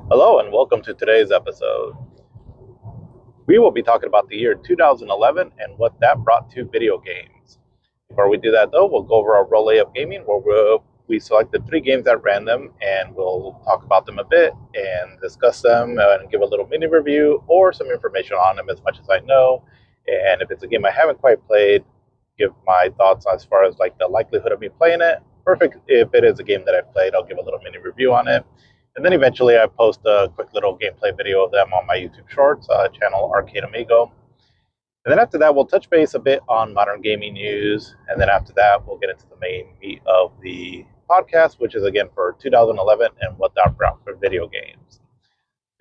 Hello and welcome to today's episode. We will be talking about the year 2011 and what that brought to video games. Before we do that, though, we'll go over our roulette of gaming where we selected three games at random and we'll talk about them a bit and discuss them and give a little mini review or some information on them as much as I know. And if it's a game I haven't quite played, give my thoughts as far as like the likelihood of me playing it. Perfect. If it is a game that I've played, I'll give a little mini review on it. And then eventually I post a quick little gameplay video of them on my YouTube Shorts channel, Arcade Amigo. And then after that, we'll touch base a bit on modern gaming news. And then after that, we'll get into the main meat of the podcast, which is again for 2011 and what that brought for video games.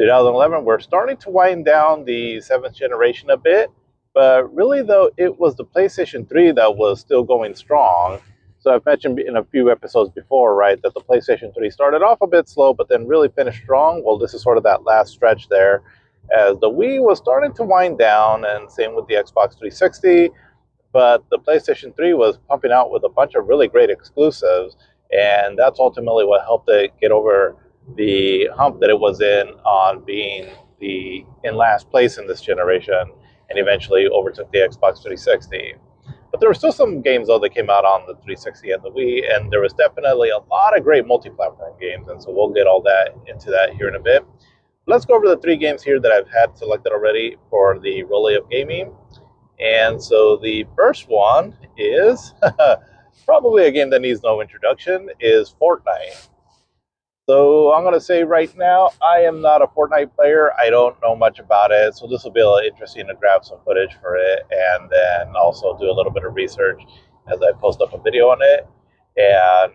2011, we're starting to wind down the seventh generation a bit. But really, though, it was the PlayStation 3 that was still going strong. So I've mentioned in a few episodes before, right, that the PlayStation 3 started off a bit slow, but then really finished strong. Well, this is sort of that last stretch there, as the Wii was starting to wind down, and same with the Xbox 360. But the PlayStation 3 was pumping out with a bunch of really great exclusives, and that's ultimately what helped it get over the hump that it was in on being in last place in this generation, and eventually overtook the Xbox 360. But there were still some games though that came out on the 360 and the Wii, and there was definitely a lot of great multi-platform games, and so we'll get all that into that here in a bit. Let's go over the three games here that I've had selected already for the Relay of Gaming. And so the first one is probably a game that needs no introduction is Fortnite. So I'm going to say right now, I am not a Fortnite player. I don't know much about it. So this will be a little interesting to grab some footage for it and then also do a little bit of research as I post up a video on it. And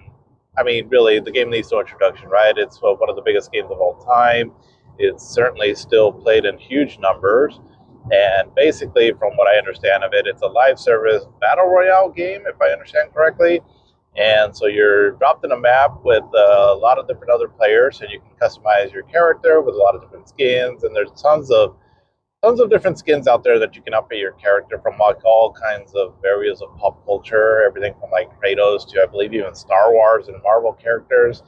I mean, really, the game needs no introduction, right? It's one of the biggest games of all time. It's certainly still played in huge numbers. And basically, from what I understand of it, it's a live service battle royale game, if I understand correctly. And so you're dropped in a map with a lot of different other players, and you can customize your character with a lot of different skins. And there's tons of different skins out there that you can upgrade your character from, like all kinds of areas of pop culture, everything from like Kratos to I believe even Star Wars and Marvel characters.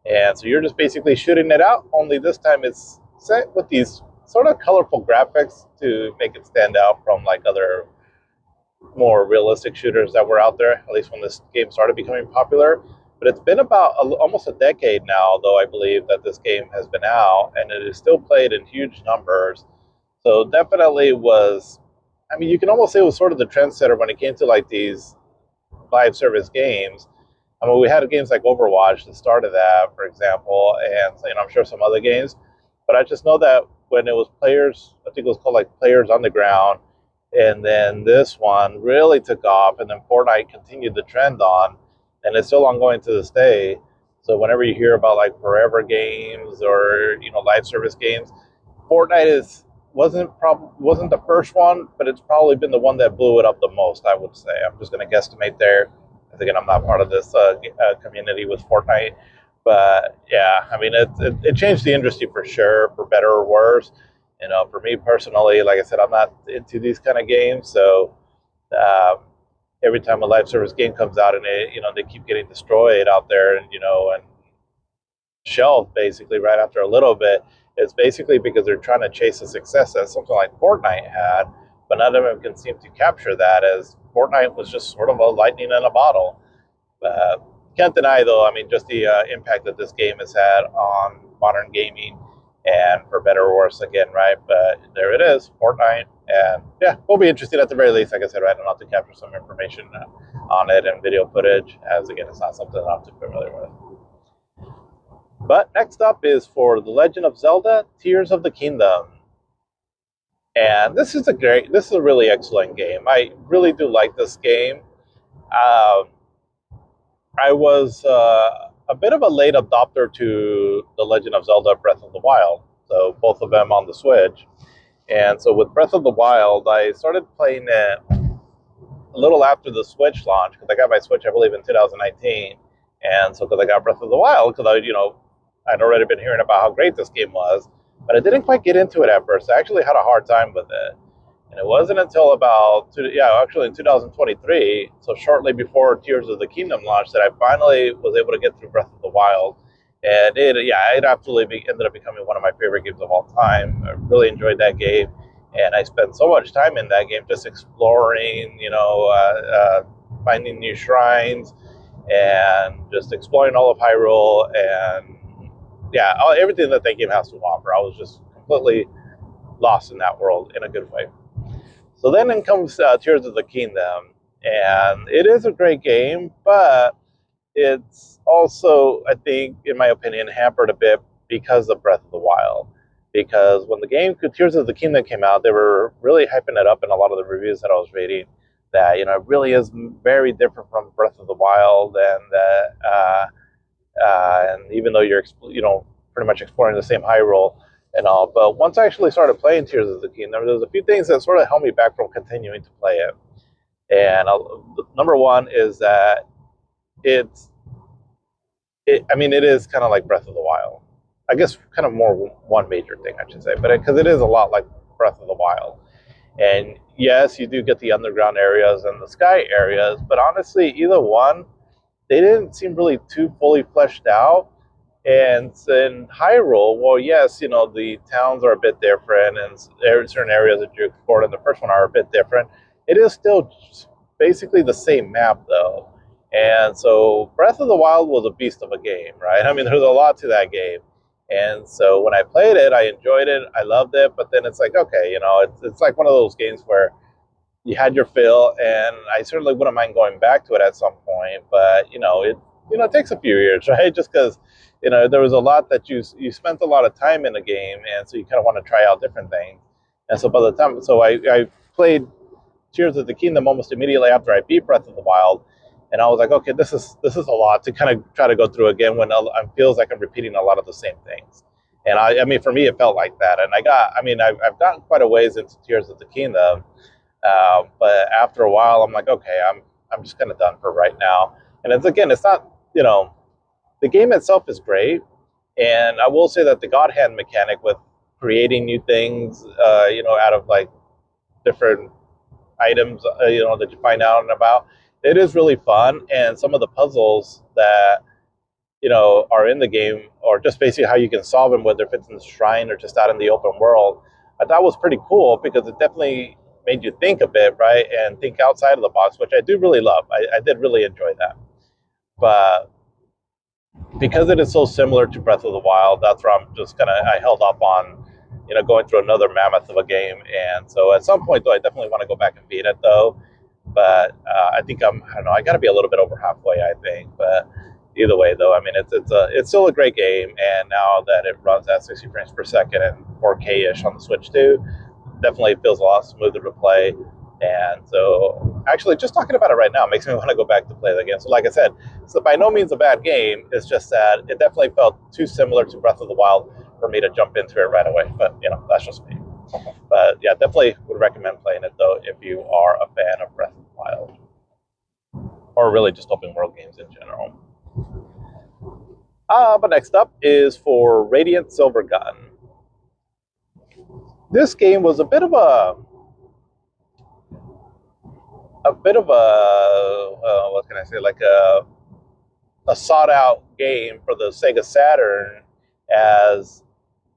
And so you're just basically shooting it out. Only this time it's set with these sort of colorful graphics to make it stand out from like other more realistic shooters that were out there, at least when this game started becoming popular. But it's been about almost a decade now, though, I believe, that this game has been out, and it is still played in huge numbers. So definitely was, I mean, you can almost say it was sort of the trendsetter when it came to like these live service games. I mean, we had games like Overwatch that started that, for example, and I'm sure some other games. But I just know that when it was Players, I think it was called like Players Underground, and then this one really took off, and then Fortnite continued the trend on, and it's still ongoing to this day. So whenever you hear about like forever games or live service games, Fortnite is wasn't the first one, but it's probably been the one that blew it up the most. I would say. I'm just going to guesstimate there. Again, I'm not part of this community with Fortnite, but yeah, I mean, it changed the industry for sure, for better or worse. For me personally, like I said, I'm not into these kind of games, so um, every time a live service game comes out and they keep getting destroyed out there, and shelved basically right after a little bit, it's basically because they're trying to chase a success that something like Fortnite had, but none of them can seem to capture that, as Fortnite was just sort of a lightning in a bottle. Uh, can't deny, though, I mean, just the impact that this game has had on modern gaming, and for better or worse, again, right? But there it is, Fortnite. And yeah, will be interesting at the very least, like I said, right, enough to capture some information on it and video footage, as again, it's not something I'm too familiar with. But next up is for The Legend of Zelda Tears of the Kingdom. And this is a really excellent game. I really do like this game. Um, I was a bit of a late adopter to The Legend of Zelda Breath of the Wild, so both of them on the Switch. And so with Breath of the Wild, I started playing it a little after the Switch launch, because I got my Switch, I believe, in 2019. And so because I got Breath of the Wild, because I'd already been hearing about how great this game was, but I didn't quite get into it at first. I actually had a hard time with it. And it wasn't until actually in 2023, so shortly before Tears of the Kingdom launched, that I finally was able to get through Breath of the Wild. And it absolutely ended up becoming one of my favorite games of all time. I really enjoyed that game, and I spent so much time in that game just exploring, finding new shrines, and just exploring all of Hyrule, and yeah, everything that game has to offer. I was just completely lost in that world in a good way. So then in comes Tears of the Kingdom, and it is a great game, but it's also, I think, in my opinion, hampered a bit because of Breath of the Wild. Because when the game Tears of the Kingdom came out, they were really hyping it up in a lot of the reviews that I was reading. That it really is very different from Breath of the Wild, and that and even though you're pretty much exploring the same Hyrule and all, but once I actually started playing Tears of the Kingdom, there's a few things that sort of held me back from continuing to play it. And number one is that it's I mean, it is kind of like Breath of the Wild. I guess kind of more one major thing, I should say, but because it is a lot like Breath of the Wild. And yes, you do get the underground areas and the sky areas, but honestly, either one, they didn't seem really too fully fleshed out. And in Hyrule, well, yes, the towns are a bit different, and certain areas that you explored in the first one are a bit different. It is still basically the same map, though. And so Breath of the Wild was a beast of a game, right? I mean, there's a lot to that game. And so when I played it, I enjoyed it, I loved it, but then it's like, okay, it's like one of those games where you had your fill, and I certainly wouldn't mind going back to it at some point. But it takes a few years, right? Just because there was a lot that you spent a lot of time in the game, and so you kind of want to try out different things. And so by the time, so I played Tears of the Kingdom almost immediately after I beat Breath of the Wild, and I was like, okay, this is a lot to kind of try to go through again when it feels like I'm repeating a lot of the same things. And I mean, for me, it felt like that. And I've gotten quite a ways into Tears of the Kingdom, but after a while, I'm like, okay, I'm just kind of done for right now. And it's not, the game itself is great, and I will say that the God Hand mechanic with creating new things, out of like different items, that you find out about, it is really fun. And some of the puzzles that are in the game, or just basically how you can solve them, whether if it's in the shrine or just out in the open world, I thought was pretty cool because it definitely made you think a bit, right, and think outside of the box, which I do really love. I did really enjoy that. But because it is so similar to Breath of the Wild, that's where I held up on, going through another mammoth of a game. And so at some point, though, I definitely want to go back and beat it, though. But I think I don't know, I got to be a little bit over halfway, I think. But either way, though, I mean, it's still a great game. And now that it runs at 60 frames per second and 4K-ish on the Switch, too, definitely feels a lot smoother to play. And so, actually, just talking about it right now makes me want to go back to play the game. So, like I said, it's by no means a bad game. It's just that it definitely felt too similar to Breath of the Wild for me to jump into it right away. But, that's just me. But, yeah, definitely would recommend playing it, though, if you are a fan of Breath of the Wild. Or really just open world games in general. But next up is for Radiant Silvergun. This game was a bit of a what can I say, like a sought out game for the Sega Saturn. As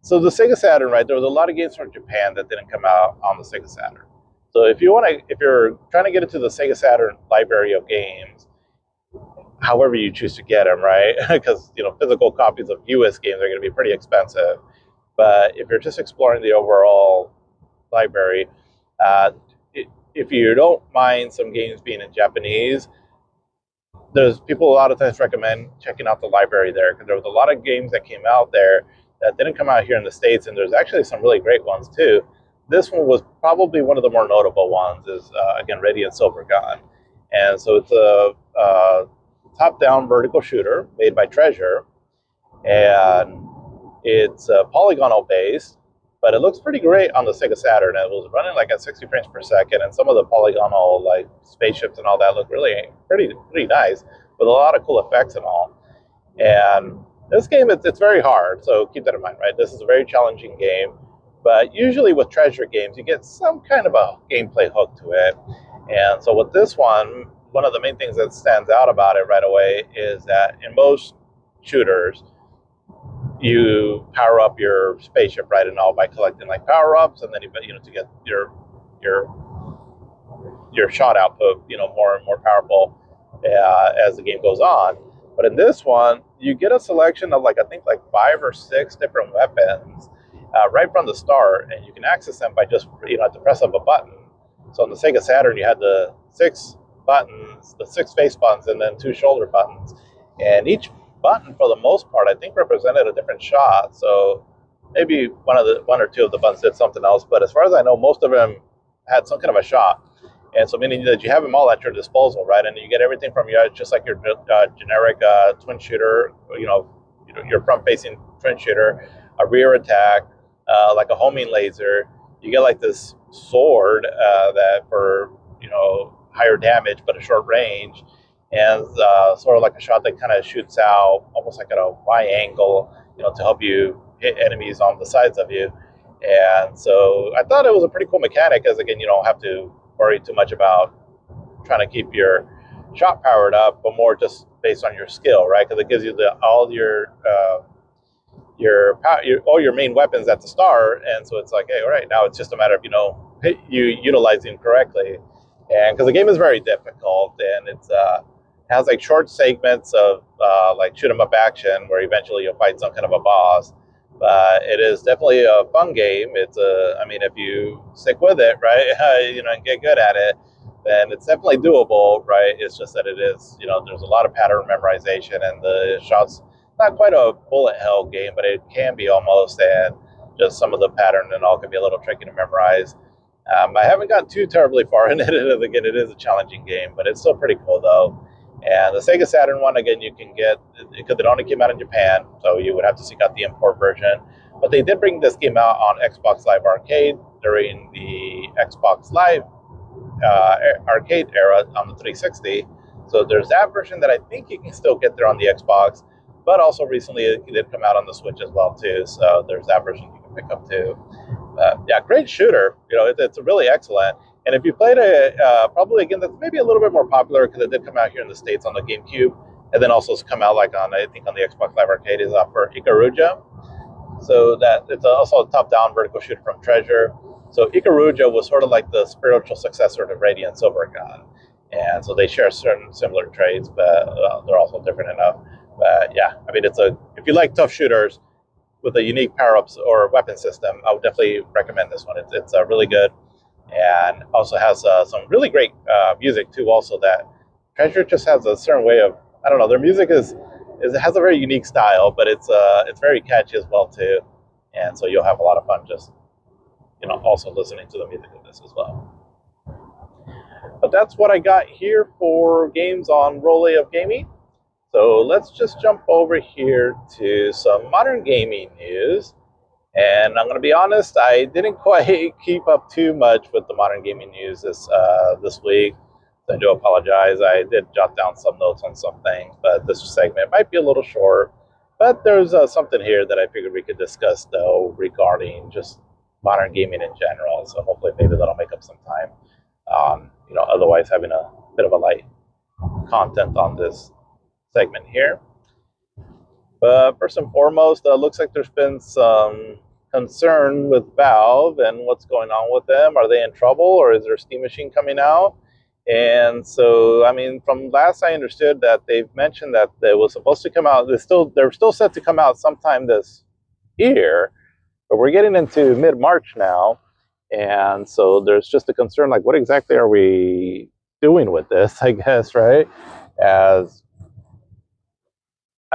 so the Sega Saturn, right, there was a lot of games from Japan that didn't come out on the Sega Saturn. So if you're trying to get into the Sega Saturn library of games, however you choose to get them, right, because physical copies of US games are going to be pretty expensive. But if you're just exploring the overall library, if you don't mind some games being in Japanese, there's people a lot of times recommend checking out the library there, because there was a lot of games that came out there that didn't come out here in the States, and there's actually some really great ones too. This one was probably one of the more notable ones, is again, Radiant Silvergun. And so it's a top-down vertical shooter made by Treasure, and it's polygonal based, but it looks pretty great on the Sega Saturn. It was running like at 60 frames per second, and some of the polygonal like spaceships and all that look really pretty nice, with a lot of cool effects and all. And this game, it's very hard, so keep that in mind, right? This is a very challenging game, but usually with Treasure games, you get some kind of a gameplay hook to it. And so with this one of the main things that stands out about it right away is that in most shooters, you power up your spaceship, right, and all by collecting like power ups, and then to get your shot output, more and more powerful as the game goes on. But in this one, you get a selection of I think 5 or 6 different weapons right from the start, and you can access them by just at the press of a button. So on the Sega Saturn, you had the 6 buttons, the 6 face buttons, and then 2 shoulder buttons, and each button, for the most part, I think represented a different shot. So maybe one or two of the buttons did something else, but as far as I know, most of them had some kind of a shot. And so meaning that you have them all at your disposal, right? And you get everything from just like your generic twin shooter, your front-facing twin shooter, a rear attack, like a homing laser. You get like this sword that for higher damage but a short range, and sort of like a shot that kind of shoots out almost like at a Y angle, to help you hit enemies on the sides of you. And so I thought it was a pretty cool mechanic, as again, you don't have to worry too much about trying to keep your shot powered up, but more just based on your skill, right? Because it gives you all your main weapons at the start, and so it's like, hey, all right, now it's just a matter of you utilizing correctly. And because the game is very difficult, and it has like short segments of like shoot 'em up action where eventually you'll fight some kind of a boss. But it is definitely a fun game. I mean, if you stick with it, right, and get good at it, then it's definitely doable, right? It's just that it is, there's a lot of pattern memorization, and the shots, not quite a bullet hell game, but it can be almost, and just some of the pattern and all can be a little tricky to memorize. I haven't gotten too terribly far in it. Again, it is a challenging game, but it's still pretty cool though. And the Sega Saturn one, again, you can get, because it only came out in Japan, so you would have to seek out the import version. But they did bring this game out on Xbox Live Arcade during the Xbox Live arcade era on the 360. So there's that version that I think you can still get there on the Xbox, but also recently it did come out on the Switch as well too. So there's that version you can pick up too. Yeah, great shooter. It's really excellent. And if you played it, probably again, that's maybe a little bit more popular because it did come out here in the States on the GameCube, and then also come out I think on the Xbox Live Arcade is for Ikaruga. So that it's also a top-down vertical shooter from Treasure. So Ikaruga was sort of like the spiritual successor to Radiant Silvergun, and so they share certain similar traits, but they're also different enough. But yeah, I mean, if you like tough shooters with a unique power-ups or weapon system, I would definitely recommend this one. It's really good, and also has some really great music too. Also, that Treasure just has a certain way of, I don't know, their music it has a very unique style, but it's very catchy as well too, and so you'll have a lot of fun just also listening to the music of this as well. But that's what I got here for games on Roulette of Gaming. So let's just jump over here to some modern gaming news. And I'm going to be honest, I didn't quite keep up too much with the modern gaming news this week. So I do apologize. I did jot down some notes on some things, but this segment might be a little short. But there's something here that I figured we could discuss, though, regarding just modern gaming in general. So hopefully maybe that'll make up some time. Otherwise having a bit of a light content on this segment here. But first and foremost, looks like there's been some concern with Valve and what's going on with them. Are they in trouble, or is their Steam Machine coming out? And so, I mean, from last I understood that they've mentioned that it was supposed to come out. They're still set to come out sometime this year, but we're getting into mid-March now. And so there's just a concern, like, what exactly are we doing with this, I guess, right? I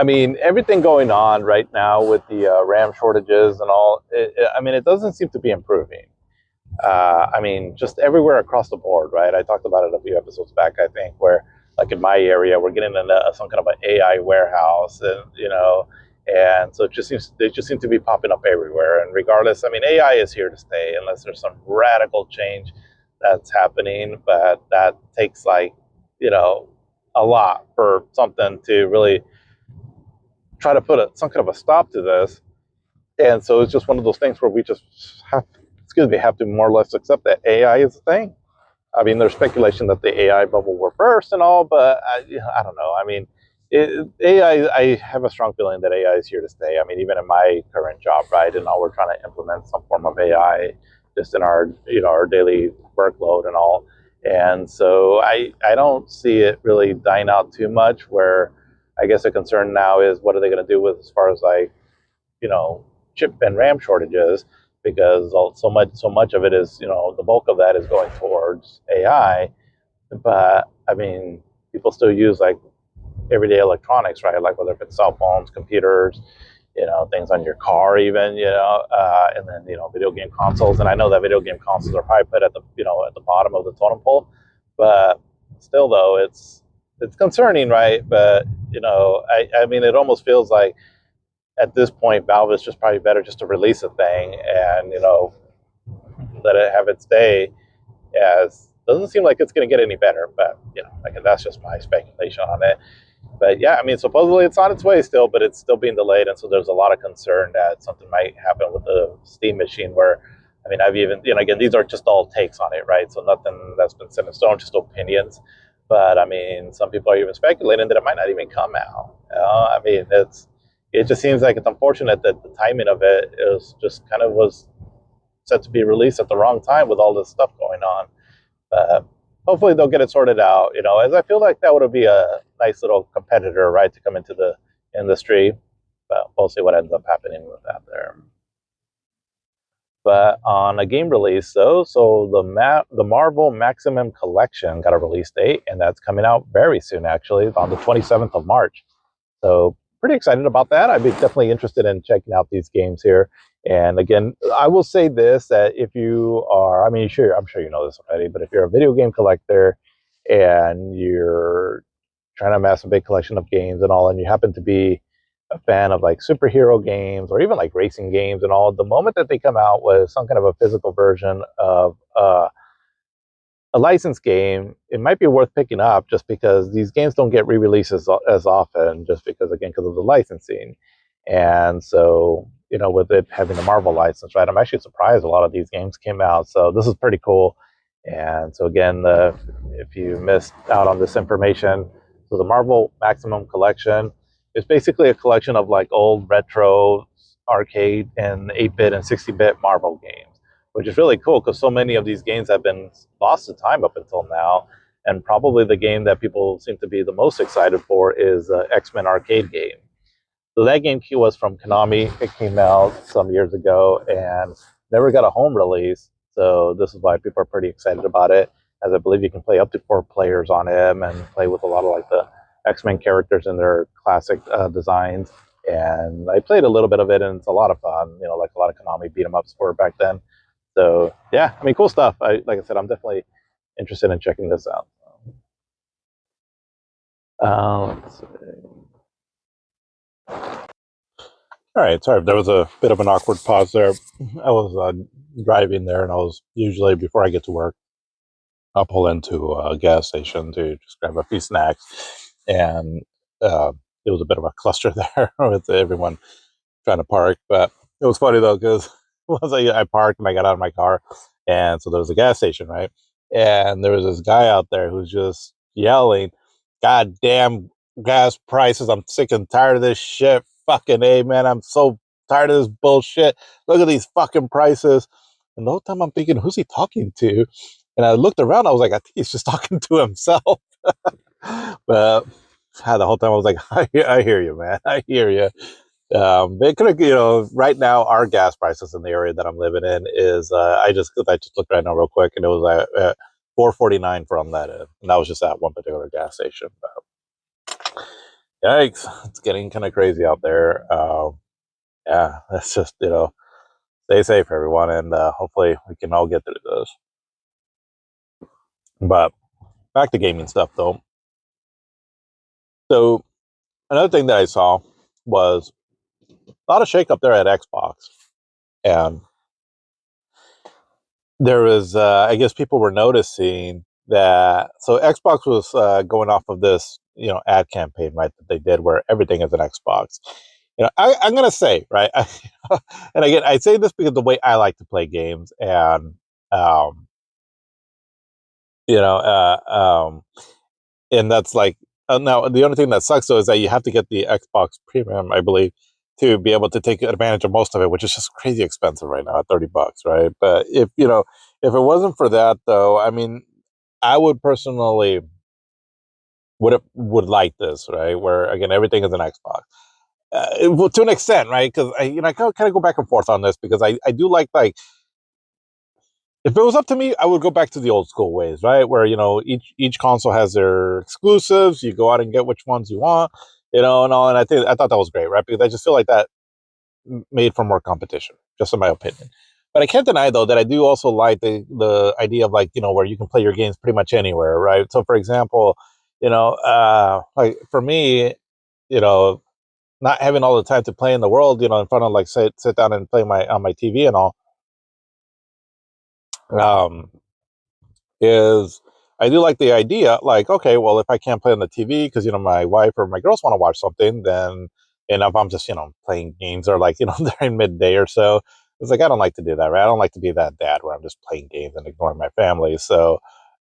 mean, everything going on right now with the RAM shortages and all, it doesn't seem to be improving. I mean, just everywhere across the board, right? I talked about it a few episodes back, I think, where, like in my area, we're getting into some kind of an AI warehouse, and so they just seem to be popping up everywhere. And regardless, I mean, AI is here to stay unless there's some radical change that's happening, but that takes a lot for something to really try to put some kind of a stop to this. And so it's just one of those things where we just have to more or less accept that AI is a thing. I mean, there's speculation that the AI bubble will burst and all, but I don't know. I mean, AI, I have a strong feeling that AI is here to stay. I mean, even in my current job, right? And all we're trying to implement some form of AI just in our, our daily workload and all. And so I don't see it really dying out too much. Where I guess the concern now is what are they going to do with as far as like you know chip and RAM shortages because so much of it is the bulk of that is going towards AI. But I mean, people still use like everyday electronics, right? Like whether it's cell phones, computers, things on your car, even, and then video game consoles. And I know that video game consoles are probably put at the at the bottom of the totem pole, but still, though, it's concerning, right? But I mean, it almost feels like at this point, Valve is just probably better just to release a thing and let it have its day. As doesn't seem like it's going to get any better, but like that's just my speculation on it. But yeah, I mean, supposedly it's on its way still, but it's still being delayed, and so there's a lot of concern that something might happen with the Steam machine. Where, I mean, I've even again, these are just all takes on it, right? So nothing that's been set in stone, just opinions. But I mean, some people are even speculating that it might not even come out. I mean, it just seems like it's unfortunate that the timing of it is just kind of was set to be released at the wrong time with all this stuff going on. But hopefully they'll get it sorted out. As I feel like that would be a nice little competitor, right, to come into the industry. But we'll see what ends up happening with that there. But on a game release, though, so the Marvel Maximum Collection got a release date, and that's coming out very soon, actually, on the 27th of March. So pretty excited about that. I'd be definitely interested in checking out these games here. And again, I will say this, that if you are, I mean, sure, I'm sure you know this already, but if you're a video game collector and you're trying to amass a big collection of games and all, and you happen to be a fan of like superhero games or even like racing games and all, the moment that they come out with some kind of a physical version of a licensed game, it might be worth picking up just because these games don't get re-releases as often, just because of the licensing. And so, with it having the Marvel license, right, I'm actually surprised a lot of these games came out. So this is pretty cool. And so again, if you missed out on this information, so the Marvel Maximum Collection is basically a collection of like old retro arcade and 8-bit and 60-bit Marvel games, which is really cool because so many of these games have been lost to time up until now. And probably the game that people seem to be the most excited for is X-Men arcade game. So that game was from Konami. It came out some years ago and never got a home release. So this is why people are pretty excited about it, as I believe you can play up to 4 players on it and play with a lot of like the X-Men characters in their classic designs. And I played a little bit of it, and it's a lot of fun. Like a lot of Konami beat 'em ups were back then. So yeah, I mean, cool stuff. Like I said, I'm definitely interested in checking this out. Let's see. All right, sorry, there was a bit of an awkward pause there. I was driving there, and I was usually before I get to work, I'll pull into a gas station to just grab a few snacks, and it was a bit of a cluster there with everyone trying to park. But it was funny though because once I parked and I got out of my car, and so there was a gas station, right? And there was this guy out there who's just yelling, "God damn gas prices! I'm sick and tired of this shit. Fucking A, man! I'm so tired of this bullshit. Look at these fucking prices." And the whole time I'm thinking, who's he talking to? And I looked around, I was like, I think he's just talking to himself. But the whole time I was like, I hear you, man. I hear you. It could have, right now our gas prices in the area that I'm living in is I just looked right now real quick, and it was $4.49 from that end, and that was just at one particular gas station. But yikes, it's getting kind of crazy out there. Yeah, that's just stay safe, everyone, and hopefully we can all get through this. But back to gaming stuff, though. So another thing that I saw was a lot of shake up there at Xbox, and there was, I guess, people were noticing that. So Xbox was going off of this, ad campaign, right, that they did where everything is an Xbox. I'm gonna say, right, and again, I say this because the way I like to play games, and um, you know, and that's like Now, the only thing that sucks though is that you have to get the Xbox Premium, I believe, to be able to take advantage of most of it, which is just crazy expensive right now at $30, right? But if it wasn't for that though, I mean, I would personally would like this, right? Where again, everything is an Xbox. Well, to an extent, right? Because I kind of go back and forth on this because I do like if it was up to me, I would go back to the old school ways, right? Where each console has their exclusives. You go out and get which ones you want, and all. And I thought that was great, right? Because I just feel like that made for more competition, just in my opinion. But I can't deny though that I do also like the idea of like where you can play your games pretty much anywhere, right? So for example, like for me, you know, not having all the time to play in the world, in front of like sit down and play my on my TV and all. Um, is I do like the idea, like, okay, well, if I can't play on the TV because, my wife or my girls want to watch something, then, and if I'm just, playing games or like, during midday or so, it's like, I don't like to do that, right? I don't like to be that dad where I'm just playing games and ignoring my family. So,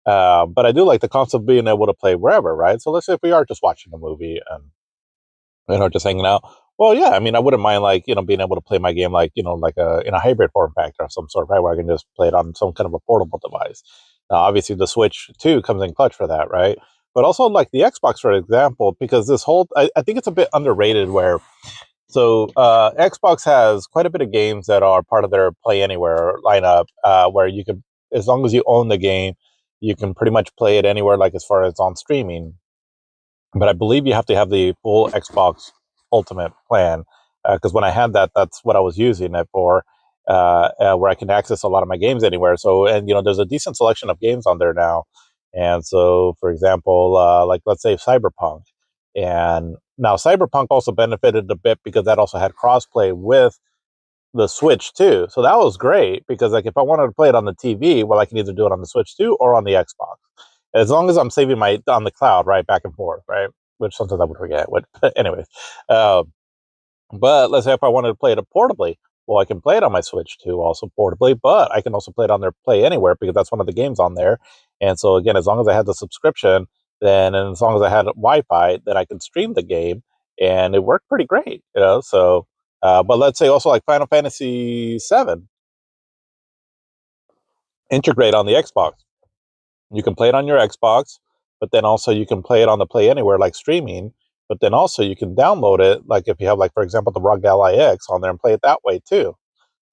but I do like the concept of being able to play wherever, right? So let's say if we are just watching a movie and just hanging out. Well, yeah, I mean, I wouldn't mind like being able to play my game like like in a hybrid form factor of some sort, right, where I can just play it on some kind of a portable device. Now, obviously, the Switch too comes in clutch for that, right? But also like the Xbox, for example, because this whole I think it's a bit underrated. Where Xbox has quite a bit of games that are part of their Play Anywhere lineup, where you can, as long as you own the game, you can pretty much play it anywhere, like as far as on streaming. But I believe you have to have the full Xbox Ultimate plan because when I had that, that's what I was using it for, where I can access a lot of my games anywhere. So, and there's a decent selection of games on there now. And so, for example, like let's say Cyberpunk, and now Cyberpunk also benefited a bit because that also had crossplay with the Switch too. So that was great because like if I wanted to play it on the TV, well, I can either do it on the Switch too or on the Xbox. As long as I'm saving my on the cloud, right, back and forth, right, which sometimes I would forget. But anyways, uh, but let's say if I wanted to play it portably, well, I can play it on my Switch too, also portably. But I can also play it on their Play Anywhere because that's one of the games on there. And so again, as long as I had the subscription, then and as long as I had Wi-Fi, then I can stream the game, and it worked pretty great. So, but let's say also like Final Fantasy VII integrate on the Xbox. You can play it on your Xbox, but then also you can play it on the Play Anywhere, like streaming. But then also you can download it, like if you have, like for example, the ROG Ally X on there, and play it that way too.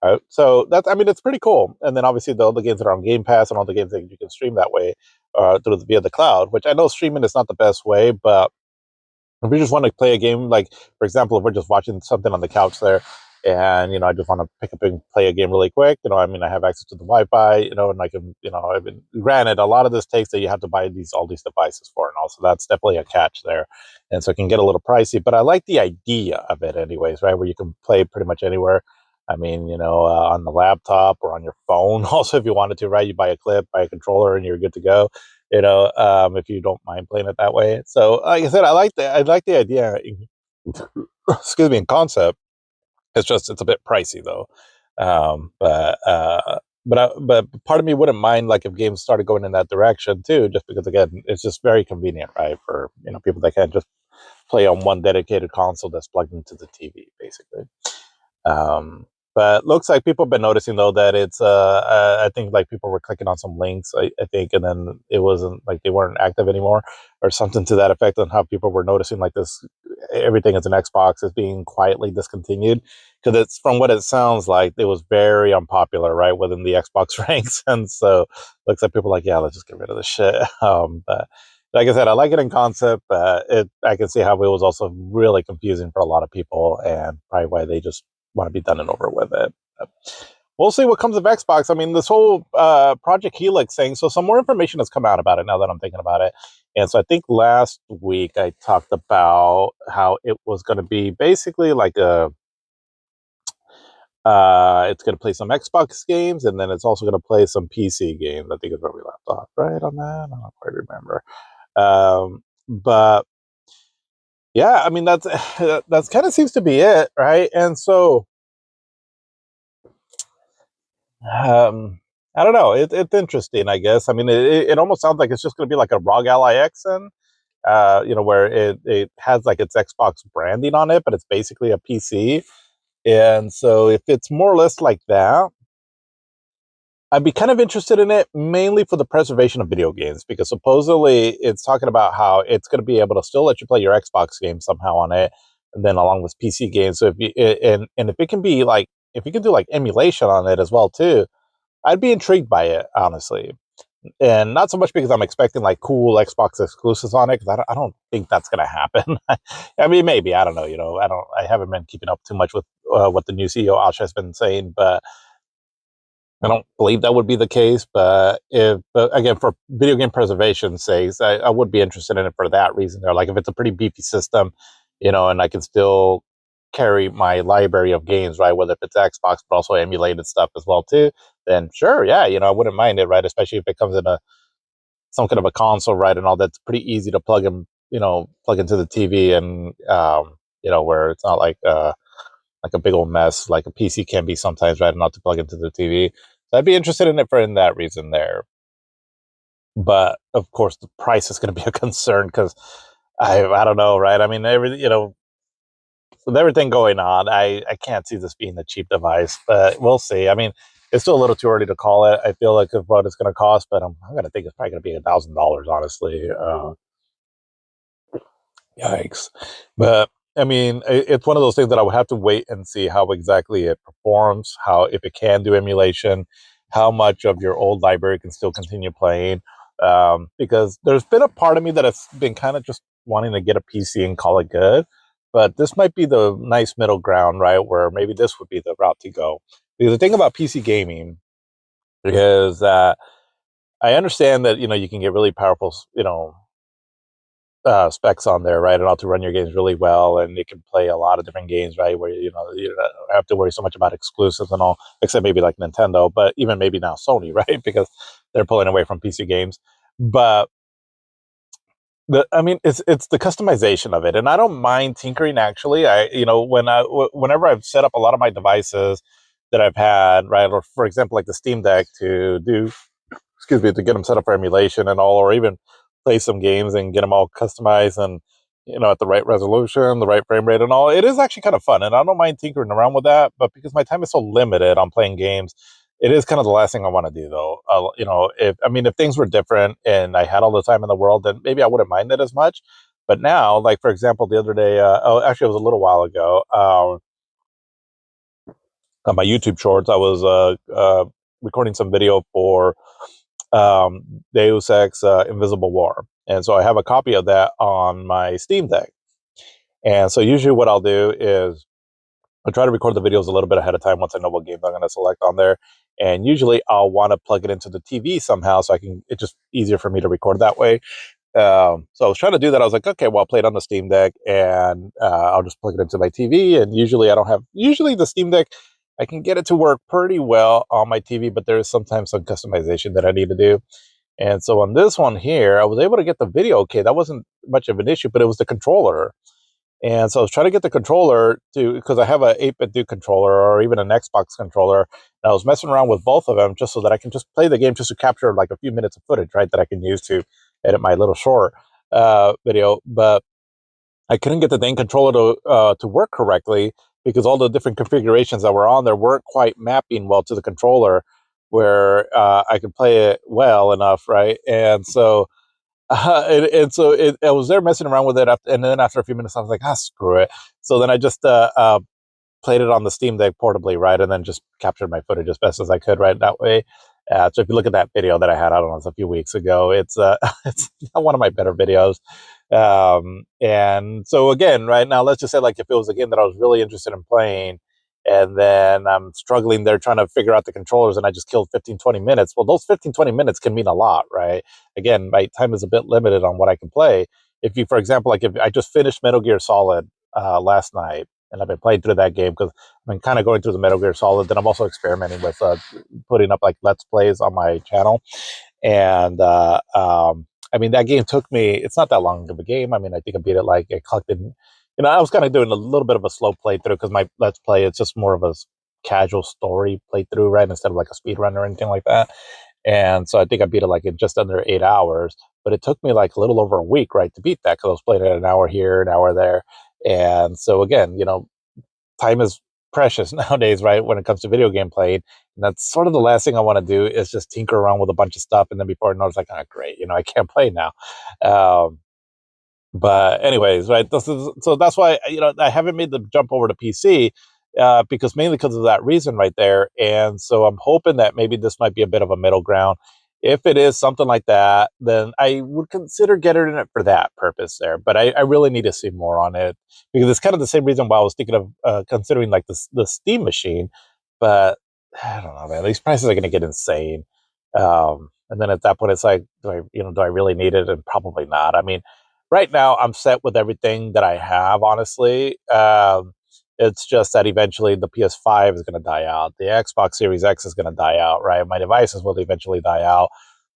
Right? So that's, I mean, it's pretty cool. And then obviously the other games that are on Game Pass and all the games that you can stream that way via the cloud. Which I know streaming is not the best way, but if we just want to play a game, like for example, if we're just watching something on the couch there, and I just want to pick up and play a game really quick, I mean, I have access to the Wi-Fi, and I can, I mean, granted, a lot of this takes that you have to buy all these devices for, and also that's definitely a catch there, and so it can get a little pricey. But I like the idea of it, anyways, right, where you can play pretty much anywhere. I mean, on the laptop or on your phone. Also, if you wanted to, right, you buy a clip, buy a controller, and you're good to go. If you don't mind playing it that way. So, like I said, I like the idea. Excuse me, in concept. It's just it's a bit pricey though. But part of me wouldn't mind like if games started going in that direction too, just because again, it's just very convenient, right, for people that can't just play on one dedicated console that's plugged into the TV, basically. Um, but looks like people have been noticing though that I think like people were clicking on some links, I think, and then it wasn't like they weren't active anymore or something to that effect, on how people were noticing like this, everything as an Xbox is being quietly discontinued, because it's, from what it sounds like, it was very unpopular, right, within the Xbox ranks. And so looks like people are like, yeah, let's just get rid of this shit. But like I said, I like it in concept. I can see how it was also really confusing for a lot of people, and probably why they just want to be done and over with it. We'll see what comes of Xbox. I mean, this whole Project Helix thing. So some more information has come out about it now that I'm thinking about it. And so I think last week I talked about how it was going to be basically like it's going to play some Xbox games, and then it's also going to play some PC games. I think is where we left off, right, on that. I don't quite remember. But yeah, I mean, that's kind of seems to be it, right? And so I don't know. It's interesting, I guess. I mean, it almost sounds like it's just going to be like a ROG Ally X, where it has like its Xbox branding on it, but it's basically a PC. And so if it's more or less like that, I'd be kind of interested in it mainly for the preservation of video games, because supposedly it's talking about how it's going to be able to still let you play your Xbox games somehow on it, and then along with PC games. So if you and if it can be like, if you can do like emulation on it as well too, I'd be intrigued by it, honestly. And not so much because I'm expecting like cool Xbox exclusives on it, because I don't think that's going to happen. I mean, maybe, I don't know. I haven't been keeping up too much with what the new CEO Ash has been saying, but I don't believe that would be the case. But again, for video game preservation's sake, I would be interested in it for that reason. There, like if it's a pretty beefy system, and I can still carry my library of games, right? Whether if it's Xbox, but also emulated stuff as well too. Then sure, yeah, I wouldn't mind it, right? Especially if it comes in a some kind of a console, right, and all that's pretty easy to plug into the TV, and where it's not like a big old mess like a PC can be sometimes, right, and not to plug into the TV. So I'd be interested in it for in that reason there. But of course, the price is going to be a concern because I don't know, right? I mean, with everything going on, I can't see this being a cheap device, but we'll see. I mean, it's still a little too early to call it. I feel like of what it's going to cost, but I'm going to think it's probably going to be $1,000, honestly. Yikes. But I mean, it's one of those things that I would have to wait and see how exactly it performs, how if it can do emulation, how much of your old library can still continue playing. Because there's been a part of me that has been kind of just wanting to get a PC and call it good. But this might be the nice middle ground, right? Where maybe this would be the route to go. Because the thing about PC gaming is that I understand that you can get really powerful, specs on there, right? And all to run your games really well, and it can play a lot of different games, right? Where you don't have to worry so much about exclusives and all, except maybe like Nintendo, but even maybe now Sony, right? Because they're pulling away from PC games. But I mean, it's the customization of it, and I don't mind tinkering. Actually, whenever I've set up a lot of my devices that I've had, right, or for example, like the Steam Deck to do excuse me, to get them set up for emulation and all, or even play some games and get them all customized and at the right resolution, the right frame rate, and all. It is actually kind of fun, and I don't mind tinkering around with that. But because my time is so limited on playing games, it is kind of the last thing I want to do, though. If things were different and I had all the time in the world, then maybe I wouldn't mind it as much. But now, like for example, the other day, actually, it was a little while ago. On my YouTube shorts, I was recording some video for Deus Ex Invisible War. And so I have a copy of that on my Steam Deck. And so usually what I'll do is I'll try to record the videos a little bit ahead of time once I know what games I'm going to select on there. And usually I'll want to plug it into the TV somehow so it's just easier for me to record that way. So I was trying to do that. I was like, okay, well, I'll play it on the Steam Deck and I'll just plug it into my TV. And usually the Steam Deck, I can get it to work pretty well on my TV, but there is sometimes some customization that I need to do. And so on this one here, I was able to get the video okay. That wasn't much of an issue, but it was the controller. And so I was trying to get the controller because I have an 8-bit Duke controller or even an Xbox controller. And I was messing around with both of them just so that I can just play the game just to capture like a few minutes of footage, right, that I can use to edit my little short video. But I couldn't get the dang controller to work correctly because all the different configurations that were on there weren't quite mapping well to the controller where I could play it well enough, right? And so I was there messing around with it, and then after a few minutes, I was like, screw it. So then I just played it on the Steam Deck portably, right, and then just captured my footage as best as I could, right, that way. So if you look at that video that I had, I don't know, it's a few weeks ago. It's it's one of my better videos. And so again, right now, let's just say like if it was a game that I was really interested in playing, and then I'm struggling there trying to figure out the controllers, and I just killed 15-20 minutes. Well, those 15-20 minutes can mean a lot, right? Again, my time is a bit limited on what I can play. If you, for example, like if I just finished Metal Gear Solid last night, and I've been playing through that game because I've been kind of going through the Metal Gear Solid. Then I'm also experimenting with putting up like Let's Plays on my channel. And I mean, that game took me, it's not that long of a game. I mean, I think I beat it like, I collected, I was kind of doing a little bit of a slow playthrough because my Let's Play, it's just more of a casual story playthrough, right? Instead of like a speed run or anything like that. And so I think I beat it like in just under 8 hours. But it took me like a little over a week, right, to beat that because I was playing it an hour here, an hour there. And so again, time is precious nowadays, right? When it comes to video game playing, and that's sort of the last thing I want to do is just tinker around with a bunch of stuff, and then before I know, it's like, oh, great, I can't play now. Um, but anyways, right? So that's why I haven't made the jump over to PC because mainly because of that reason right there. And so I'm hoping that maybe this might be a bit of a middle ground. If it is something like that, then I would consider getting it for that purpose there. But I really need to see more on it because it's kind of the same reason why I was thinking of considering like the Steam machine. But I don't know, man. These prices are going to get insane. And then at that point, it's like, do I really need it? And probably not. I mean, right now I'm set with everything that I have, honestly. It's just that eventually the PS5 is going to die out. The Xbox Series X is going to die out, right? My devices will eventually die out.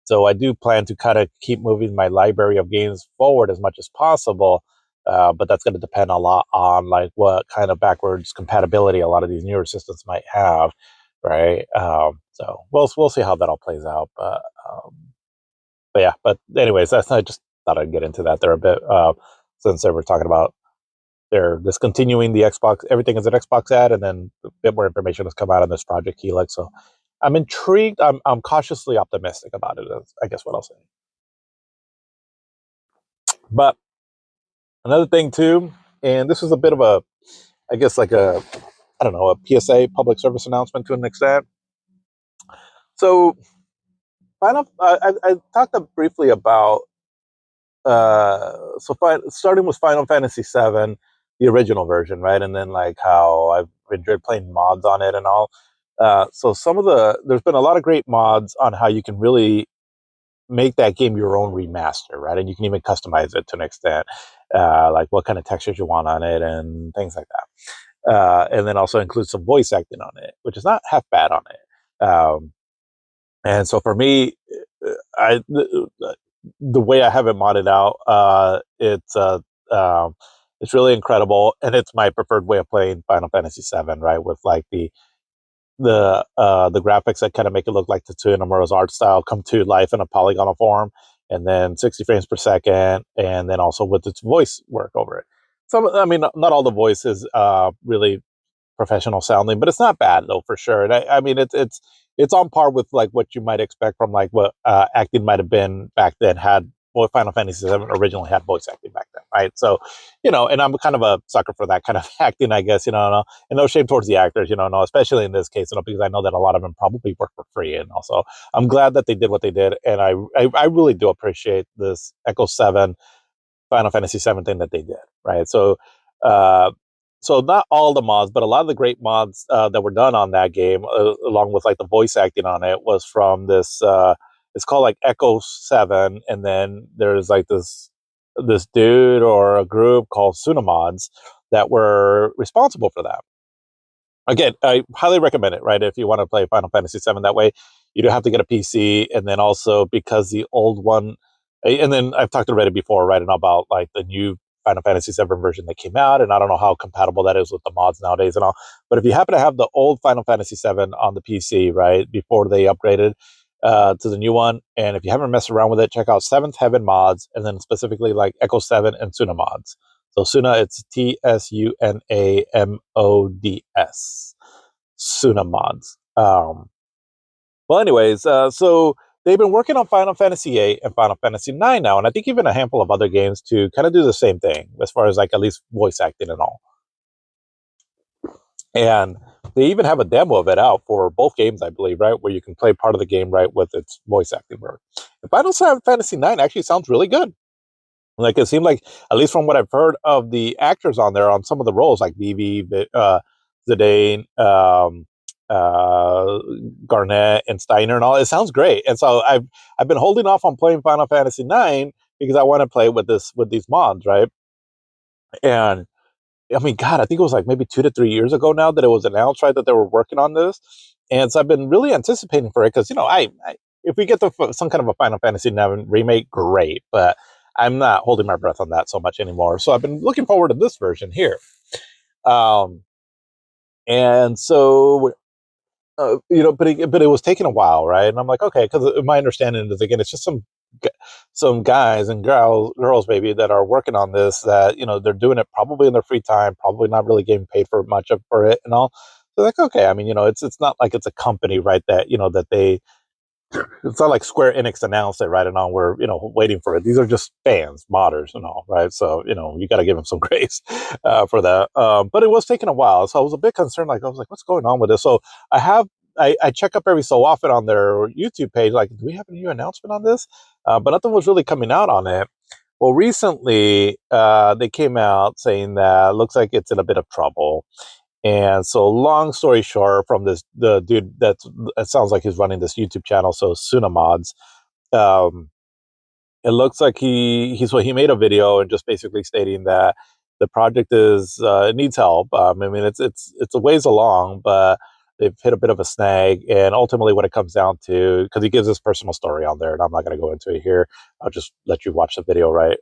So I do plan to kind of keep moving my library of games forward as much as possible. But that's going to depend a lot on like what kind of backwards compatibility a lot of these newer systems might have, right? So we'll see how that all plays out. But yeah, but anyways, I just thought I'd get into that there a bit since they were talking about they're discontinuing the Xbox. Everything is an Xbox ad, and then a bit more information has come out on this Project Helix. So I'm intrigued. I'm cautiously optimistic about it. Is, I guess what I'll say. But another thing too, and this is a bit of a, I guess like a, I don't know, a PSA, public service announcement to an extent. So I talked briefly about starting with Final Fantasy VII, the original version, right, and then like how I've enjoyed playing mods on it and all. So there's been a lot of great mods on how you can really make that game your own remaster, right, and you can even customize it to an extent, like what kind of textures you want on it and things like that. And then also include some voice acting on it, which is not half bad on it. And so for me, the way I have it modded out, it's really incredible, and it's my preferred way of playing Final Fantasy VII, right? With like the graphics that kind of make it look like Tetsuya Nomura's art style come to life in a polygonal form, and then 60 frames per second, and then also with its voice work over it. So I mean, not all the voices really professional sounding, but it's not bad though for sure. And I mean, it's on par with like what you might expect from like what acting might have been back then. Had well, Final Fantasy VII originally had voice acting back then, right? So, and I'm kind of a sucker for that kind of acting, I guess. And no shame towards the actors, no, especially in this case, because I know that a lot of them probably work for free, and also I'm glad that they did what they did, and I really do appreciate this Echo 7 Final Fantasy VII thing that they did, right? Uh, so not all the mods, but a lot of the great mods that were done on that game, along with like the voice acting on it, was from this. It's called like Echo 7, and then there's like this dude or a group called Sunamods that were responsible for that. Again, I highly recommend it, right? If you want to play Final Fantasy VII that way, you do have to get a PC, and then also because the old one, and then I've talked already before, right, and about like the new Final Fantasy VII version that came out, and I don't know how compatible that is with the mods nowadays and all. But if you happen to have the old Final Fantasy VII on the PC, right, before they upgraded to the new one, and if you haven't messed around with it, check out Seventh Heaven mods, and then specifically like Echo 7 and Suna mods. So Suna, it's TSUNAMODS. Suna mods. Well, anyways, so they've been working on Final Fantasy VIII and Final Fantasy IX now, and I think even a handful of other games to kind of do the same thing as far as like at least voice acting and all. And they even have a demo of it out for both games, I believe, right, where you can play part of the game right with its voice acting work. And Final Fantasy IX actually sounds really good. Like it seemed like, at least from what I've heard of the actors on there on some of the roles, like Vivi, Zidane, uh, Garnett, and Steiner, and all, it sounds great. And so I've been holding off on playing Final Fantasy IX because I want to play with these mods, right? And I mean, God, I think it was like maybe 2 to 3 years ago now that it was announced, right, that they were working on this. And so I've been really anticipating for it because, I if we get some kind of a Final Fantasy IX remake, great. But I'm not holding my breath on that so much anymore. So I've been looking forward to this version here. Um, and so but it was taking a while, right? And I'm like, okay, because my understanding is, again, it's just some guys and girls maybe that are working on this, that they're doing it probably in their free time, probably not really getting paid for much of for it and all. So like, okay, I mean, it's not like it's a company, right? That that they it's not like Square Enix announced it, right? And all we're waiting for it. These are just fans, modders, and all, right? So you got to give them some grace for that. But it was taking a while, so I was a bit concerned. Like I was like, what's going on with this? So I have I check up every so often on their YouTube page, like, do we have a new announcement on this? But nothing was really coming out on it. Well, recently they came out saying that looks like it's in a bit of trouble. And so, long story short, from the dude it sounds like he's running this YouTube channel, so Sunamods. Um, it looks like he made a video and just basically stating that the project is it needs help. I mean, it's a ways along, but they've hit a bit of a snag. And ultimately, what it comes down to, because he gives his personal story on there, and I'm not going to go into it here. I'll just let you watch the video, right?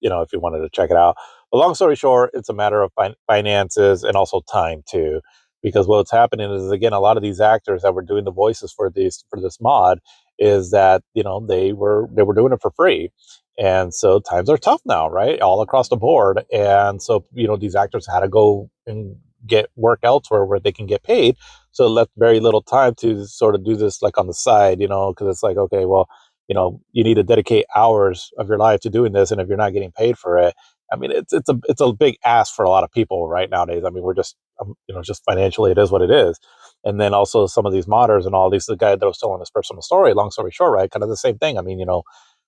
If you wanted to check it out. But long story short, it's a matter of finances and also time too, because what's happening is, again, a lot of these actors that were doing the voices for this mod is that they were doing it for free. And so times are tough now, right, all across the board. And so these actors had to go and get work elsewhere where they can get paid, so it left very little time to sort of do this like on the side, because it's like, okay, well, you need to dedicate hours of your life to doing this, and if you're not getting paid for it, I mean, it's a big ask for a lot of people right nowadays. I mean, we're just just financially, it is what it is. And then also some of these modders and all these, the guy that was telling this personal story, long story short, right, kind of the same thing. I mean,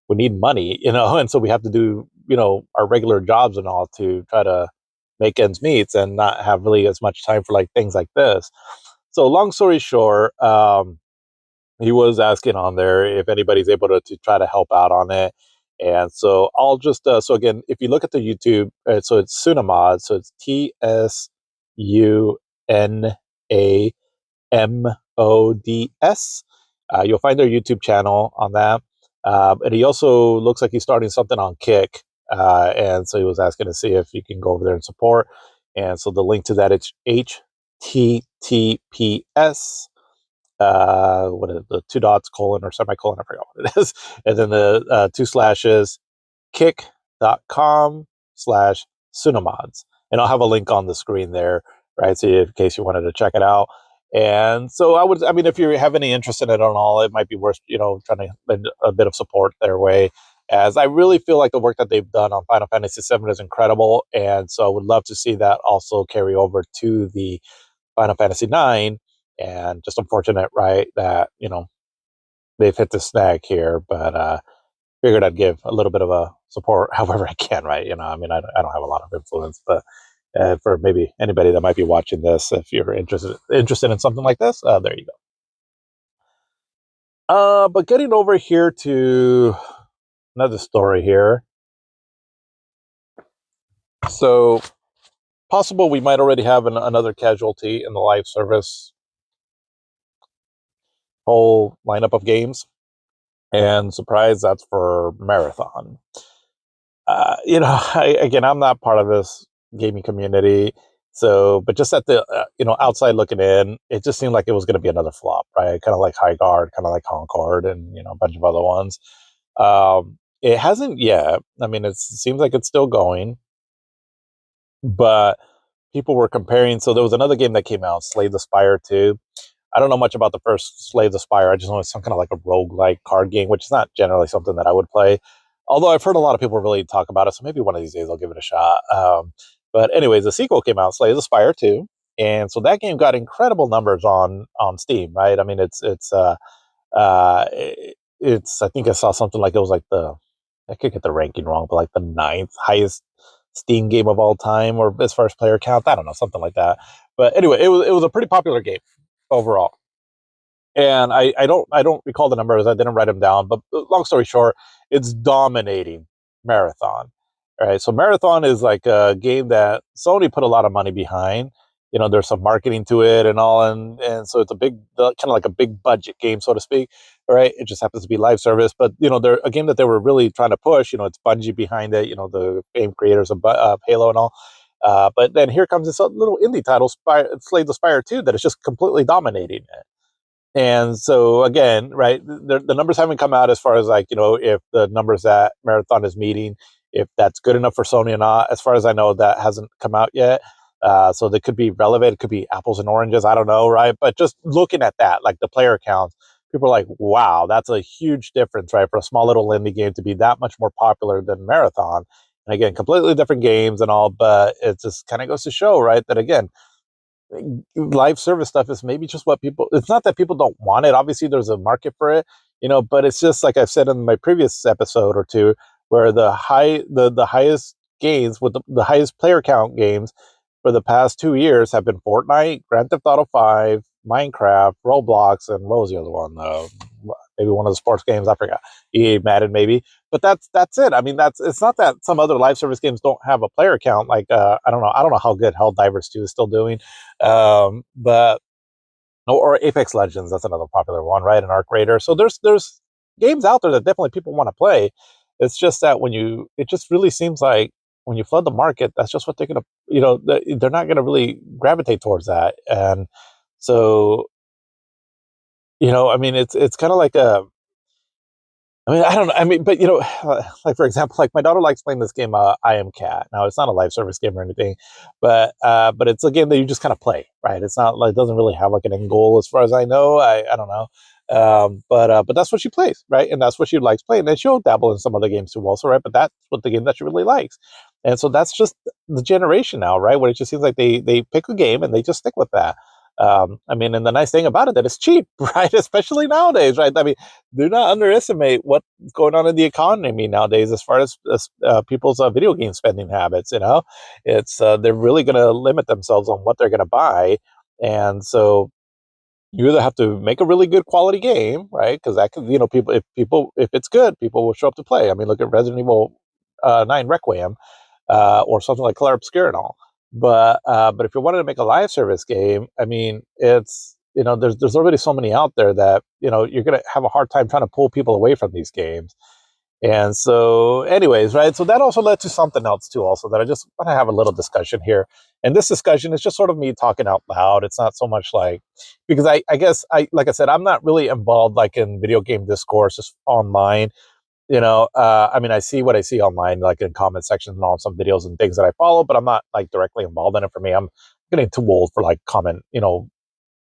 we need money, and so we have to do our regular jobs and all to try to make ends meet and not have really as much time for like things like this. So long story short, he was asking on there if anybody's able to try to help out on it. And so I'll just so again, if you look at the YouTube, so it's Sunamod, so it's TSUNAMODS. You'll find their YouTube channel on that. And he also looks like he's starting something on Kick. And so he was asking to see if you can go over there and support. And so the link to that, it's HTTPS, what is it, the two dots, colon or semicolon, I forgot what it is, and then the two slashes, kick.com/Sunamods. And I'll have a link on the screen there, right? So in case you wanted to check it out. And so I mean, if you have any interest in it at all, it might be worth, trying to lend a bit of support their way. As I really feel like the work that they've done on Final Fantasy VII is incredible. And so I would love to see that also carry over to the Final Fantasy IX. And just unfortunate, right, that, they've hit the snag here. But figured I'd give a little bit of a support however I can, right? I mean, I don't have a lot of influence, but for maybe anybody that might be watching this, if you're interested in something like this, there you go. But getting over here to another story here. So possible we might already have another casualty in the live service whole lineup of games. And surprise, that's for Marathon. Again, I'm not part of this gaming community. So, but just at the, outside looking in, it just seemed like it was going to be another flop, right? Kind of like High Guard, kind of like Concord, and, a bunch of other ones. It hasn't yet. I mean, it seems like it's still going, but people were comparing. So there was another game that came out, Slay the Spire 2. I don't know much about the first Slay the Spire. I just know it's some kind of like a roguelike card game, which is not generally something that I would play. Although I've heard a lot of people really talk about it, so maybe one of these days I'll give it a shot. But anyways, the sequel came out, Slay the Spire 2. And so that game got incredible numbers on Steam, right? I mean, uh, it's, I think I saw something like it was like I could get the ranking wrong, but like the ninth highest Steam game of all time, or as far as player count, I don't know, something like that. But anyway, it was a pretty popular game overall. And I don't recall the numbers. I didn't write them down. But long story short, it's dominating Marathon. All right, so Marathon is like a game that Sony put a lot of money behind. There's some marketing to it and all, and so it's a big, kind of like a big budget game, so to speak. All right, it just happens to be live service, but they're a game that they were really trying to push. It's Bungie behind it. The game creators of Halo and all. But then here comes this little indie title, Slay the Spire 2, that is just completely dominating it. And so again, right, the numbers haven't come out as far as like, if the numbers that Marathon is meeting, if that's good enough for Sony or not. As far as I know, that hasn't come out yet. So they could be relevant. It could be apples and oranges. I don't know, right? But just looking at that, like the player counts, people are like, wow, that's a huge difference, right? For a small little indie game to be that much more popular than Marathon. And again, completely different games and all, but it just kind of goes to show, right, that again, live service stuff is maybe just what people, it's not that people don't want it, obviously there's a market for it, but it's just like I've said in my previous episode or two, where the highest gains with the highest player count games for the past 2 years have been Fortnite, Grand Theft Auto 5, Minecraft, Roblox, and what was the other one? Maybe one of the sports games, I forgot. EA Madden, maybe. But that's it. I mean, it's not that some other live service games don't have a player count. Like I don't know how good Helldivers 2 is still doing, but or Apex Legends, that's another popular one, right? And Arc Raider. So there's games out there that definitely people want to play. It's just that it just really seems like when you flood the market, that's just what they're gonna, they're not gonna really gravitate towards that. And so, I mean, it's kind of like I mean, I don't know. I mean, but like for example, like my daughter likes playing this game, I Am Cat. Now it's not a live service game or anything, but it's a game that you just kind of play, right? It's not like, it doesn't really have like an end goal as far as I know. I don't know, but that's what she plays, right? And that's what she likes playing. And she'll dabble in some other games too, also, right? But that's what the game that she really likes, and so that's just the generation now, right? Where it just seems like they pick a game and they just stick with that. I mean, and the nice thing about it that it's cheap, right? Especially nowadays, right? I mean, do not underestimate what's going on in the economy nowadays as far as people's video game spending habits. It's they're really going to limit themselves on what they're going to buy, and so you either have to make a really good quality game, right? Because that can, if it's good, people will show up to play. I mean, look at Resident Evil 9 Requiem, or something like Color Obscure and all. But if you wanted to make a live service game, I mean, it's there's already so many out there that you're gonna have a hard time trying to pull people away from these games. And so, anyways, right? So that also led to something else too, also that I just want to have a little discussion here. And this discussion is just sort of me talking out loud. It's not so much like, because I guess like I said, I'm not really involved like in video game discourse online. I mean, I see what I see online, like in comment sections and all some videos and things that I follow, but I'm not like directly involved in it. For me, I'm getting too old for like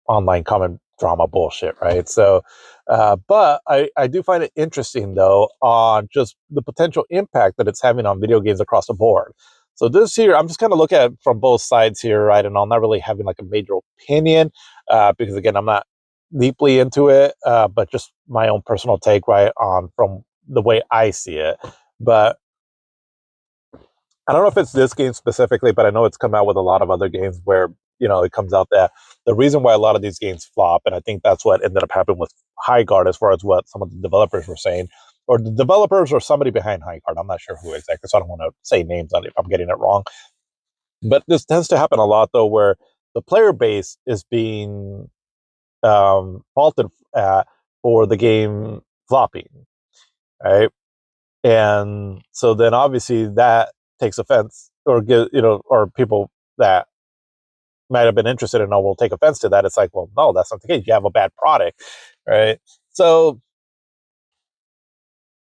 online comment drama bullshit, right? So, but I do find it interesting though on just the potential impact that it's having on video games across the board. So this here, I'm just kind of looking at it from both sides here, right? And I'm not really having like a major opinion, because again, I'm not deeply into it, but just my own personal take, right, on from the way I see it. But I don't know if it's this game specifically, but I know it's come out with a lot of other games where it comes out that the reason why a lot of these games flop, and I think that's what ended up happening with High Guard, as far as what some of the developers were saying, or the developers or somebody behind High Guard. I'm not sure who exactly, so I don't want to say names on it if I'm getting it wrong. But this tends to happen a lot though, where the player base is being faulted for the game flopping, right? And so then obviously that takes offense, or or people that might have been interested in will take offense to that. It's like, well, no, that's not the case. You have a bad product, right? So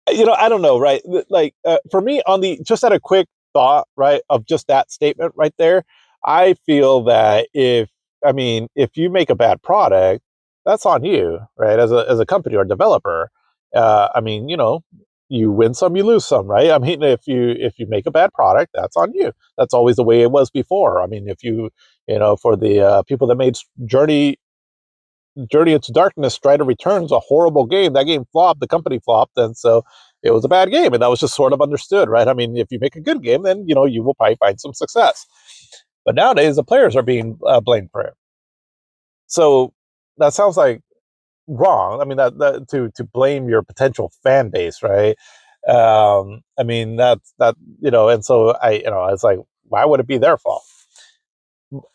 I don't know, right? Like for me, on the just at a quick thought, right, of just that statement right there, I feel that if you make a bad product, that's on you, right? As a company or developer, I mean, you win some, you lose some, right? I mean, if you make a bad product, that's on you. That's always the way it was before. I mean, if for the people that made Journey into Darkness, Strider Returns, a horrible game. That game flopped. The company flopped, and so it was a bad game, and that was just sort of understood, right? I mean, if you make a good game, then you will probably find some success. But nowadays, the players are being blamed for it. So that sounds like wrong. I mean, that to blame your potential fan base, right? I mean, and so it's like, why would it be their fault?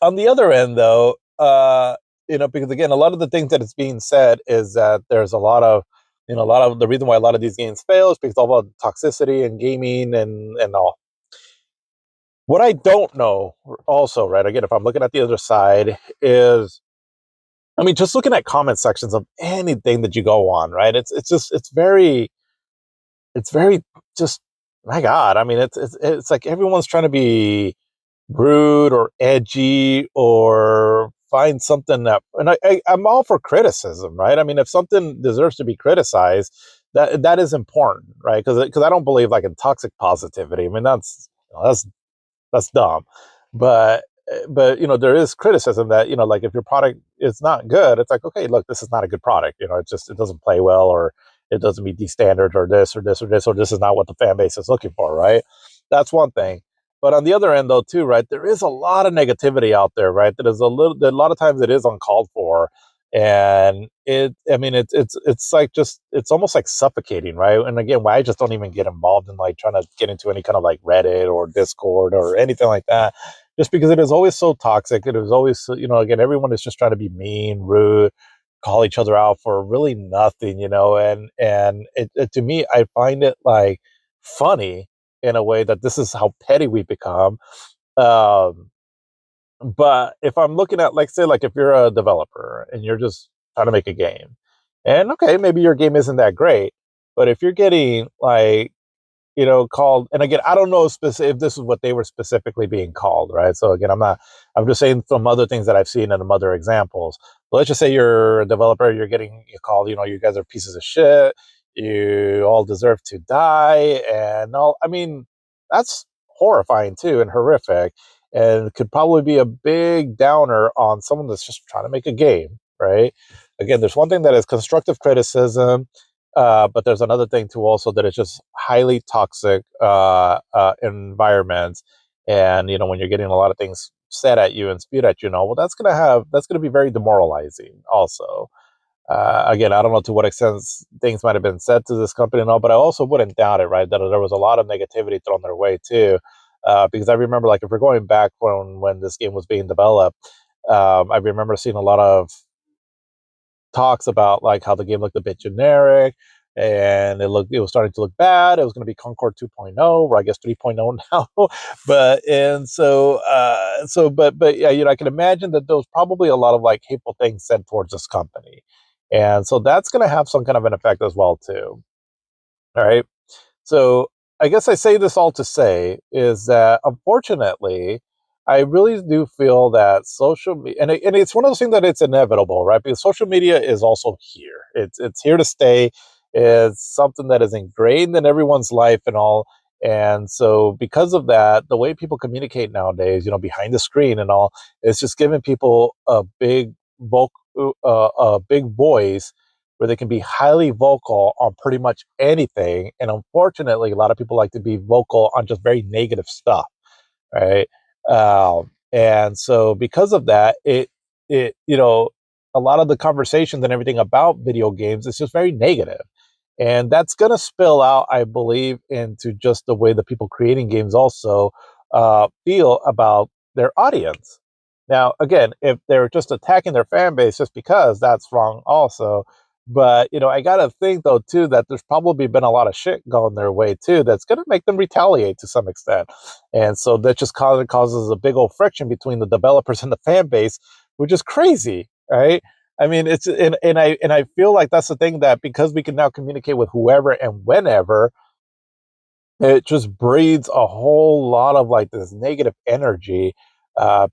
On the other end, though, because again, a lot of the things that is being said is that there's a lot of the reason why a lot of these games fail is because of all the toxicity and gaming and all. What I don't know, also, right? Again, if I'm looking at the other side, is I mean, just looking at comment sections of anything that you go on, right? It's just it's very just my God. I mean, it's like everyone's trying to be rude or edgy or find something that, and I'm all for criticism, right? I mean, if something deserves to be criticized, that is important, right? Because I don't believe like in toxic positivity. I mean, that's dumb. But there is criticism that like if your product is not good, it's like, okay, look, this is not a good product. It doesn't play well, or it doesn't meet these standards, or this or this or this, or this is not what the fan base is looking for, right? That's one thing. But on the other end, though, too, right, there is a lot of negativity out there, right? That a lot of times it is uncalled for, and I mean, it's like just it's almost like suffocating, right? And again, why I just don't even get involved in like trying to get into any kind of like Reddit or Discord or anything like that, just because it is always so toxic. It is always again, everyone is just trying to be mean, rude, call each other out for really nothing, and to me, I find it like funny in a way that this is how petty we become. Um, but if I'm looking at, like, say, like if you're a developer and you're just trying to make a game, and okay, maybe your game isn't that great, but if you're getting like called. And again, I don't know if this is what they were specifically being called, right? So again, I'm just saying from other things that I've seen and other examples. But let's just say you're a developer, you called, you guys are pieces of shit. You all deserve to die. And all, I mean, that's horrifying too and horrific, and could probably be a big downer on someone that's just trying to make a game, right? Again, there's one thing that is constructive criticism, but there's another thing too, also, that it's just highly toxic environments, and when you're getting a lot of things said at you and spewed at you, well, that's gonna be very demoralizing. Also, again, I don't know to what extent things might have been said to this company and all, but I also wouldn't doubt it, right? That there was a lot of negativity thrown their way too, because I remember, like, if we're going back when this game was being developed, I remember seeing a lot of talks about like how the game looked a bit generic, and it was starting to look bad. It was going to be Concord 2.0, or I guess 3.0 now. But and so but yeah, I can imagine that there was probably a lot of like hateful things said towards this company, and so that's going to have some kind of an effect as well too. All right. So I guess I say this all to say is that, unfortunately, I really do feel that social media, and it's one of those things that it's inevitable, right? Because social media is also here. It's here to stay. It's something that is ingrained in everyone's life and all. And so, because of that, the way people communicate nowadays, behind the screen and all, is just giving people a big voice where they can be highly vocal on pretty much anything. And unfortunately, a lot of people like to be vocal on just very negative stuff, right? And so, because of that, a lot of the conversations and everything about video games is just very negative. And that's going to spill out, I believe, into just the way the people creating games also feel about their audience. Now, again, if they're just attacking their fan base just because, that's wrong also. But I gotta think though too that there's probably been a lot of shit going their way too that's gonna make them retaliate to some extent, and so that just causes a big old friction between the developers and the fan base, which is crazy, right? I mean, it's and I feel like that's the thing, that because we can now communicate with whoever and whenever, it just breeds a whole lot of like this negative energy,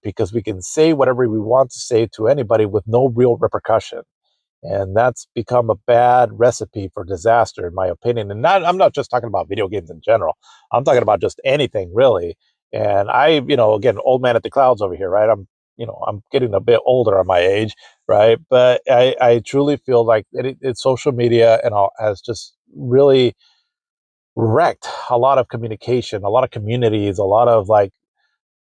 because we can say whatever we want to say to anybody with no real repercussion, and that's become a bad recipe for disaster, in my opinion. And I'm not just talking about video games in general. I'm talking about just anything, really. And again, old man at the clouds over here, right? I'm getting a bit older on my age, right? But I truly feel like it's social media and all has just really wrecked a lot of communication, a lot of communities, a lot of like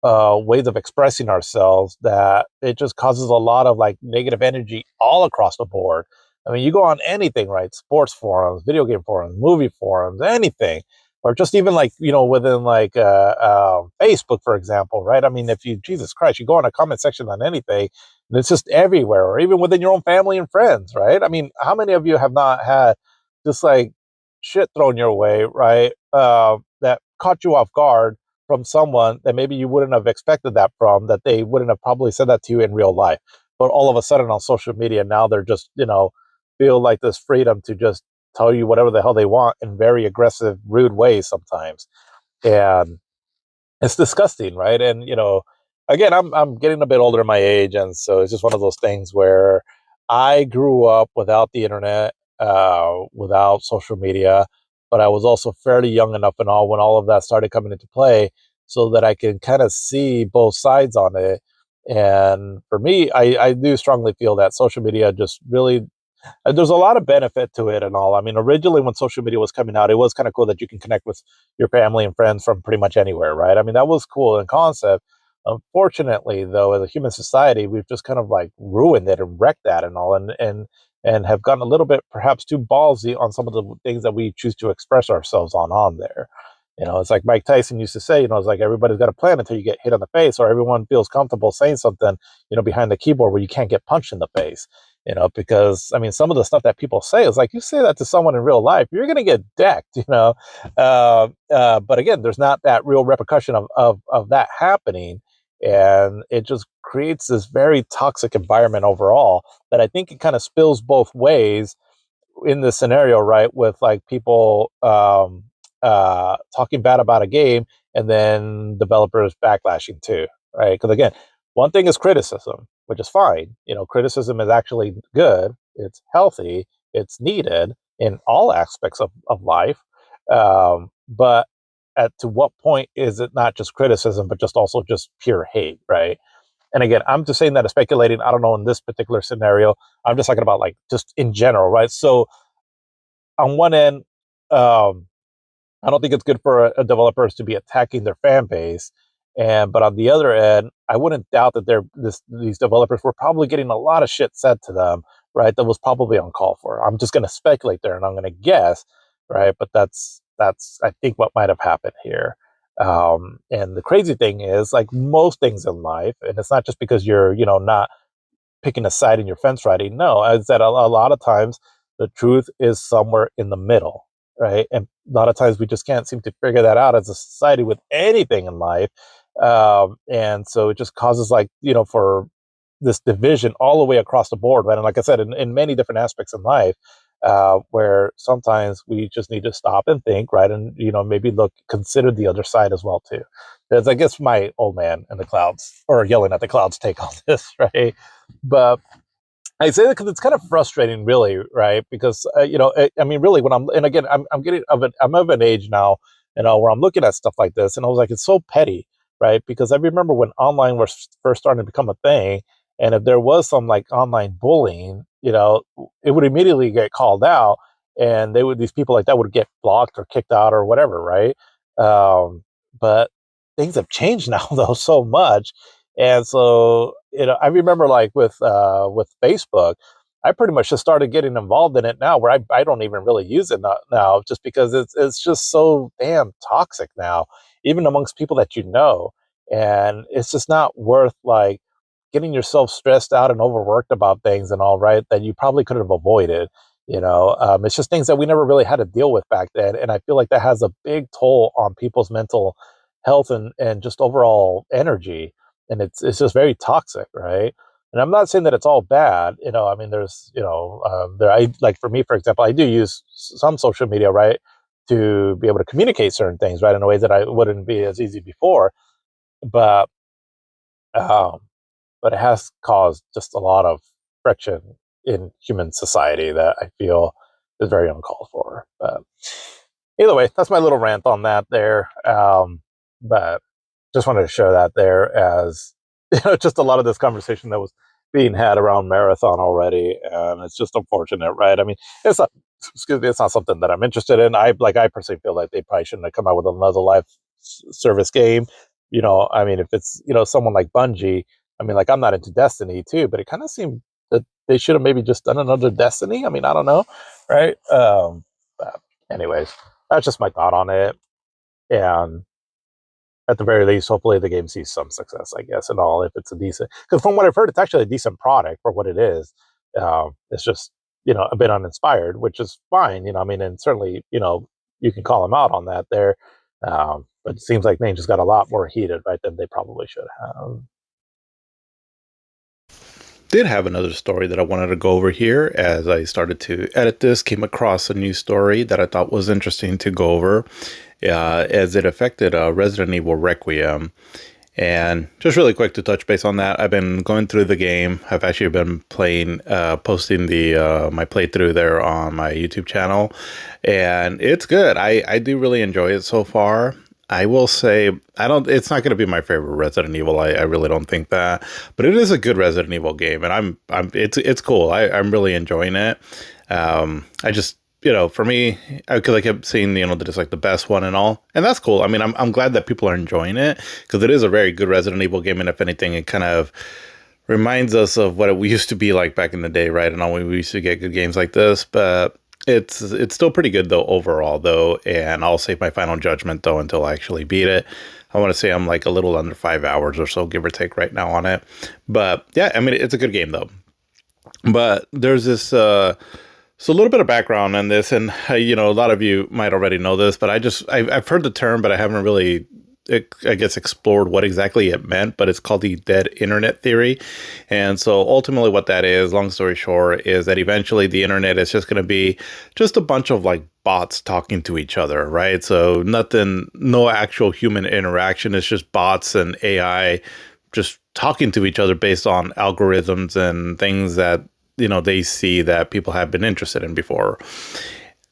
ways of expressing ourselves, that it just causes a lot of like negative energy all across the board. I mean, you go on anything, right? Sports forums, video game forums, movie forums, anything, or just even like within like Facebook, for example, right? I mean, if you Jesus Christ, you go on a comment section on anything, and it's just everywhere, or even within your own family and friends, right? I mean, how many of you have not had just like shit thrown your way, right? That caught you off guard, from someone that maybe you wouldn't have expected that from, that they wouldn't have probably said that to you in real life. But all of a sudden on social media, now they're just, feel like this freedom to just tell you whatever the hell they want in very aggressive, rude ways sometimes. And it's disgusting, right? And again, I'm getting a bit older in my age, and so it's just one of those things where I grew up without the internet, without social media, but I was also fairly young enough and all when all of that started coming into play, so that I can kind of see both sides on it. And for me, I do strongly feel that social media just really there's a lot of benefit to it and all. I mean, originally when social media was coming out, it was kind of cool that you can connect with your family and friends from pretty much anywhere, right? I mean, that was cool in concept. Unfortunately, though, as a human society, we've just kind of like ruined it and wrecked that and all, and have gotten a little bit perhaps too ballsy on some of the things that we choose to express ourselves on there. It's like Mike Tyson used to say, it's like everybody's got a plan until you get hit on the face, or everyone feels comfortable saying something, behind the keyboard where you can't get punched in the face. Because I mean, some of the stuff that people say is like, you say that to someone in real life, you're going to get decked, but again, there's not that real repercussion of that happening. And it just creates this very toxic environment overall that I think it kind of spills both ways in this scenario, right? With like people talking bad about a game and then developers backlashing too, right? Because again, one thing is criticism, which is fine. Criticism is actually good. It's healthy. It's needed in all aspects of life. But to what point is it not just criticism, but just also just pure hate, right? And again, I'm just saying that as speculating. I don't know in this particular scenario. I'm just talking about like just in general, right? So on one end, um, I don't think it's good for developers to be attacking their fan base, but on the other end, I wouldn't doubt that these developers were probably getting a lot of shit said to them, right? That was probably uncalled for. I'm just going to speculate there, and I'm going to guess, right? But that's I think what might have happened here. And the crazy thing is, like most things in life, and it's not just because you're not picking a side in your fence riding. No, is that a lot of times the truth is somewhere in the middle, right? And a lot of times we just can't seem to figure that out as a society with anything in life. And so it just causes like, for this division all the way across the board, right? And like I said, in many different aspects in life, where sometimes we just need to stop and think, right? And, maybe consider the other side as well, too. Because I guess my old man in the clouds or yelling at the clouds take on this, right? But I say that because it's kind of frustrating, really, right? Because I mean, really, when and again, I'm of an age now, where I'm looking at stuff like this, and I was like, it's so petty, right? Because I remember when online was first starting to become a thing, and if there was some like online bullying, it would immediately get called out, and these people like that would get blocked or kicked out or whatever, right? But things have changed now, though, so much. And so, I remember like with Facebook, I pretty much just started getting involved in it now where I don't even really use it now just because it's just so damn toxic now, even amongst people that you know. And it's just not worth like getting yourself stressed out and overworked about things and all, right, that you probably could have avoided. It's just things that we never really had to deal with back then. And I feel like that has a big toll on people's mental health and just overall energy, and it's just very toxic, right? And I'm not saying that it's all bad. I mean, there's there I like for me, for example, I do use some social media, right, to be able to communicate certain things, right, in a way that I wouldn't be as easy before. But um, but it has caused just a lot of friction in human society that I feel is very uncalled for. But either way, that's my little rant on that there. But just wanted to share that there as just a lot of this conversation that was being had around marathon already, and it's just unfortunate, right? I mean, it's not, excuse me, it's not something that I'm interested in. I personally feel like they probably shouldn't have come out with another live service game. I mean, if it's someone like Bungie, I mean, like I'm not into Destiny too, but it kind of seemed that they should have maybe just done another Destiny. I mean, I don't know, right? But anyways, that's just my thought on it, and at the very least, hopefully the game sees some success, I guess, and all if it's a decent. Because from what I've heard, it's actually a decent product for what it is. It's just a bit uninspired, which is fine. I mean, and certainly you can call them out on that there. But it seems like things just got a lot more heated, right, than they probably should have. Did have another story that I wanted to go over here as I started to edit this. Came across a new story that I thought was interesting to go over as it affected Resident Evil Requiem. And just really quick to touch base on that, I've been going through the game. I've actually been playing, posting the my playthrough there on my YouTube channel, and it's good. I do really enjoy it so far. I will say it's not going to be my favorite Resident Evil. I really don't think that, but it is a good Resident Evil game, and it's cool. I'm really enjoying it. I just, for me, because I kept seeing, that it's like the best one and all, and that's cool. I mean, I'm glad that people are enjoying it because it is a very good Resident Evil game, and if anything, it kind of reminds us of what it used to be like back in the day, right? And all we used to get good games like this, but it's still pretty good though overall though, and I'll save my final judgment though until I actually beat it. I want to say I'm like a little under 5 hours or so, give or take, right now on it. But yeah, I mean, it's a good game though. But there's this so a little bit of background on this, and a lot of you might already know this, but I've heard the term, but I haven't really, I guess, explored what exactly it meant. But it's called the dead internet theory. And so ultimately what that is, long story short, is that eventually the internet is just going to be just a bunch of like bots talking to each other, right? So no actual human interaction. It's just bots and AI just talking to each other based on algorithms and things that they see that people have been interested in before.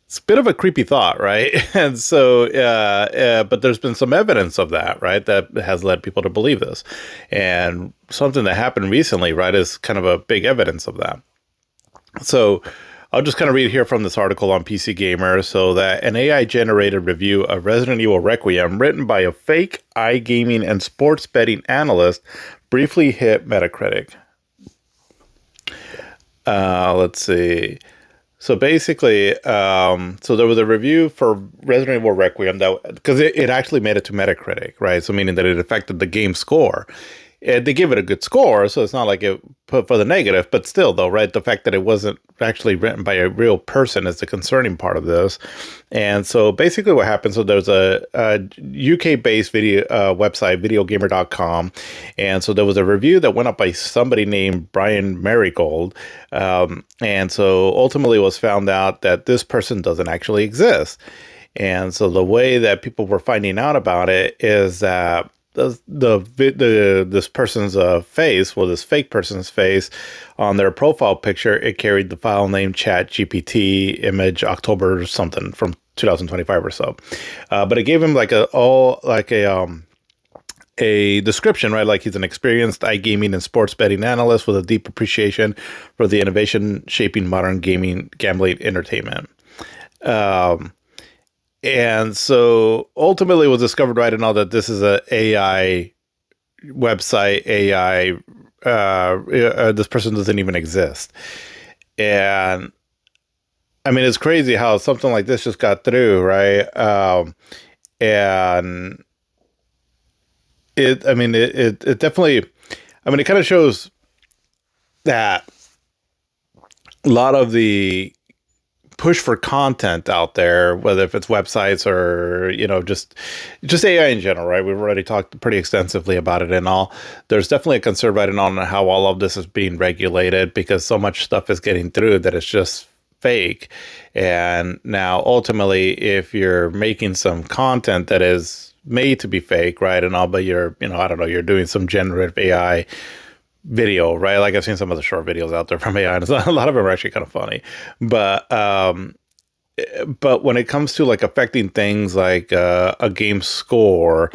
It's a bit of a creepy thought, right? And so, but there's been some evidence of that, right? That has led people to believe this. And something that happened recently, right, is kind of a big evidence of that. So I'll just kind of read here from this article on PC Gamer. So that an AI-generated review of Resident Evil Requiem written by a fake iGaming and sports betting analyst briefly hit Metacritic. Let's see. So basically, so there was a review for Resident Evil Requiem that, because it actually made it to Metacritic, right? So meaning that it affected the game score. They give it a good score, so it's not like it put for the negative, but still though, right? The fact that it wasn't actually written by a real person is the concerning part of this. And so basically what happened, so there's a UK-based video website, videogamer.com, and so there was a review that went up by somebody named Brian Marigold, and so ultimately it was found out that this person doesn't actually exist. And so the way that people were finding out about it is that this person's face, well, this fake person's face, on their profile picture, it carried the file name Chat GPT image October something from 2025 or so, but it gave him like a description, right? Like he's an experienced iGaming and sports betting analyst with a deep appreciation for the innovation shaping modern gambling entertainment. And so ultimately it was discovered, right, and all that this is a AI website, this person doesn't even exist. And I mean, it's crazy how something like this just got through, right? And it definitely, it kind of shows that a lot of the push for content out there, whether if it's websites or just AI in general, right? We've already talked pretty extensively about it and all. There's definitely a concern right now on how all of this is being regulated because so much stuff is getting through that it's just fake. And now ultimately, if you're making some content that is made to be fake, right, and all, but you're I don't know, you're doing some generative AI video, right? Like I've seen some of the short videos out there from AI, and a lot of them are actually kind of funny. But when it comes to like affecting things like a game score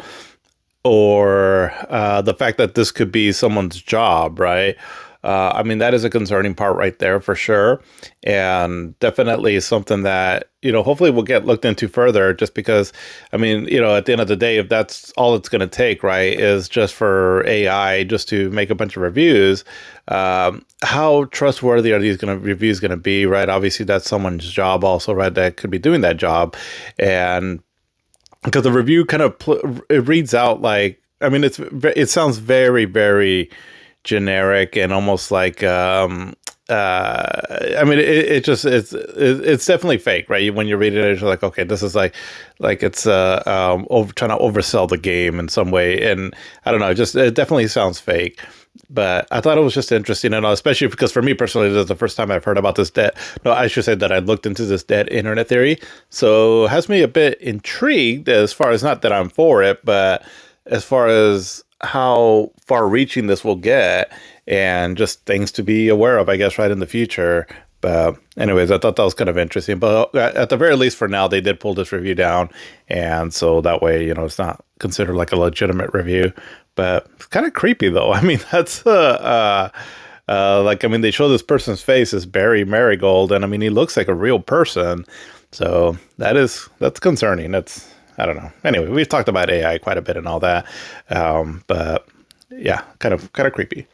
or the fact that this could be someone's job, right? That is a concerning part right there for sure. And definitely something that, hopefully will get looked into further just because, at the end of the day, if that's all it's going to take, right, is just for AI just to make a bunch of reviews, how trustworthy are these reviews going to be, right? Obviously, that's someone's job also, right, that could be doing that job. And because the review kind of, it reads out like, it sounds very, very generic and almost like I mean, it's definitely fake, right? When you read it, you're like, okay, this is like it's trying to oversell the game in some way, and I don't know, just it definitely sounds fake. But I thought it was just interesting, and especially because for me personally, this is the first time I've heard about this debt. No, I should say that I looked into this debt internet theory, so it has me a bit intrigued as far as not that I'm for it, but as far as how far-reaching this will get and just things to be aware of, I guess, right in the future. But anyways, I thought that was kind of interesting. But at the very least, for now, they did pull this review down, and so that way, it's not considered like a legitimate review. But it's kind of creepy, though. I mean, that's they show this person's face as Barry Marigold, and I mean, he looks like a real person. So that's concerning. I don't know. Anyway, we've talked about AI quite a bit and all that, but yeah, kind of creepy.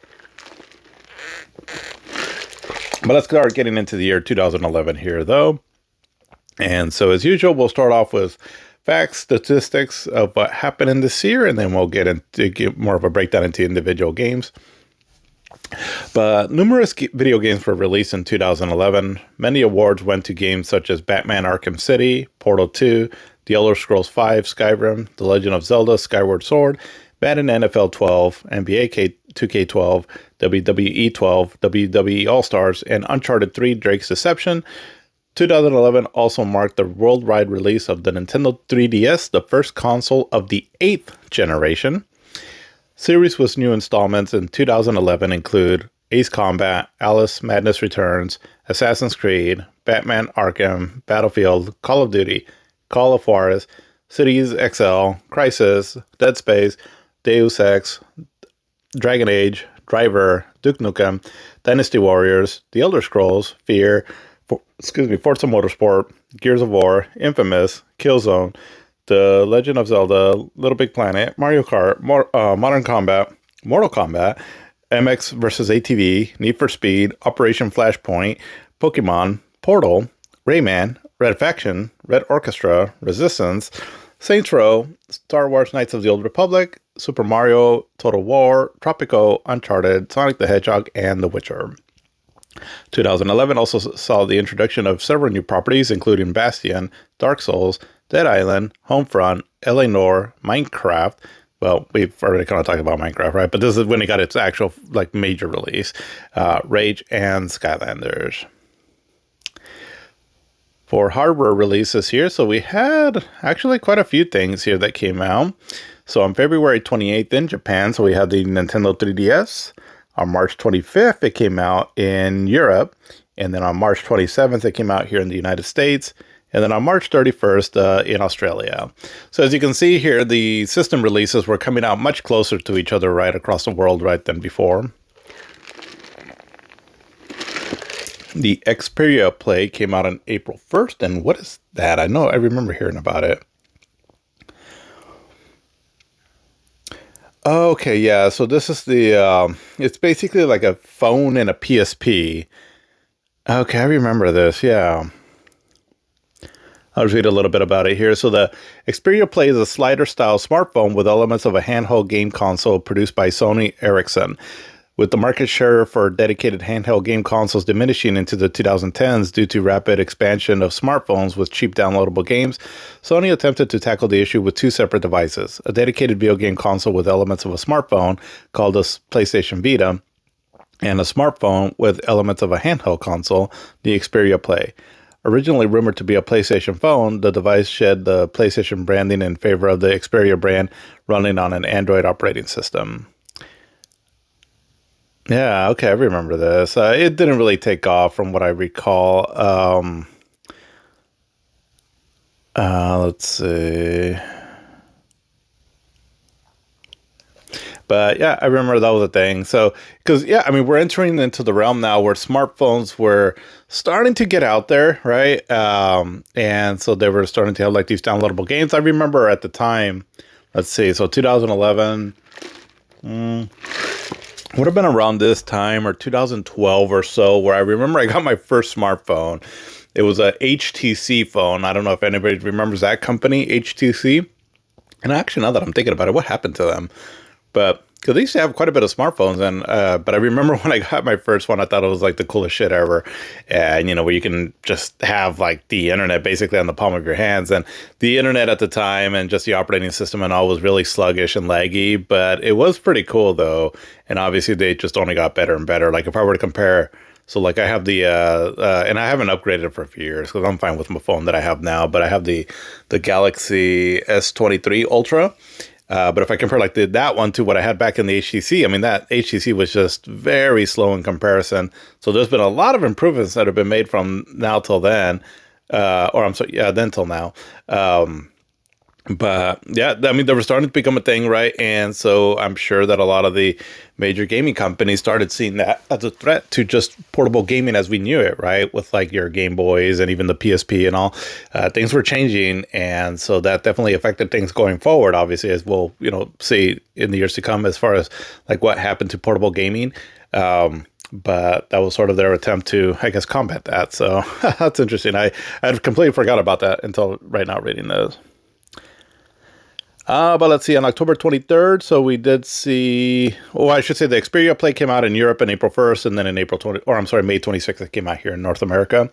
But let's start getting into the year 2011 here, though. And so, as usual, we'll start off with facts, statistics of what happened in this year, and then we'll get more of a breakdown into individual games. But numerous video games were released in 2011. Many awards went to games such as Batman Arkham City, Portal 2, The Elder Scrolls V, Skyrim, The Legend of Zelda, Skyward Sword, Madden NFL 12, NBA 2K12, WWE 12, WWE All-Stars, and Uncharted 3 Drake's Deception. 2011 also marked the worldwide release of the Nintendo 3DS, the first console of the 8th generation. Series with new installments in 2011 include Ace Combat, Alice Madness Returns, Assassin's Creed, Batman Arkham, Battlefield, Call of Duty, Call of Juarez, Cities XL, Crysis, Dead Space, Deus Ex, Dragon Age, Driver, Duke Nukem, Dynasty Warriors, The Elder Scrolls, Fear, Forza Motorsport, Gears of War, Infamous, Killzone, The Legend of Zelda, Little Big Planet, Mario Kart, Mortal Kombat, MX vs. ATV, Need for Speed, Operation Flashpoint, Pokemon, Portal, Rayman, Red Faction, Red Orchestra, Resistance, Saints Row, Star Wars Knights of the Old Republic, Super Mario, Total War, Tropico, Uncharted, Sonic the Hedgehog, and The Witcher. 2011 also saw the introduction of several new properties, including Bastion, Dark Souls, Dead Island, Homefront, LA Noire, Minecraft. Well, we've already kind of talked about Minecraft, right? But this is when it got its actual major release. Rage and Skylanders. For hardware releases here, so we had actually quite a few things here that came out. So on February 28th in Japan, so we had the Nintendo 3DS. On March 25th, it came out in Europe. And then on March 27th, it came out here in the United States. And then on March 31st in Australia. So as you can see here, the system releases were coming out much closer to each other right across the world right than before. The Xperia Play came out on April 1st. And what is that? I remember hearing about it. Okay, yeah. So this is it's basically like a phone and a PSP. Okay, I remember this. Yeah. I'll just read a little bit about it here. So the Xperia Play is a slider-style smartphone with elements of a handheld game console produced by Sony Ericsson. With the market share for dedicated handheld game consoles diminishing into the 2010s due to rapid expansion of smartphones with cheap downloadable games, Sony attempted to tackle the issue with two separate devices, a dedicated video game console with elements of a smartphone called the PlayStation Vita, and a smartphone with elements of a handheld console, the Xperia Play. Originally rumored to be a PlayStation phone, the device shed the PlayStation branding in favor of the Xperia brand running on an Android operating system. Yeah, okay, I remember this. It didn't really take off from what I recall. Let's see. But yeah, I remember that was a thing. So, because, yeah, I mean, we're entering into the realm now where smartphones were starting to get out there, right? And so they were starting to have these downloadable games. I remember at the time, let's see, so 2011. Would have been around this time or 2012 or so where I remember I got my first smartphone. It was a HTC phone. I don't know if anybody remembers that company, HTC. And actually, now that I'm thinking about it, what happened to them? But Because they used to have quite a bit of smartphones, and but I remember when I got my first one, I thought it was like the coolest shit ever. And where you can just have like the internet basically on the palm of your hands, and the internet at the time, and just the operating system and all was really sluggish and laggy, but it was pretty cool though. And obviously, they just only got better and better. Like if I were to compare. So like I have the and I haven't upgraded for a few years because I'm fine with my phone that I have now. But I have the Galaxy S23 Ultra. But if I compare like that one to what I had back in the HTC, I mean that HTC was just very slow in comparison. So there's been a lot of improvements that have been made from now till then, or I'm sorry, yeah, then till now. But yeah, I mean, they were starting to become a thing, right? And so I'm sure that a lot of the major gaming companies started seeing that as a threat to just portable gaming as we knew it, right? With like your Game Boys and even the PSP and all, things were changing. And so that definitely affected things going forward, obviously, as we'll, see in the years to come as far as like what happened to portable gaming. But that was sort of their attempt to, I guess, combat that. So that's interesting. I had completely forgot about that until right now reading those. But let's see, on October 23rd, so we did see, I should say the Xperia Play came out in Europe on April 1st, and then in May 26th, it came out here in North America.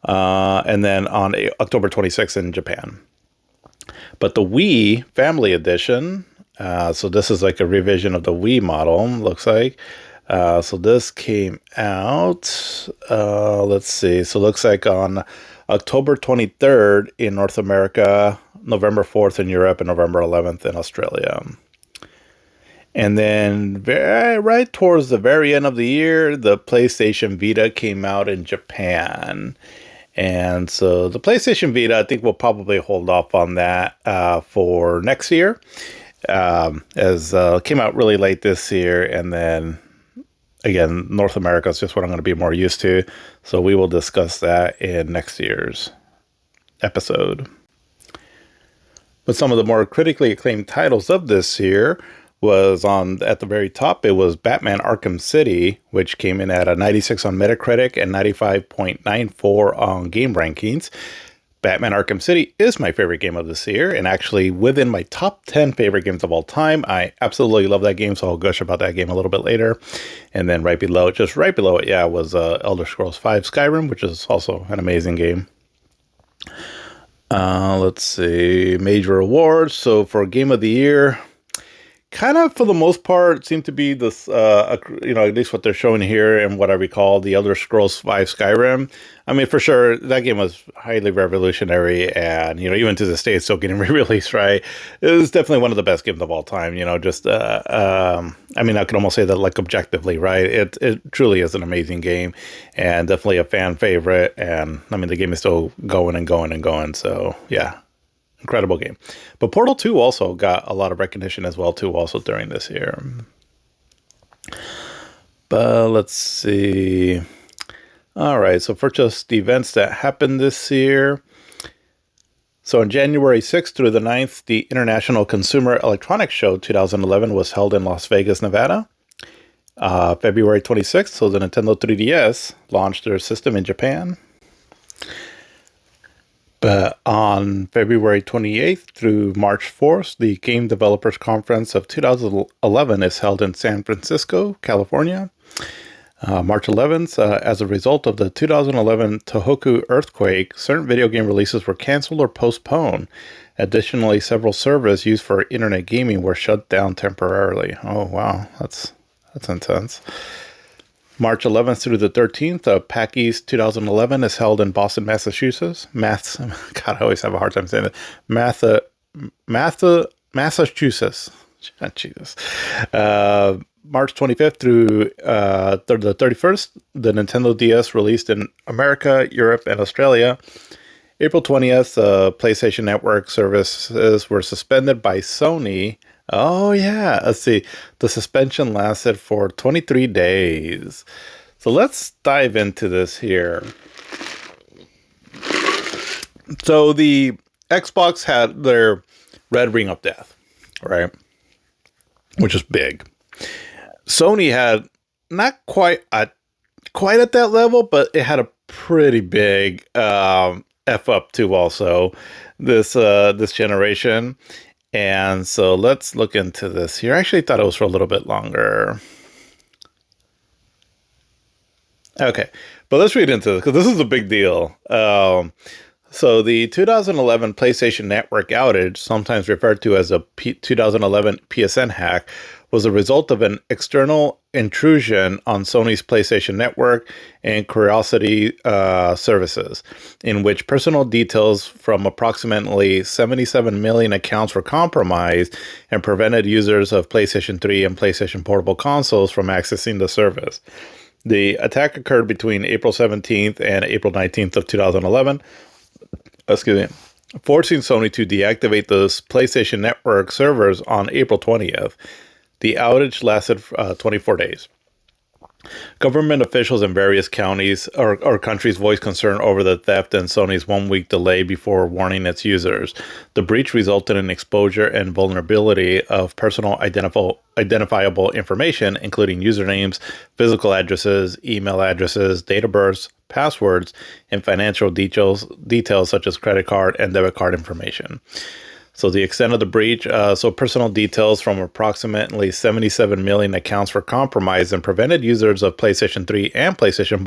And then on October 26th in Japan. But the Wii Family Edition, so this is like a revision of the Wii model, looks like. So this came out, let's see, so it looks like on October 23rd in North America, November 4th in Europe, and November 11th in Australia. And then right towards the very end of the year, the PlayStation Vita came out in Japan. And so the PlayStation Vita, I think we'll probably hold off on that for next year, as it came out really late this year. And then, again, North America is just what I'm going to be more used to. So we will discuss that in next year's episode. But some of the more critically acclaimed titles of this year was at the very top, it was Batman Arkham City, which came in at a 96 on Metacritic and 95.94 on Game Rankings. Batman Arkham City is my favorite game of this year, and actually within my top 10 favorite games of all time. I absolutely love that game, so I'll gush about that game a little bit later. And then right below it, was Elder Scrolls V Skyrim, which is also an amazing game. Let's see, major awards. So for Game of the Year, kind of for the most part seemed to be this, at least what they're showing here and what I recall, the Elder Scrolls V Skyrim. I mean, for sure, that game was highly revolutionary, and, even to this day, it's still getting re-released, right? It was definitely one of the best games of all time, I mean, I could almost say that, like, objectively, right? It truly is an amazing game, and definitely a fan favorite, and, I mean, the game is still going and going and going, so, yeah. Incredible game. But Portal 2 also got a lot of recognition as well, too, also during this year. But let's see. All right, so for just events that happened this year. So on January 6th through the 9th, the International Consumer Electronics Show 2011 was held in Las Vegas, Nevada. February 26th, so the Nintendo 3DS launched their system in Japan. But on February 28th through March 4th, the Game Developers Conference of 2011 is held in San Francisco, California. March 11th, as a result of the 2011 Tohoku earthquake, certain video game releases were canceled or postponed. Additionally, several servers used for internet gaming were shut down temporarily. Oh, wow. That's intense. March 11th through the 13th, PAX East 2011 is held in Boston, Massachusetts. God, I always have a hard time saying that. Massachusetts. Jesus. March 25th through the 31st, the Nintendo DS released in America, Europe, and Australia. April 20th, PlayStation Network services were suspended by Sony. Oh, yeah. Let's see. The suspension lasted for 23 days. So let's dive into this here. So the Xbox had their Red Ring of Death, right? Which is big. Sony had not quite at that level, but it had a pretty big F up too also this generation. And so let's look into this here. I actually thought it was for a little bit longer. Okay, but let's read into this because this is a big deal. So the 2011 PlayStation Network outage, sometimes referred to as a 2011 PSN hack, was a result of an external intrusion on Sony's PlayStation Network and Curiosity services, in which personal details from approximately 77 million accounts were compromised and prevented users of PlayStation 3 and PlayStation Portable consoles from accessing the service. The attack occurred between April 17th and April 19th of 2011. Forcing Sony to deactivate the PlayStation Network servers on April 20th. The outage lasted 24 days. Government officials in various counties or countries voiced concern over the theft and Sony's 1-week delay before warning its users. The breach resulted in exposure and vulnerability of personal identifiable information, including usernames, physical addresses, email addresses, date of births, passwords, and financial details such as credit card and debit card information. So the extent of the breach, personal details from approximately 77 million accounts were compromised and prevented users of PlayStation 3 and PlayStation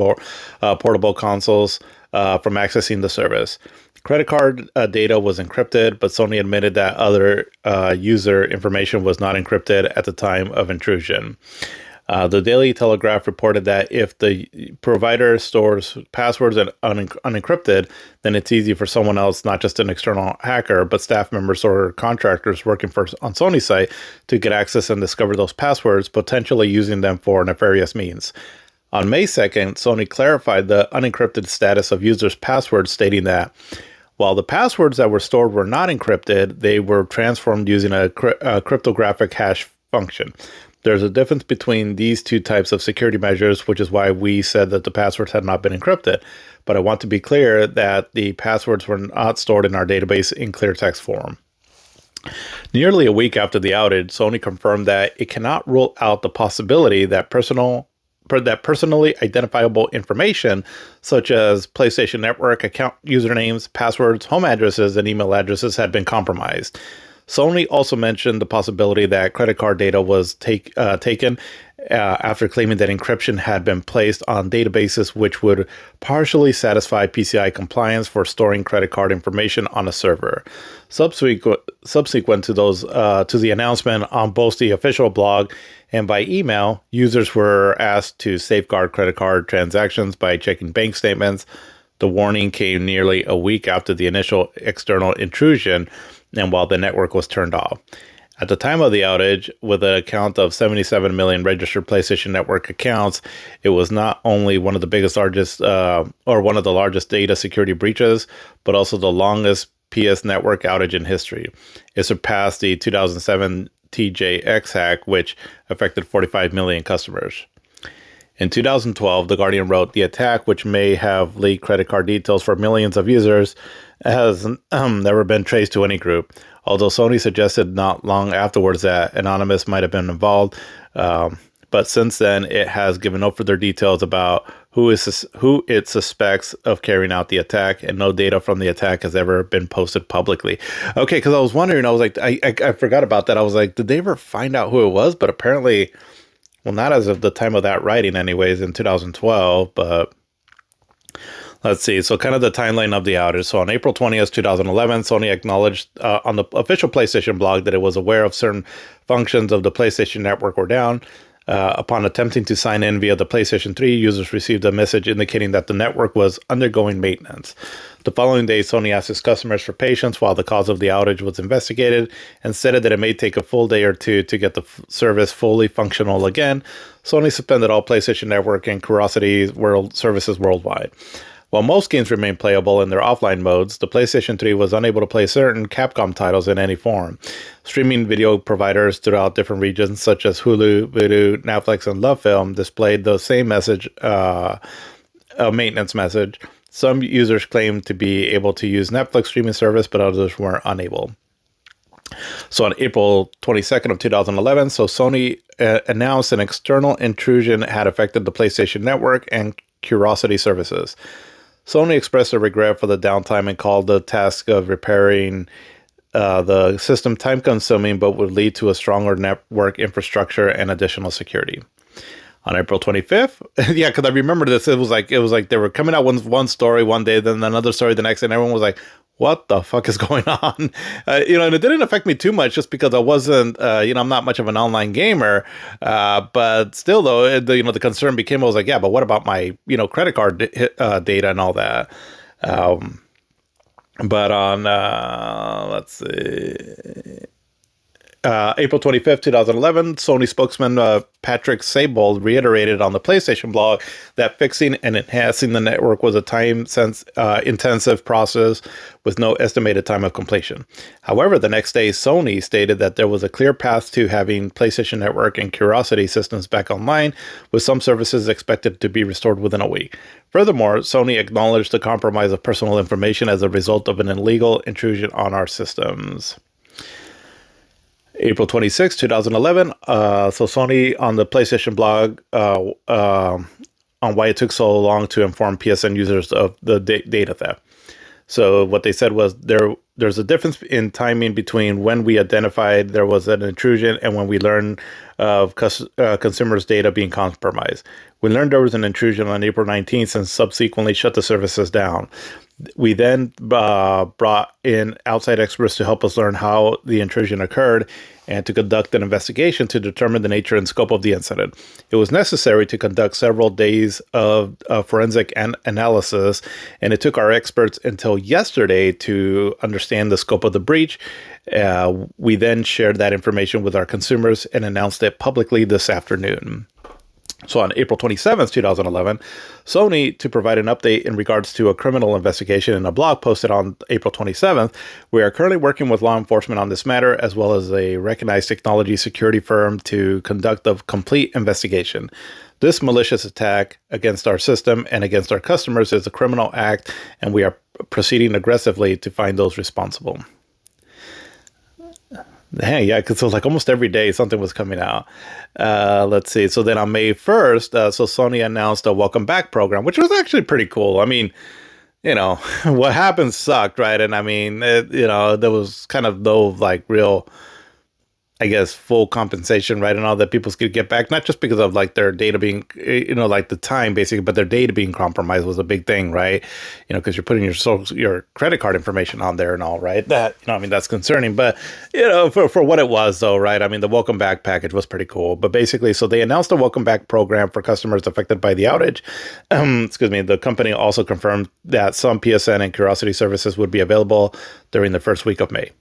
Portable consoles from accessing the service. Credit card data was encrypted, but Sony admitted that other user information was not encrypted at the time of intrusion. The Daily Telegraph reported that if the provider stores passwords unencrypted, then it's easy for someone else, not just an external hacker, but staff members or contractors working on Sony's site, to get access and discover those passwords, potentially using them for nefarious means. On May 2nd, Sony clarified the unencrypted status of users' passwords, stating that while the passwords that were stored were not encrypted, they were transformed using a cryptographic hash function. There's a difference between these two types of security measures, which is why we said that the passwords had not been encrypted. But I want to be clear that the passwords were not stored in our database in clear text form. Nearly a week after the outage, Sony confirmed that it cannot rule out the possibility that personally identifiable information, such as PlayStation Network account usernames, passwords, home addresses, and email addresses, had been compromised. Sony also mentioned the possibility that credit card data was taken after claiming that encryption had been placed on databases which would partially satisfy PCI compliance for storing credit card information on a server. Subsequent to the announcement on both the official blog and by email, users were asked to safeguard credit card transactions by checking bank statements. The warning came nearly a week after the initial external intrusion, and while the network was turned off. At the time of the outage, with a count of 77 million registered PlayStation Network accounts, it was not only one of the largest data security breaches, but also the longest PS network outage in history. It surpassed the 2007 TJX hack, which affected 45 million customers. In 2012, The Guardian wrote, "The attack, which may have leaked credit card details for millions of users, has never been traced to any group, although Sony suggested not long afterwards that Anonymous might have been involved. But since then, it has given no further details about who it suspects of carrying out the attack, and no data from the attack has ever been posted publicly." Okay, because I was wondering, I was like, I forgot about that. I was like, did they ever find out who it was? But apparently, well, not as of the time of that writing anyways, in 2012, but let's see. So kind of the timeline of the outage. So on April 20th, 2011, Sony acknowledged on the official PlayStation blog that it was aware of certain functions of the PlayStation Network were down. Upon attempting to sign in via the PlayStation 3, users received a message indicating that the network was undergoing maintenance. The following day, Sony asked its customers for patience while the cause of the outage was investigated and stated that it may take a full day or two to get the service fully functional again. Sony suspended all PlayStation Network and Curiosity services worldwide. While most games remained playable in their offline modes, the PlayStation 3 was unable to play certain Capcom titles in any form. Streaming video providers throughout different regions, such as Hulu, Vudu, Netflix, and LoveFilm, displayed the same message, a maintenance message. Some users claimed to be able to use Netflix streaming service, but others were unable. So on April 22nd of 2011, Sony announced an external intrusion had affected the PlayStation Network and Curiosity services. Sony expressed a regret for the downtime and called the task of repairing the system time-consuming, but would lead to a stronger network infrastructure and additional security. On April 25th, yeah, because I remember this. It was like they were coming out one story one day, then another story the next, and everyone was like, "What the fuck is going on?" And it didn't affect me too much, just because I wasn't, I'm not much of an online gamer. But still, though, the concern became, I was like, "Yeah, but what about my, credit card data and all that?" But on, let's see. April 25th, 2011, Sony spokesman Patrick Sable reiterated on the PlayStation blog that fixing and enhancing the network was a time-intensive process with no estimated time of completion. However, the next day, Sony stated that there was a clear path to having PlayStation Network and Curiosity systems back online, with some services expected to be restored within a week. Furthermore, Sony acknowledged the compromise of personal information as a result of an illegal intrusion on our systems. April 26, 2011. So Sony on the PlayStation blog on why it took so long to inform PSN users of the data theft. So what they said was there's a difference in timing between when we identified there was an intrusion and when we learned of consumers' data being compromised. We learned there was an intrusion on April 19th and subsequently shut the services down. We then brought in outside experts to help us learn how the intrusion occurred and to conduct an investigation to determine the nature and scope of the incident. It was necessary to conduct several days of forensic analysis, and it took our experts until yesterday to understand the scope of the breach. We then shared that information with our consumers and announced it publicly this afternoon. So on April 27th, 2011, Sony, to provide an update in regards to a criminal investigation in a blog posted on April 27th, we are currently working with law enforcement on this matter, as well as a recognized technology security firm to conduct a complete investigation. This malicious attack against our system and against our customers is a criminal act, and we are proceeding aggressively to find those responsible. Hey, yeah, because it was like almost every day something was coming out. Let's see. So then on May 1st, so Sony announced a welcome back program, which was actually pretty cool. I mean, what happened sucked, right? And I mean, there was kind of no like real, I guess, full compensation, right? And all that people could get back, not just because of like their data being, like the time basically, but their data being compromised was a big thing, right? Because you're putting your credit card information on there and all, right? That, that's concerning, but, for what it was though, right? I mean, the welcome back package was pretty cool, but basically, so they announced a welcome back program for customers affected by the outage. The company also confirmed that some PSN and Curiosity services would be available during the first week of May.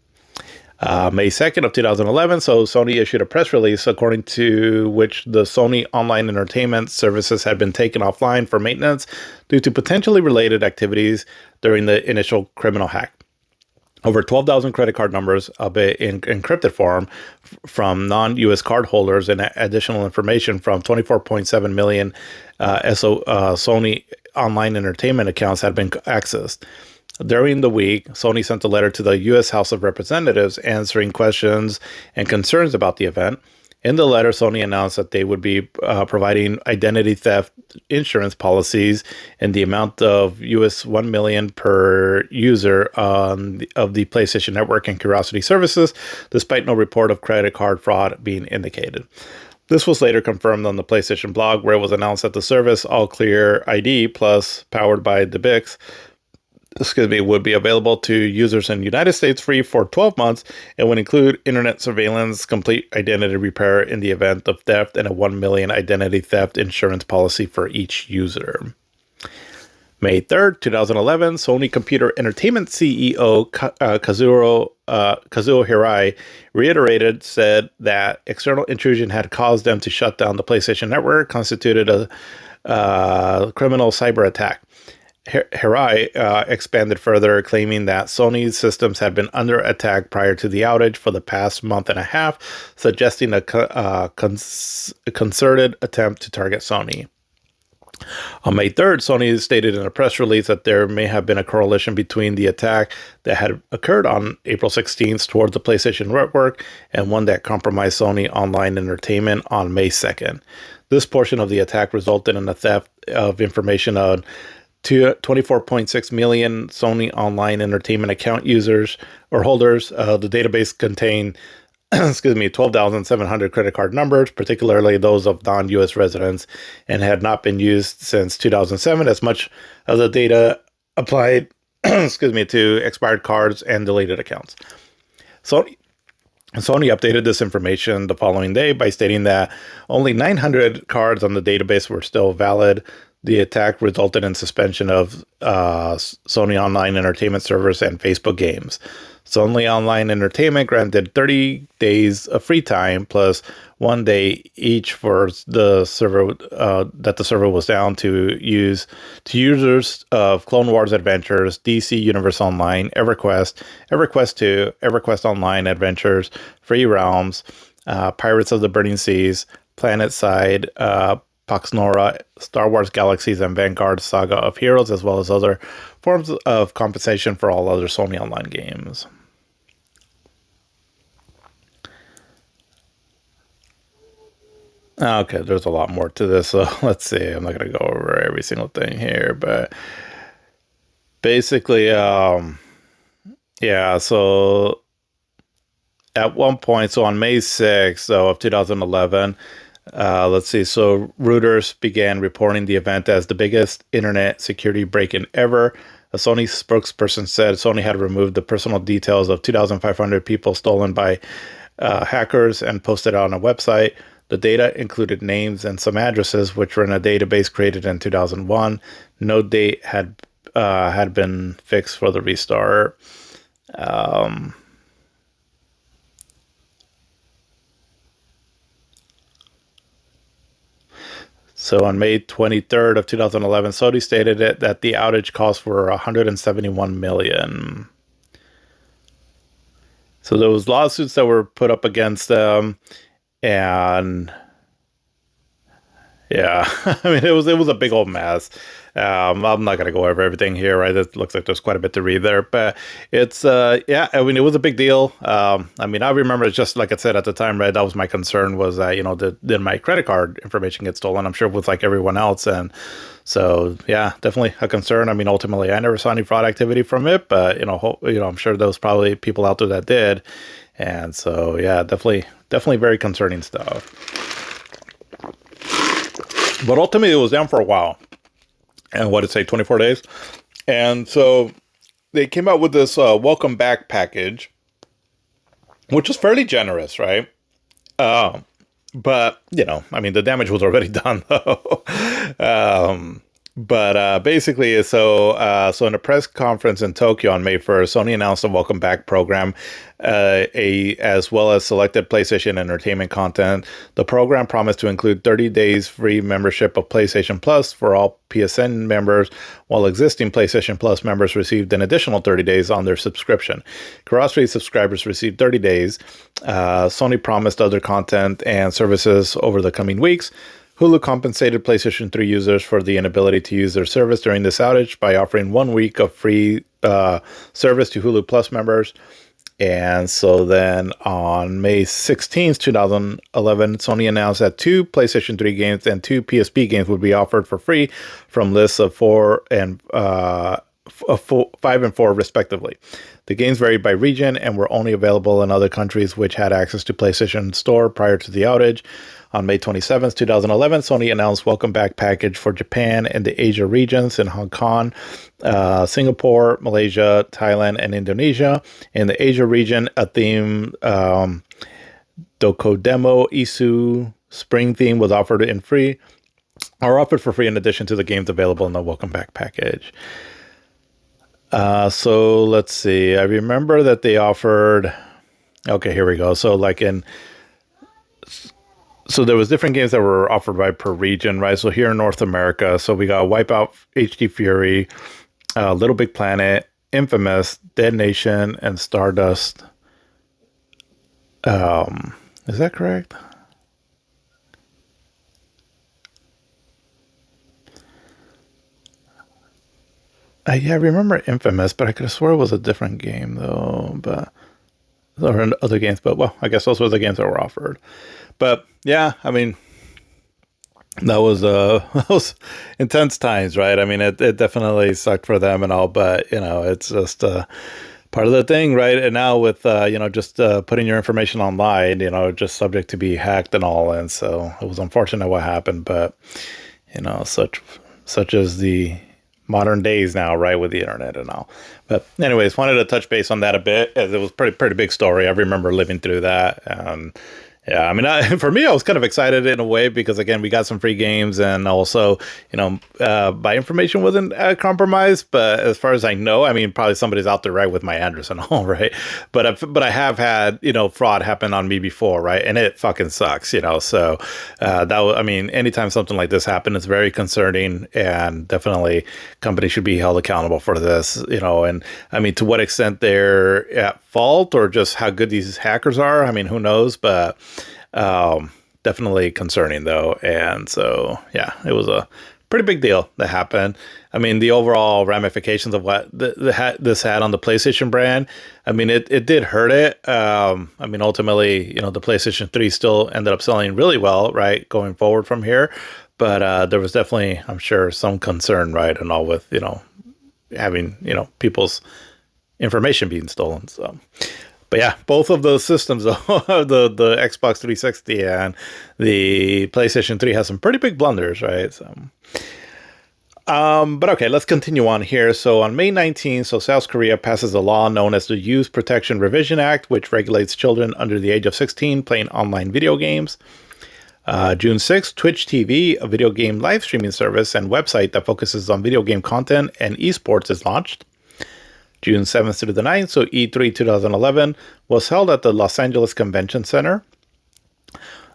May 2nd of 2011, so Sony issued a press release according to which the Sony online entertainment services had been taken offline for maintenance due to potentially related activities during the initial criminal hack. Over 12,000 credit card numbers, albeit in encrypted form, from non-U.S. cardholders and additional information from 24.7 million Sony online entertainment accounts had been accessed. During the week, Sony sent a letter to the U.S. House of Representatives answering questions and concerns about the event. In the letter, Sony announced that they would be providing identity theft insurance policies in the amount of US $1 million per user of the PlayStation Network and Curiosity services, despite no report of credit card fraud being indicated. This was later confirmed on the PlayStation blog, where it was announced that the service, All Clear ID Plus, powered by the Bix, would be available to users in the United States free for 12 months and would include internet surveillance, complete identity repair in the event of theft, and a $1 million identity theft insurance policy for each user. May 3rd, 2011, Sony Computer Entertainment CEO Kazuo Hirai said that external intrusion had caused them to shut down the PlayStation Network, constituted a criminal cyber attack. Hirai expanded further, claiming that Sony's systems had been under attack prior to the outage for the past month and a half, suggesting a concerted attempt to target Sony. On May 3rd, Sony stated in a press release that there may have been a correlation between the attack that had occurred on April 16th towards the PlayStation Network and one that compromised Sony Online Entertainment on May 2nd. This portion of the attack resulted in the theft of information on 24.6 million Sony Online Entertainment account users or holders. The database contained, 12,700 credit card numbers, particularly those of non-U.S. residents, and had not been used since 2007, as much of the data applied, to expired cards and deleted accounts. Sony updated this information the following day by stating that only 900 cards on the database were still valid. The attack resulted in suspension of Sony Online Entertainment servers and Facebook games. Sony Online Entertainment granted 30 days of free time plus 1 day each for the server that the server was down to users of Clone Wars Adventures, DC Universe Online, EverQuest, EverQuest 2, EverQuest Online Adventures, Free Realms, Pirates of the Burning Seas, PlanetSide, Paxnora, Star Wars Galaxies, and Vanguard Saga of Heroes, as well as other forms of compensation for all other Sony Online games. Okay, there's a lot more to this, so let's see. I'm not going to go over every single thing here, but basically, yeah, so at one point, so on May 6th of 2011, let's see. So Reuters began reporting the event as the biggest internet security break-in ever. A Sony spokesperson said Sony had removed the personal details of 2,500 people stolen by hackers and posted on a website. The data included names and some addresses, which were in a database created in 2001. No date had been fixed for the restart. So on May 23rd of 2011, Sony stated that the outage costs were $171 million. So there was lawsuits that were put up against them, and yeah, I mean, it was a big old mess. I'm not going to go over everything here, right? It looks like there's quite a bit to read there, but it's, yeah, I mean, it was a big deal. I mean, I remember it's just like I said at the time, right? That was my concern was that, did my credit card information get stolen? I'm sure with like everyone else. And so, yeah, definitely a concern. I mean, ultimately, I never saw any fraud activity from it, but, I'm sure there was probably people out there that did. And so, yeah, definitely very concerning stuff. But ultimately, it was down for a while. And what did it say, 24 days? And so they came out with this welcome back package, which was fairly generous, right? But, I mean, the damage was already done, though. But basically, so in a press conference in Tokyo on May 1st, Sony announced a welcome back program, as well as selected PlayStation entertainment content. The program promised to include 30 days free membership of PlayStation Plus for all PSN members, while existing PlayStation Plus members received an additional 30 days on their subscription. Cross-Trade subscribers received 30 days. Sony promised other content and services over the coming weeks. Hulu compensated PlayStation 3 users for the inability to use their service during this outage by offering 1 week of free service to Hulu Plus members. And so then on May 16th, 2011, Sony announced that 2 PlayStation 3 games and 2 PSP games would be offered for free from lists of 5 and 4 respectively. The games varied by region and were only available in other countries which had access to PlayStation Store prior to the outage. On May 27th, 2011, Sony announced welcome back package for Japan and the Asia regions in Hong Kong, Singapore, Malaysia, Thailand, and Indonesia. In the Asia region, a theme, Dokodemo Isu Spring theme was offered for free in addition to the games available in the welcome back package. So let's see. I remember that they offered. Okay, here we go. So there was different games that were offered per region, right? So here in North America, so we got Wipeout HD Fury, Little Big Planet, Infamous, Dead Nation, and Stardust. Is that correct? Yeah, I remember Infamous, but I could have swore it was a different game, though. Or other games, but, well, I guess those were the games that were offered. But, yeah, I mean, that was that was intense times, right? I mean, it definitely sucked for them and all, but it's just part of the thing, right? And now with just putting your information online, just subject to be hacked and all, and so it was unfortunate what happened, but such as the modern days now, right, with the internet and all. But anyways, wanted to touch base on that a bit, as it was pretty big story. I remember living through that. Yeah, I mean, for me, I was kind of excited in a way because, again, we got some free games, and also, my information wasn't compromised. But as far as I know, I mean, probably somebody's out there, right, with my address and all, right. But I have had fraud happen on me before, right, and it fucking sucks, So that was, I mean, anytime something like this happens, it's very concerning, and definitely companies should be held accountable for this, And I mean, to what extent they're at fault or just how good these hackers are, I mean, who knows, but definitely concerning though. And so, yeah, it was a pretty big deal that happened. I mean, the overall ramifications of what this had on the PlayStation brand, I mean, it did hurt it. I mean, ultimately, the PlayStation 3 still ended up selling really well, right, going forward from here. But there was definitely, I'm sure, some concern, right, and all with, having, people's information being stolen. So, but yeah, both of those systems, the Xbox 360 and the PlayStation 3, has some pretty big blunders, right? So, but okay, let's continue on here. So on May 19th, South Korea passes a law known as the Youth Protection Revision Act, which regulates children under the age of 16 playing online video games. June 6th, Twitch TV, a video game live streaming service and website that focuses on video game content and esports, is launched. June 7th through the 9th, so E3 2011, was held at the Los Angeles Convention Center.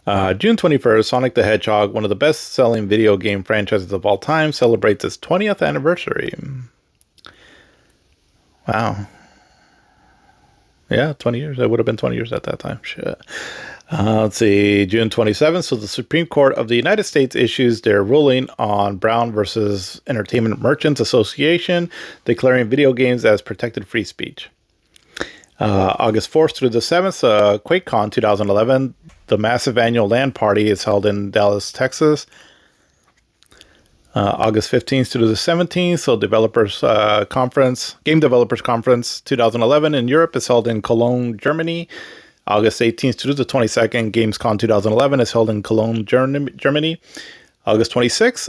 June 21st, Sonic the Hedgehog, one of the best-selling video game franchises of all time, celebrates its 20th anniversary. Wow. Yeah, 20 years. It would have been 20 years at that time. Shit. Let's see, June 27th. So the Supreme Court of the United States issues their ruling on Brown versus Entertainment Merchants Association, declaring video games as protected free speech. August 4th through the 7th, QuakeCon 2011, the massive annual LAN party, is held in Dallas, Texas. August 15th through the 17th, so Game Developers Conference 2011 in Europe is held in Cologne, Germany. August 18th through the 22nd, Gamescom 2011 is held in Cologne, Germany. August 26th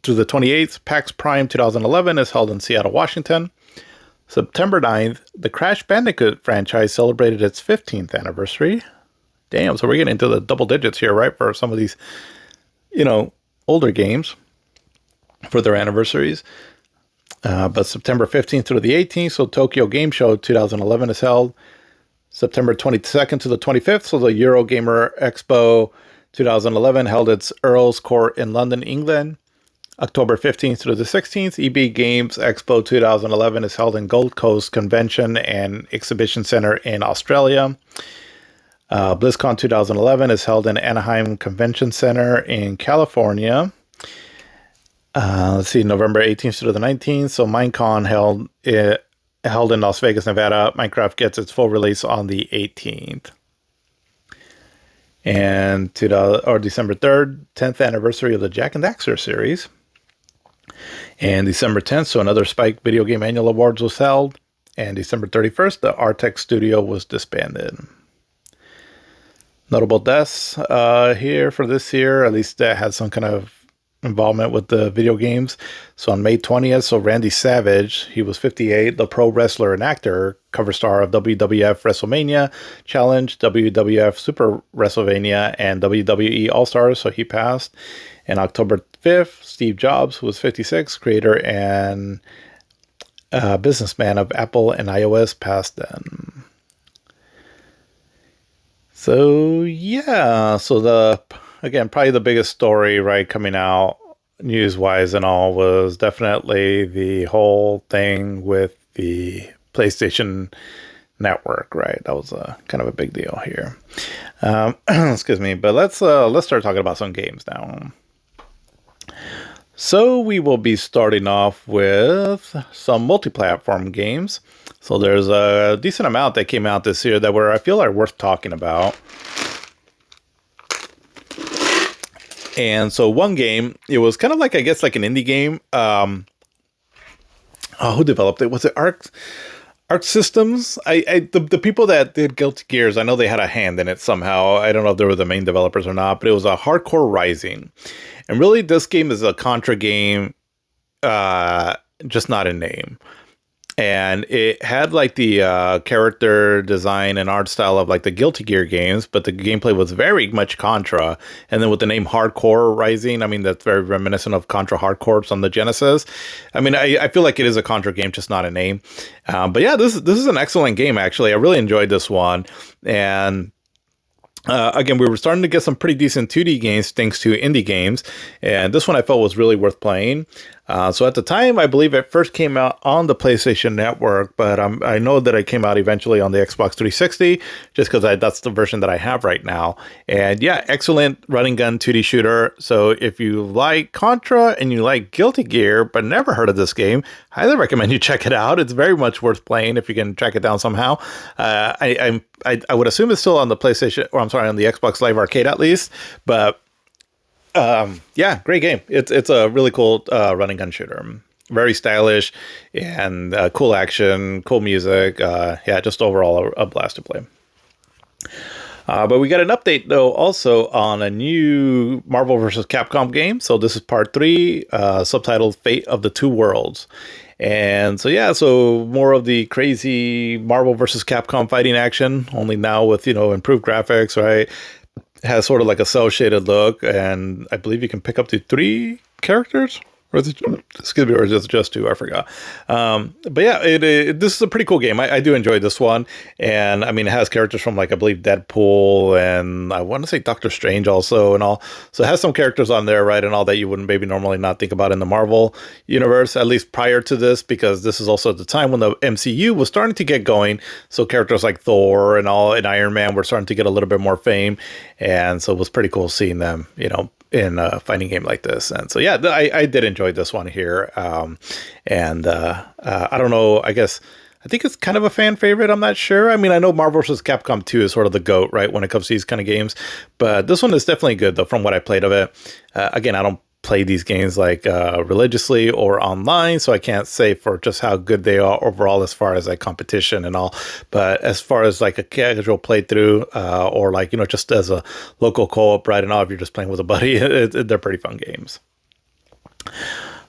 through the 28th, PAX Prime 2011 is held in Seattle, Washington. September 9th, the Crash Bandicoot franchise celebrated its 15th anniversary. Damn, so we're getting into the double digits here, right, for some of these, older games for their anniversaries. But September 15th through the 18th, so Tokyo Game Show 2011 is held. September 22nd to the 25th, so the Eurogamer Expo 2011 held its Earls Court in London, England. October 15th through the 16th, EB Games Expo 2011 is held in Gold Coast Convention and Exhibition Center in Australia. BlizzCon 2011 is held in Anaheim Convention Center in California. Let's see, November 18th through the 19th, so Minecon held in Las Vegas, Nevada. Minecraft gets its full release on the 18th. And December 3rd, 10th anniversary of the Jak and Daxter series. And December 10th, so another Spike Video Game Annual Awards was held. And December 31st, the Artex Studio was disbanded. Notable deaths here for this year, at least that had some kind of involvement with the video games. So on May 20th, so Randy Savage, he was 58, the pro wrestler and actor, cover star of WWF WrestleMania Challenge, WWF Super WrestleMania, and WWE All-Stars, so he passed. And October 5th, Steve Jobs, who was 56, creator and businessman of Apple and iOS, passed then. So yeah, so again, probably the biggest story, right, coming out news-wise and all was definitely the whole thing with the PlayStation Network, right? That was kind of a big deal here. Excuse me, but let's start talking about some games now. So we will be starting off with some multi-platform games. So there's a decent amount that came out this year that I feel are worth talking about. And so one game, it was kind of like, I guess, like an indie game. Who developed it? Was it Arc Systems? The people that did Guilty Gears, I know they had a hand in it somehow. I don't know if they were the main developers or not, but it was a Hardcore Rising. And really, this game is a Contra game, just not in name. And it had like the character design and art style of like the Guilty Gear games, but the gameplay was very much Contra. And then with the name Hardcore Rising, I mean, that's very reminiscent of Contra Hard Corps on the Genesis. I mean, I feel like it is a Contra game, just not a name. But yeah, this is an excellent game, actually. I really enjoyed this one. And again, we were starting to get some pretty decent 2D games thanks to indie games, and this one I felt was really worth playing. So at the time, I believe it first came out on the PlayStation Network, but I know that it came out eventually on the Xbox 360, just because that's the version that I have right now. And yeah, excellent running gun 2D shooter. So if you like Contra and you like Guilty Gear, but never heard of this game, highly recommend you check it out. It's very much worth playing if you can track it down somehow. I would assume it's still on the PlayStation, or I'm sorry, on the Xbox Live Arcade at least, but yeah, great game. It's a really cool running gun shooter. Very stylish and cool action, cool music. Yeah, just overall a blast to play. But we got an update though also on a new Marvel vs. Capcom game. So this is part 3, subtitled Fate of the Two Worlds. And so yeah, so more of the crazy Marvel vs. Capcom fighting action, only now with, improved graphics, right? Has sort of like a cel shaded look, and I believe you can pick up to 3 characters, or is it, excuse me, or is it just 2? I forgot. But yeah, this is a pretty cool game. I do enjoy this one, and I mean, it has characters from like I believe Deadpool, and I want to say Doctor Strange also, and all. So it has some characters on there, right, and all that you wouldn't maybe normally not think about in the Marvel universe, at least prior to this, because this is also the time when the MCU was starting to get going. So characters like Thor and Iron Man were starting to get a little bit more fame, and so it was pretty cool seeing them, in a fighting game like this. And so, yeah, I did enjoy this one here. And I don't know, I think it's kind of a fan favorite. I'm not sure. I mean, I know Marvel vs. Capcom 2 is sort of the GOAT, right, when it comes to these kind of games. But this one is definitely good, though, from what I played of it. Again, I don't play these games like religiously or online, so I can't say for just how good they are overall as far as like competition and all. But as far as like a casual playthrough or like, just as a local co-op, right, and all, if you're just playing with a buddy, they're pretty fun games.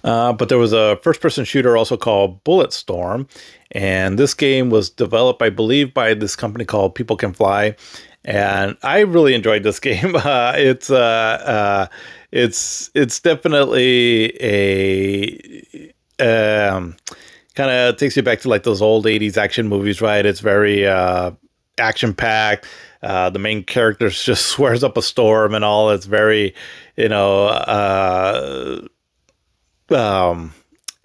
But there was a first-person shooter also called Bulletstorm, and this game was developed, I believe, by this company called People Can Fly, and I really enjoyed this game. It's definitely a kind of takes you back to like those old 80s action movies, right? It's very action packed. The main character just swears up a storm and all. It's very,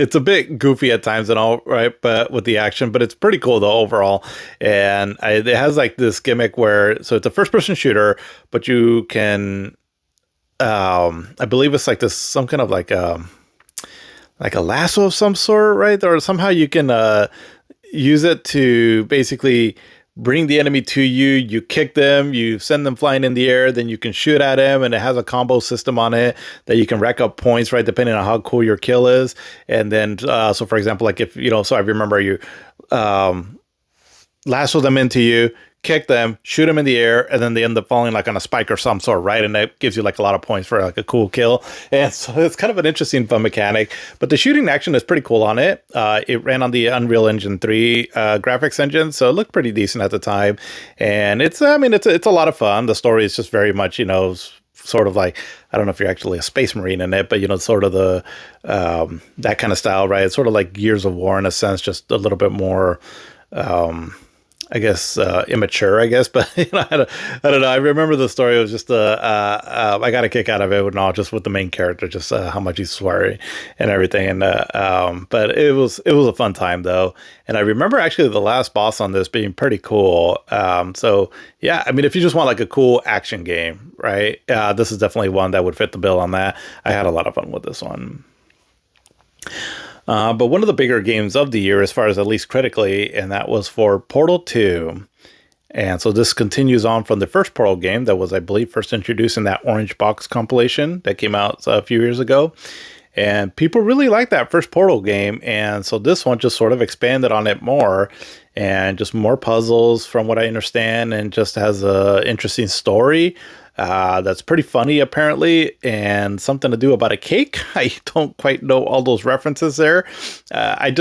it's a bit goofy at times and all, right? But with the action, but it's pretty cool though overall. And it has like this gimmick where, so it's a first person shooter, but you can, I believe it's like this, some kind of like a lasso of some sort, right? Or somehow you can use it to basically bring the enemy to you. You kick them, you send them flying in the air, then you can shoot at them, and it has a combo system on it that you can rack up points, right, depending on how cool your kill is. And then, so for example, like if, so I remember you lasso them into you, kick them, shoot them in the air, and then they end up falling like on a spike or some sort, right? And that gives you like a lot of points for like a cool kill. And so it's kind of an interesting fun mechanic, but the shooting action is pretty cool on it. It ran on the Unreal Engine 3 graphics engine, so it looked pretty decent at the time. And it's a lot of fun. The story is just very much, sort of like, I don't know if you're actually a space marine in it, but sort of the that kind of style, right? It's sort of like Gears of War in a sense, just a little bit more I guess immature, I guess, but I don't know. I remember the story. It was just I got a kick out of it, not just with the main character, just how much he's swearing and everything. And but it was a fun time though. And I remember actually the last boss on this being pretty cool. So yeah, I mean, if you just want like a cool action game, right? This is definitely one that would fit the bill on that. I had a lot of fun with this one. But one of the bigger games of the year, as far as at least critically, and that was for Portal 2. And so this continues on from the first Portal game that was, I believe, first introduced in that Orange Box compilation that came out a few years ago. And people really liked that first Portal game. And so this one just sort of expanded on it more, and just more puzzles from what I understand, and just has a interesting story. That's pretty funny, apparently, and something to do about a cake. I don't quite know all those references there. I've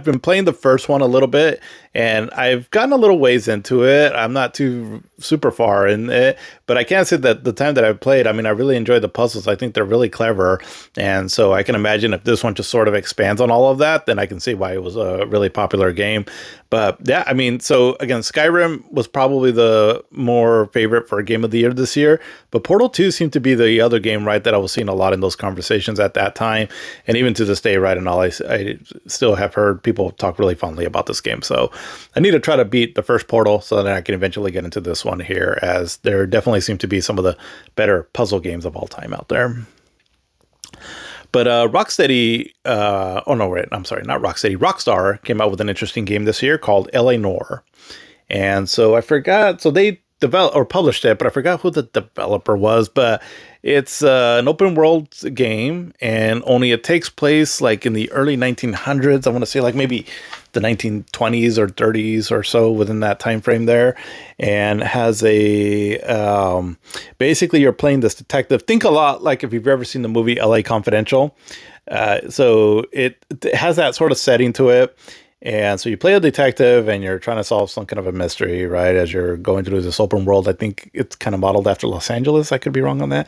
been playing the first one a little bit, and I've gotten a little ways into it. I'm not too super far in it, but I can't say that the time that I've played, I mean, I really enjoyed the puzzles. I think they're really clever, and so I can imagine if this one just sort of expands on all of that, then I can see why it was a really popular game. But yeah, I mean, so again, Skyrim was probably the more favorite for Game of the Year this year, but Portal 2 seemed to be the other game, right, that I was seeing a lot in those conversations at that time. And even to this day, right, and all, I still have heard people talk really fondly about this game. So I need to try to beat the first Portal so that I can eventually get into this one here, as there definitely seem to be some of the better puzzle games of all time out there. But Rocksteady, oh no, wait, I'm sorry, not Rocksteady. Rockstar came out with an interesting game this year called L.A. Noire. And so I forgot, so they developed or published it, but I forgot who the developer was. But it's an open world game, and only it takes place like in the early 1900s. I want to say like maybe the 1920s or 30s or so, within that time frame there, and has a basically you're playing this detective. Think a lot like if you've ever seen the movie LA Confidential. So it has that sort of setting to it. And so you play a detective and you're trying to solve some kind of a mystery, right, as you're going through this open world. I think it's kind of modeled after Los Angeles. I could be wrong on that.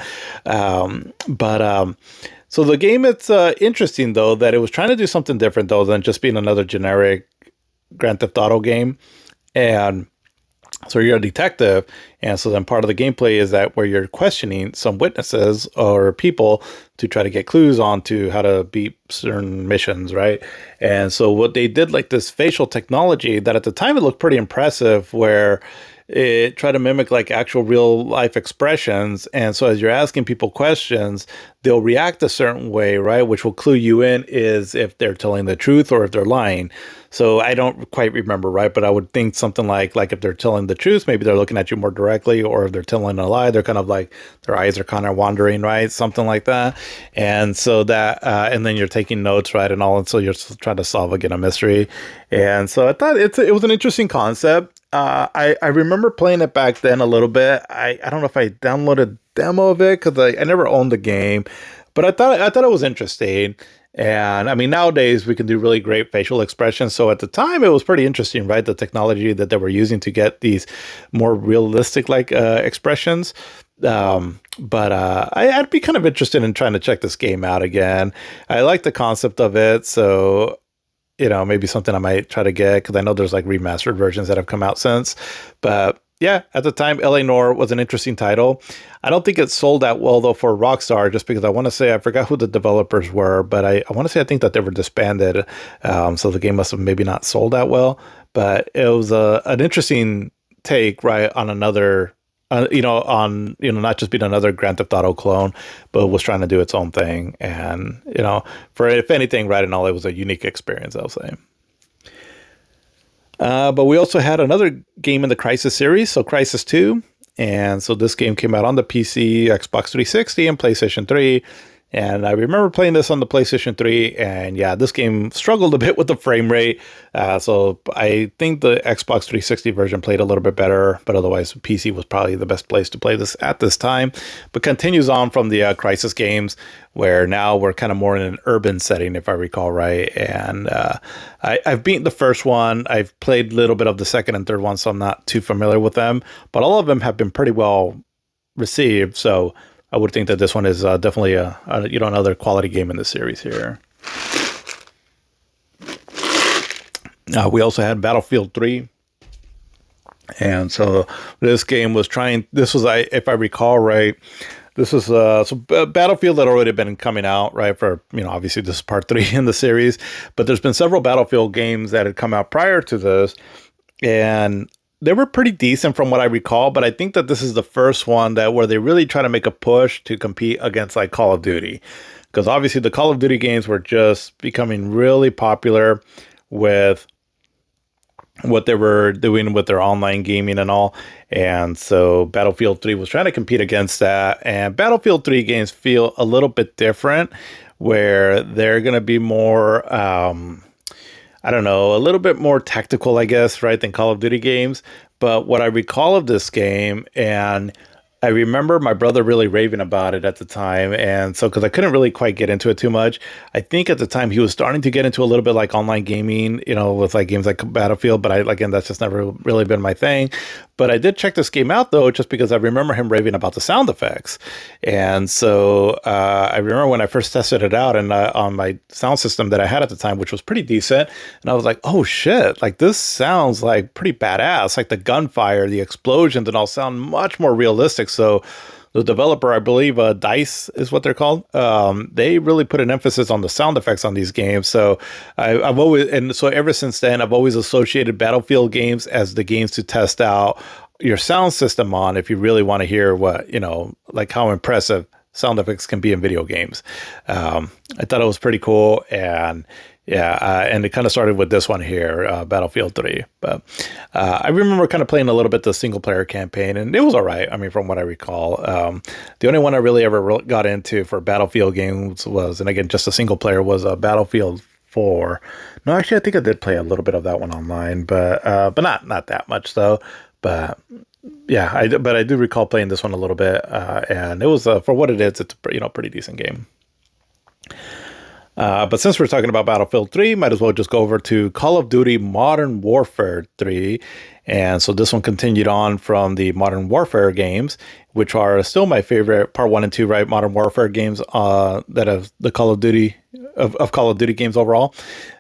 So the game, it's interesting, though, that it was trying to do something different, though, than just being another generic Grand Theft Auto game. And so you're a detective, and so then part of the gameplay is that where you're questioning some witnesses or people to try to get clues on to how to beat certain missions, right? And so what they did, like this facial technology that at the time it looked pretty impressive, where it tried to mimic like actual real life expressions. And so as you're asking people questions, they'll react a certain way, right? Which will clue you in is if they're telling the truth or if they're lying. So I don't quite remember, right? But I would think something like if they're telling the truth, maybe they're looking at you more directly, or if they're telling a lie, they're kind of like their eyes are kind of wandering, right? Something like that. And so that, and then you're taking notes, right? And all, and so you're trying to solve again a mystery. And so I thought it was an interesting concept. I remember playing it back then a little bit. I don't know if I downloaded a demo of it because I never owned the game, but I thought it was interesting. And I mean, nowadays we can do really great facial expressions. So at the time it was pretty interesting, right? The technology that they were using to get these more realistic like expressions. But I'd be kind of interested in trying to check this game out again. I like the concept of it. So, you know, maybe something I might try to get, because I know there's like remastered versions that have come out since. But yeah, at the time, L.A. Noire was an interesting title. I don't think it sold that well, though, for Rockstar, just because I want to say, I forgot who the developers were, but I want to say I think that they were disbanded. So the game must have maybe not sold that well. But it was an interesting take, right, on another, not just being another Grand Theft Auto clone, but was trying to do its own thing. And, for if anything, right and all, it was a unique experience, I'll say. But we also had another game in the Crysis series, so Crysis 2. And so this game came out on the PC, Xbox 360, and PlayStation 3. And I remember playing this on the PlayStation 3, and yeah, this game struggled a bit with the frame rate. So I think the Xbox 360 version played a little bit better, but otherwise PC was probably the best place to play this at this time. But continues on from the Crysis games, where now we're kind of more in an urban setting, if I recall right. And I've beaten the first one. I've played a little bit of the second and third one, so I'm not too familiar with them. But all of them have been pretty well received, so I would think that this one is definitely another quality game in the series here. We also had Battlefield 3. And so this game was if I recall right, this was Battlefield had already been coming out, right, for, obviously this is part 3 in the series, but there's been several Battlefield games that had come out prior to this, and they were pretty decent from what I recall, but I think that this is the first one where they really try to make a push to compete against like Call of Duty, because obviously the Call of Duty games were just becoming really popular with what they were doing with their online gaming and all. And so Battlefield 3 was trying to compete against that. And Battlefield 3 games feel a little bit different, where they're going to be more, I don't know, a little bit more tactical, I guess, right, than Call of Duty games. But what I recall of this game, and I remember my brother really raving about it at the time. And so, because I couldn't really quite get into it too much, I think at the time he was starting to get into a little bit like online gaming, with like games like Battlefield. But again, that's just never really been my thing. But I did check this game out, though, just because I remember him raving about the sound effects. And so I remember when I first tested it out and on my sound system that I had at the time, which was pretty decent. And I was like, oh, shit, like this sounds like pretty badass. Like the gunfire, the explosions and all sound much more realistic. So the developer, I believe, DICE is what they're called. They really put an emphasis on the sound effects on these games. So I've always, and so ever since then, I've always associated Battlefield games as the games to test out your sound system on if you really want to hear what, like how impressive sound effects can be in video games. I thought it was pretty cool. And yeah, and it kind of started with this one here, Battlefield 3. But I remember kind of playing a little bit the single player campaign, and it was all right. I mean, from what I recall, the only one I really ever got into for Battlefield games was, and again, just a single player, was Battlefield 4. No, actually, I think I did play a little bit of that one online, but not that much though. But yeah, I do recall playing this one a little bit, and it was for what it is. It's a pretty decent game. But since we're talking about Battlefield 3, might as well just go over to Call of Duty Modern Warfare 3. And so this one continued on from the Modern Warfare games, which are still my favorite part 1 and 2, right? Modern Warfare games that have the Call of Duty of Call of Duty games overall.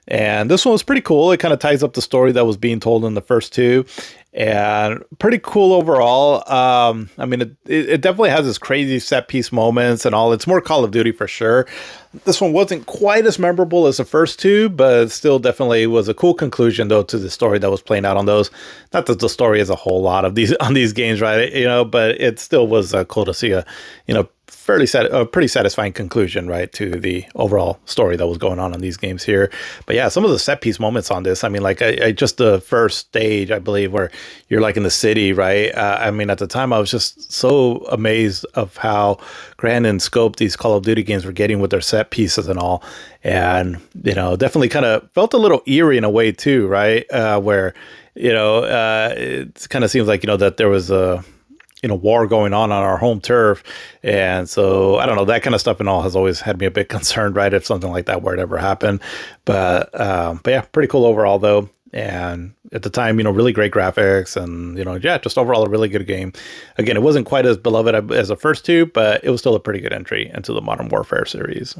And this one was pretty cool. It kind of ties up the story that was being told in the first two. And pretty cool overall. I mean, it definitely has this crazy set piece moments and all. It's more Call of Duty for sure. This one wasn't quite as memorable as the first two, but still definitely was a cool conclusion though to the story that was playing out on those. Not that the story is a whole lot of these on these games, right? But it still was cool to see a pretty satisfying conclusion, right, to the overall story that was going on in these games here. But yeah, some of the set piece moments on this, I mean, like I just the first stage, I believe, where you're like in the city, right? I mean, at the time, I was just so amazed of how grand and scope these Call of Duty games were getting with their set pieces and all. And, definitely kind of felt a little eerie in a way too, right? Where, it kind of seems like, that there was a, war going on our home turf. And so, I don't know, that kind of stuff and all has always had me a bit concerned, right? If something like that were to ever happen. But yeah, pretty cool overall though. And at the time, really great graphics and, just overall a really good game. Again, it wasn't quite as beloved as the first two, but it was still a pretty good entry into the Modern Warfare series.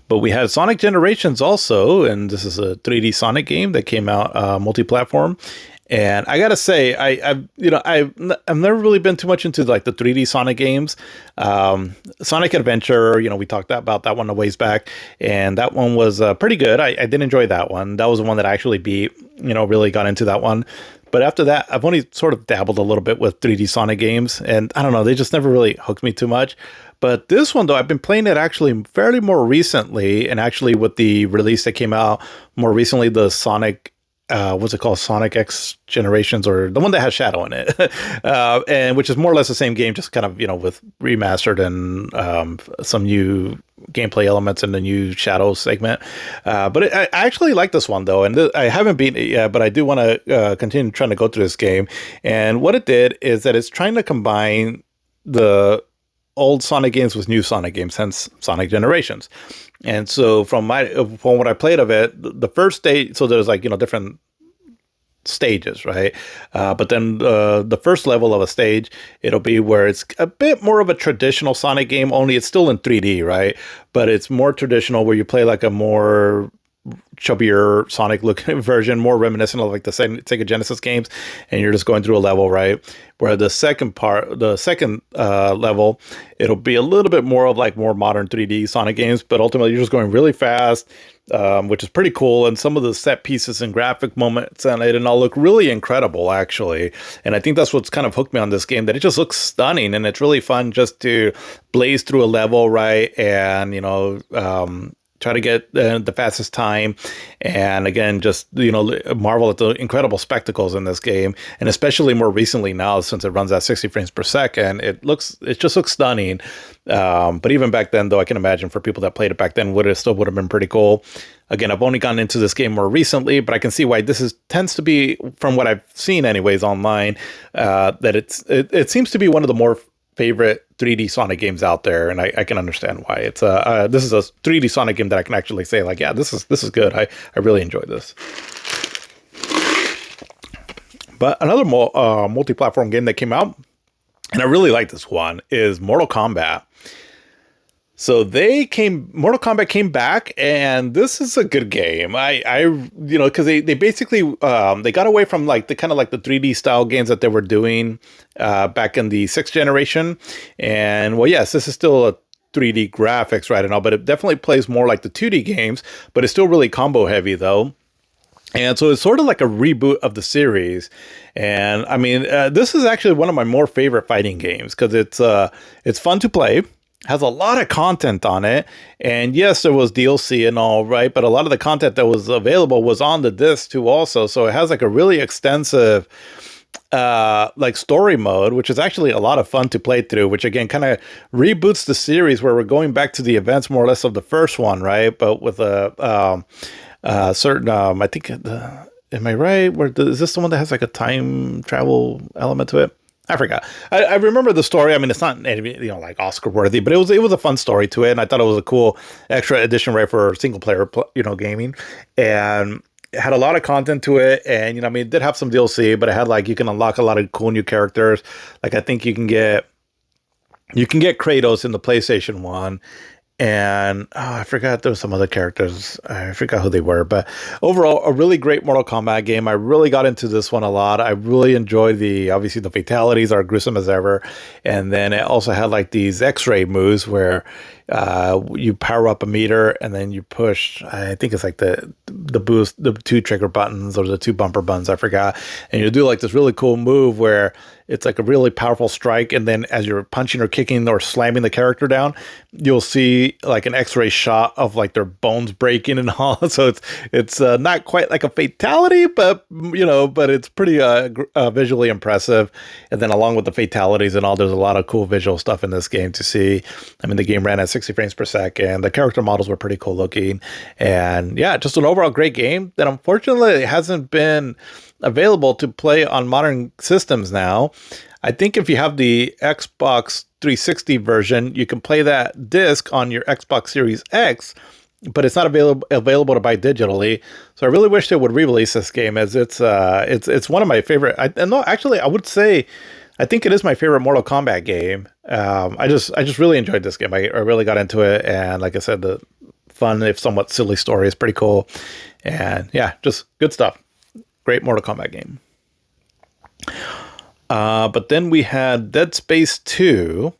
But we had Sonic Generations also, and this is a 3D Sonic game that came out multi-platform. And I gotta say, I've never really been too much into like the 3D Sonic games. Sonic Adventure, we talked about that one a ways back, and that one was pretty good. I did enjoy that one. That was the one that I actually beat. Really got into that one. But after that, I've only sort of dabbled a little bit with 3D Sonic games, and I don't know, they just never really hooked me too much. But this one, though, I've been playing it actually fairly more recently, and actually with the release that came out more recently, the Sonic. What's it called? Sonic X Generations, or the one that has Shadow in it, and which is more or less the same game, just kind of with remastered and some new gameplay elements in the new Shadow segment. But I actually like this one though, and I haven't beaten it yet, but I do want to continue trying to go through this game. And what it did is that it's trying to combine the old Sonic games with new Sonic games, hence Sonic Generations. And so from what I played of it, the first stage, so there's like, different stages, right? But then the first level of a stage, it'll be where it's a bit more of a traditional Sonic game, only it's still in 3D, right? But it's more traditional where you play like a more chubbier Sonic looking version, more reminiscent of like the Sega Genesis games, and you're just going through a level, right? Where the second level, it'll be a little bit more of like more modern 3D Sonic games, but ultimately you're just going really fast, which is pretty cool. And some of the set pieces and graphic moments and it and all look really incredible, actually. And I think that's what's kind of hooked me on this game, that it just looks stunning and it's really fun just to blaze through a level, right? And, try to get the fastest time. And again, just, marvel at the incredible spectacles in this game. And especially more recently now, since it runs at 60 frames per second, it just looks stunning. But even back then, though, I can imagine for people that played it back then, still would have been pretty cool. Again, I've only gotten into this game more recently, but I can see why this tends to be, from what I've seen anyways online, that it seems to be one of the more favorite 3D Sonic games out there, and I can understand why. It's this is a 3D Sonic game that I can actually say, like, yeah, this is good. I really enjoy this. But another multi-platform game that came out, and I really like this one, is Mortal Kombat. So Mortal Kombat came back, and this is a good game. Because they basically they got away from like the 3D style games that they were doing back in the 6th generation. And well, yes, this is still a 3D graphics right and all, but it definitely plays more like the 2D games, but it's still really combo heavy though. And so it's sort of like a reboot of the series. And I mean, this is actually one of my more favorite fighting games because it's fun to play. Has a lot of content on it, and yes, there was DLC and all, right, but a lot of the content that was available was on the disc too also, so it has like a really extensive like story mode, which is actually a lot of fun to play through, which again kind of reboots the series where we're going back to the events more or less of the first one, right, but with a certain I think am I right, is this the one that has like a time travel element to it? I forgot. I remember the story. I mean, it's not like Oscar worthy, but it was a fun story to it, and I thought it was a cool extra addition, right, for single player gaming, and it had a lot of content to it. And I mean, it did have some DLC, but it had like you can unlock a lot of cool new characters. Like I think you can get Kratos in the PlayStation 1. And I forgot there was some other characters. I forgot who they were. But overall, a really great Mortal Kombat game. I really got into this one a lot. I really enjoyed obviously the fatalities are gruesome as ever. And then it also had like these X-ray moves where you power up a meter and then you push, I think it's like the boost, the 2 trigger buttons or the 2 bumper buttons, I forgot. And you do like this really cool move where it's like a really powerful strike, and then as you're punching or kicking or slamming the character down, you'll see like an X-ray shot of like their bones breaking and all. So it's not quite like a fatality, but but it's pretty visually impressive. And then along with the fatalities and all, there's a lot of cool visual stuff in this game to see. I mean, the game ran at 60 frames per second. The character models were pretty cool looking, and yeah, just an overall great game that unfortunately hasn't been available to play on modern systems now. I think if you have the Xbox 360 version, you can play that disc on your Xbox Series X, but it's not available to buy digitally. So I really wish they would re-release this game, as it's one of my favorite. I would say I think it is my favorite Mortal Kombat game. I just really enjoyed this game. I really got into it, and like I said, the fun, if somewhat silly story is pretty cool. And yeah, just good stuff. Great Mortal Kombat game. But then we had Dead Space 2.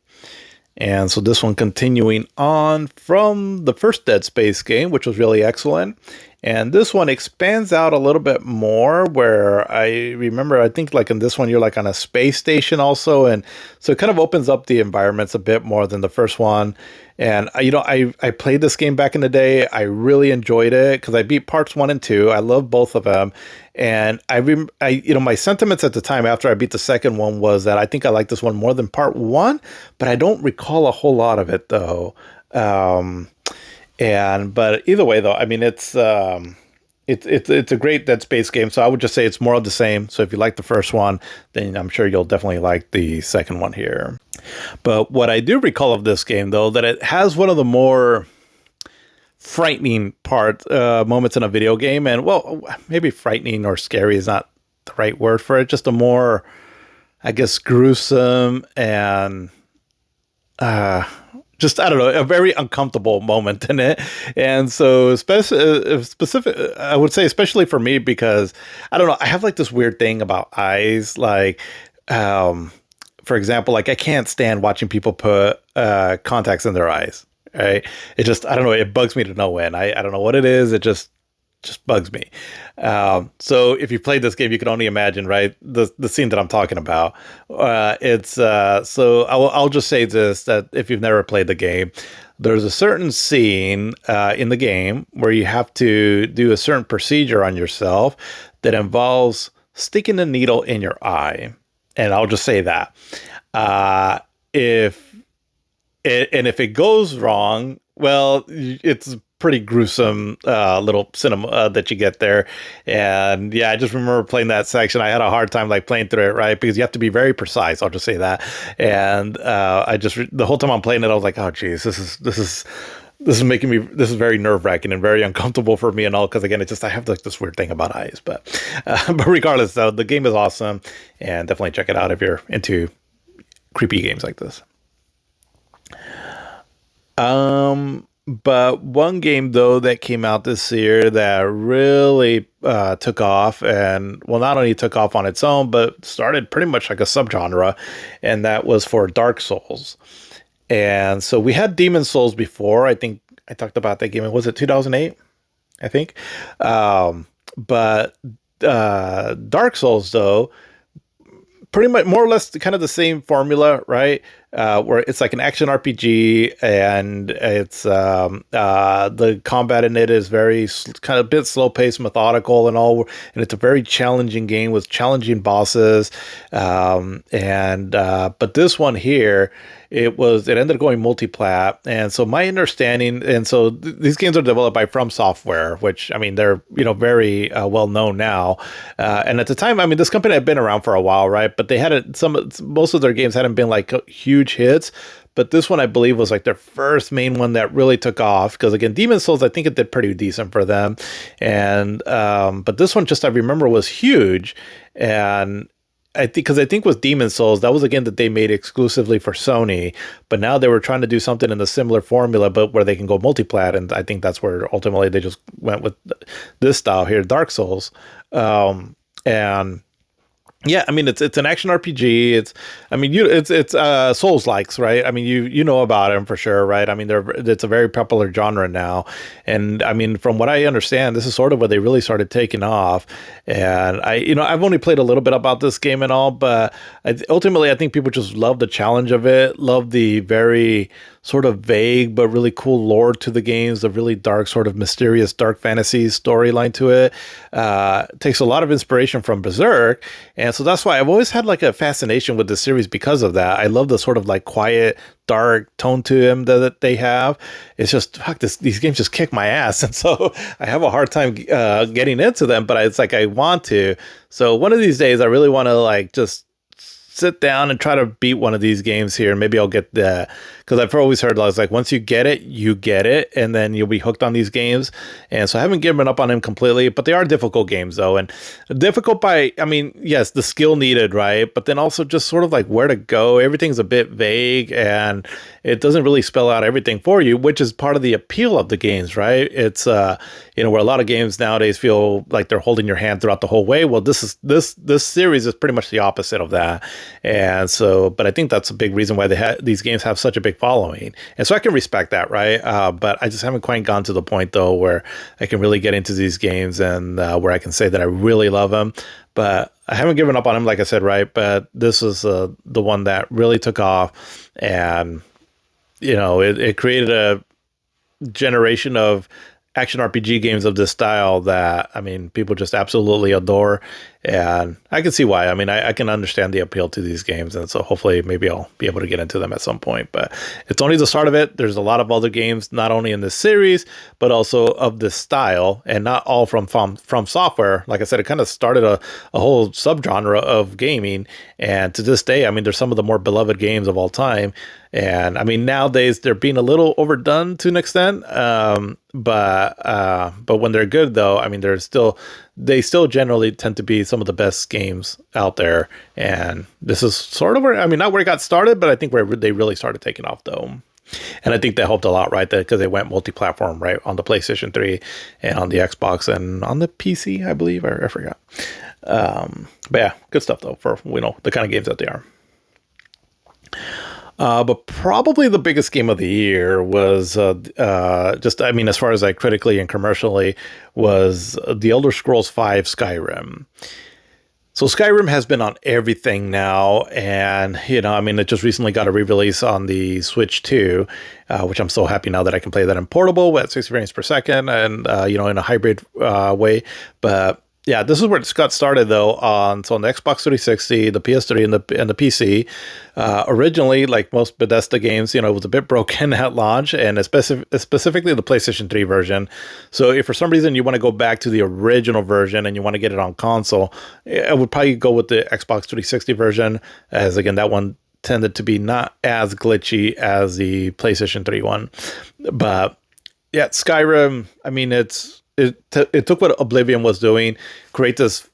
And so this one continuing on from the first Dead Space game, which was really excellent. And this one expands out a little bit more, where I remember, I think like in this one, you're like on a space station also. And so it kind of opens up the environments a bit more than the first one. And, I played this game back in the day. I really enjoyed it because I beat parts 1 and 2. I love both of them. And my sentiments at the time after I beat the second one was that I think I like this one more than part 1, but I don't recall a whole lot of it though. But either way though, I mean, it's a great Dead Space game. So I would just say it's more of the same. So if you like the first one, then I'm sure you'll definitely like the second one here. But what I do recall of this game though, that it has one of the more frightening moments in a video game. And well, maybe frightening or scary is not the right word for it. Just a more, I guess, gruesome and just, I don't know, a very uncomfortable moment in it. And so specific, I would say, especially for me, because I don't know, I have like this weird thing about eyes. Like, for example, like I can't stand watching people put contacts in their eyes. Right. It just, I don't know, it bugs me to no end. I don't know what it is. It just, just bugs me. So if you played this game, you can only imagine, right? The scene that I'm talking about. It's so I'll just say this, that if you've never played the game, there's a certain scene in the game where you have to do a certain procedure on yourself that involves sticking a needle in your eye. And I'll just say that. If and if it goes wrong, well, it's pretty gruesome little cinema that you get there. And yeah, I just remember playing that section. I had a hard time like playing through it, right? Because you have to be very precise. I'll just say that. And the whole time I'm playing it, I was like, oh geez, this is making me, this is very nerve wracking and very uncomfortable for me and all. Because again, it's just, I have like this weird thing about eyes, but regardless, though, the game is awesome, and definitely check it out if you're into creepy games like this. But one game though that came out this year that really took off, and well, not only took off on its own, but started pretty much like a subgenre, and that was for Dark Souls. And so we had Demon Souls before. I think I talked about that game. Was it 2008? I think. But Dark Souls though, pretty much more or less kind of the same formula, right? Where it's like an action RPG, and it's the combat in it is very kind of a bit slow paced, methodical, and all. And it's a very challenging game with challenging bosses. But this one here, it ended up going multi-plat, and so my understanding, and so these games are developed by From Software, which I mean they're very well known now, and at the time, I mean this company had been around for a while, right? But they had most of their games hadn't been like huge hits. But this one, I believe, was like their first main one that really took off. Because again, Demon Souls, I think it did pretty decent for them, and but this one, just I remember, was huge, and I think with Demon Souls, that was a game that they made exclusively for Sony, but now they were trying to do something in a similar formula, but where they can go multi-plat, and I think that's where ultimately they just went with this style here, Dark Souls. And yeah, I mean it's an action RPG. It's Souls likes, right? I mean you know about them for sure, right? I mean it's a very popular genre now, and I mean from what I understand, this is sort of where they really started taking off. And I've only played a little bit about this game and all, but ultimately I think people just love the challenge of it, love the very sort of vague but really cool lore to the games, the really dark, sort of mysterious dark fantasy storyline to it. Takes a lot of inspiration from Berserk, and so that's why I've always had like a fascination with this series because of that. I love the sort of like quiet, dark tone to them that they have. It's just these games just kick my ass, and so I have a hard time getting into them. But it's like I want to. So one of these days, I really want to like just sit down and try to beat one of these games here. Maybe I'll get because I've always heard, I was like, once you get it, and then you'll be hooked on these games. And so I haven't given up on them completely, but they are difficult games though. And difficult by, I mean, yes, the skill needed, right? But then also just sort of like where to go. Everything's a bit vague, and it doesn't really spell out everything for you, which is part of the appeal of the games, right? It's, where a lot of games nowadays feel like they're holding your hand throughout the whole way. Well, this series is pretty much the opposite of that. And so, but I think that's a big reason why these games have such a big following. And so I can respect that, right? But I just haven't quite gone to the point though where I can really get into these games and where I can say that I really love them. But I haven't given up on them, like I said, right? But this is the one that really took off, and it created a generation of action RPG games of this style that, I mean, people just absolutely adore. And I can see why. I mean, I can understand the appeal to these games. And so hopefully maybe I'll be able to get into them at some point. But it's only the start of it. There's a lot of other games, not only in this series, but also of this style, and not all from Software. Like I said, it kind of started a whole subgenre of gaming. And to this day, I mean, they're some of the more beloved games of all time. And I mean, nowadays they're being a little overdone to an extent. But when they're good though, I mean, they still generally tend to be some of the best games out there. And this is sort of where, I mean, not where it got started, but I think where they really started taking off though. And I think that helped a lot, right? Because they went multi-platform, right? On the PlayStation 3 and on the Xbox and on the PC, I believe, or I forgot. But yeah, good stuff though for, the kind of games that they are. But probably the biggest game of the year was just, I mean, as far as like critically and commercially, was The Elder Scrolls V Skyrim. So Skyrim has been on everything now, and I mean, it just recently got a re-release on the Switch too, which I'm so happy now that I can play that in portable at 60 frames per second, and in a hybrid way. But yeah, this is where it got started though. On the Xbox 360, the PS3, and the PC. Originally, like most Bethesda games, it was a bit broken at launch, and specifically the PlayStation 3 version. So if for some reason you want to go back to the original version and you want to get it on console, I would probably go with the Xbox 360 version, as again that one tended to be not as glitchy as the PlayStation 3 one. But yeah, Skyrim, I mean, it took what Oblivion was doing, create this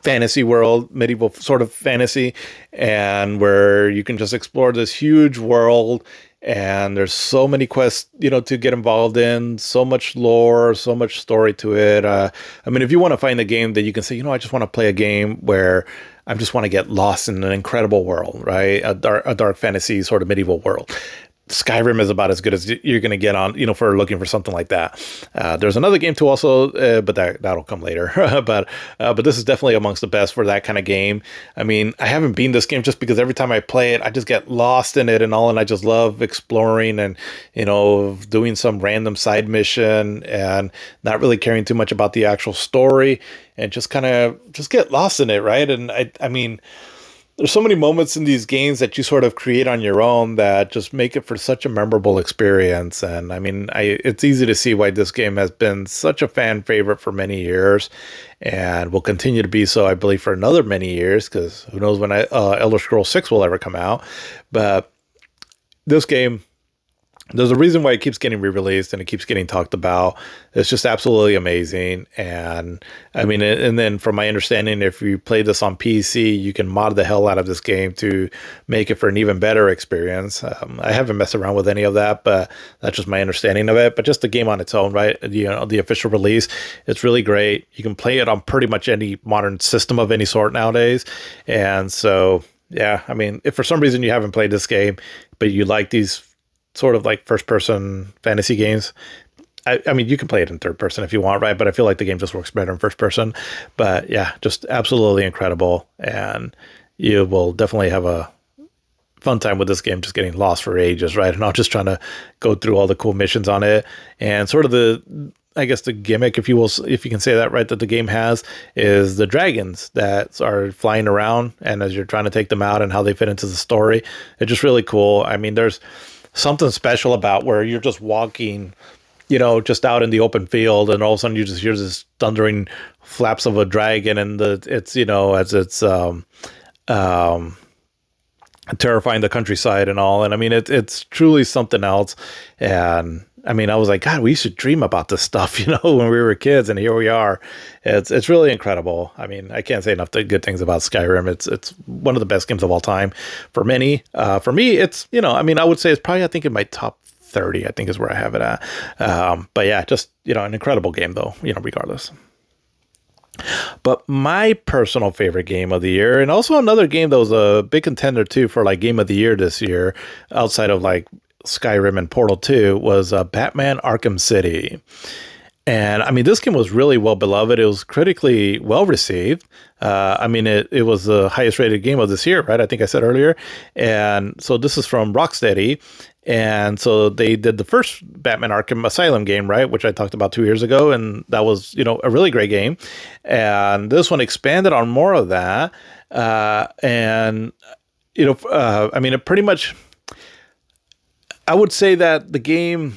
fantasy world, medieval sort of fantasy, and where you can just explore this huge world, and there's so many quests, to get involved in, so much lore, so much story to it. I mean, if you want to find a game that you can say, I just want to play a game where I just want to get lost in an incredible world, right? A dark fantasy sort of medieval world. Skyrim is about as good as you're going to get on, for looking for something like that. There's another game too also, but that'll come later. but this is definitely amongst the best for that kind of game. I mean, I haven't beaten this game just because every time I play it, I just get lost in it and all, and I just love exploring and, doing some random side mission and not really caring too much about the actual story and just kind of just get lost in it, right? And I mean, there's so many moments in these games that you sort of create on your own that just make it for such a memorable experience. And I mean, it's easy to see why this game has been such a fan favorite for many years and will continue to be so, I believe, for another many years, because who knows when Elder Scrolls 6 will ever come out. But this game, there's a reason why it keeps getting re-released and it keeps getting talked about. It's just absolutely amazing. And I mean, and then from my understanding, if you play this on PC, you can mod the hell out of this game to make it for an even better experience. I haven't messed around with any of that, but that's just my understanding of it. But just the game on its own, right? The official release, it's really great. You can play it on pretty much any modern system of any sort nowadays. And so, yeah, I mean, if for some reason you haven't played this game, but you like these sort of like first person fantasy games, I mean, you can play it in third person if you want, right? But I feel like the game just works better in first person. But yeah, just absolutely incredible. And you will definitely have a fun time with this game, just getting lost for ages, right? And not just trying to go through all the cool missions on it. And sort of I guess the gimmick, if you will, if you can say that, right, that the game has is the dragons that are flying around. And as you're trying to take them out and how they fit into the story, it's just really cool. I mean, there's something special about where you're just walking, just out in the open field, and all of a sudden you just hear this thundering flaps of a dragon, and it's as it's terrifying the countryside and all. And I mean, it's truly something else. And I mean, I was like, God, we should dream about this stuff, when we were kids, and here we are. It's really incredible. I mean, I can't say enough good things about Skyrim. It's one of the best games of all time for many. For me, it's, I mean, I would say it's probably, I think, in my top 30, I think is where I have it at. But yeah, just, an incredible game though, regardless. But my personal favorite game of the year, and also another game that was a big contender too for like game of the year this year, outside of like Skyrim and Portal 2, was Batman Arkham City. And I mean, this game was really well beloved. It was critically well received. I mean, it was the highest rated game of this year, right? I think I said earlier. And so this is from Rocksteady. And so they did the first Batman Arkham Asylum game, right? Which I talked about 2 years ago. And that was, a really great game. And this one expanded on more of that. I mean, it pretty much, I would say that the game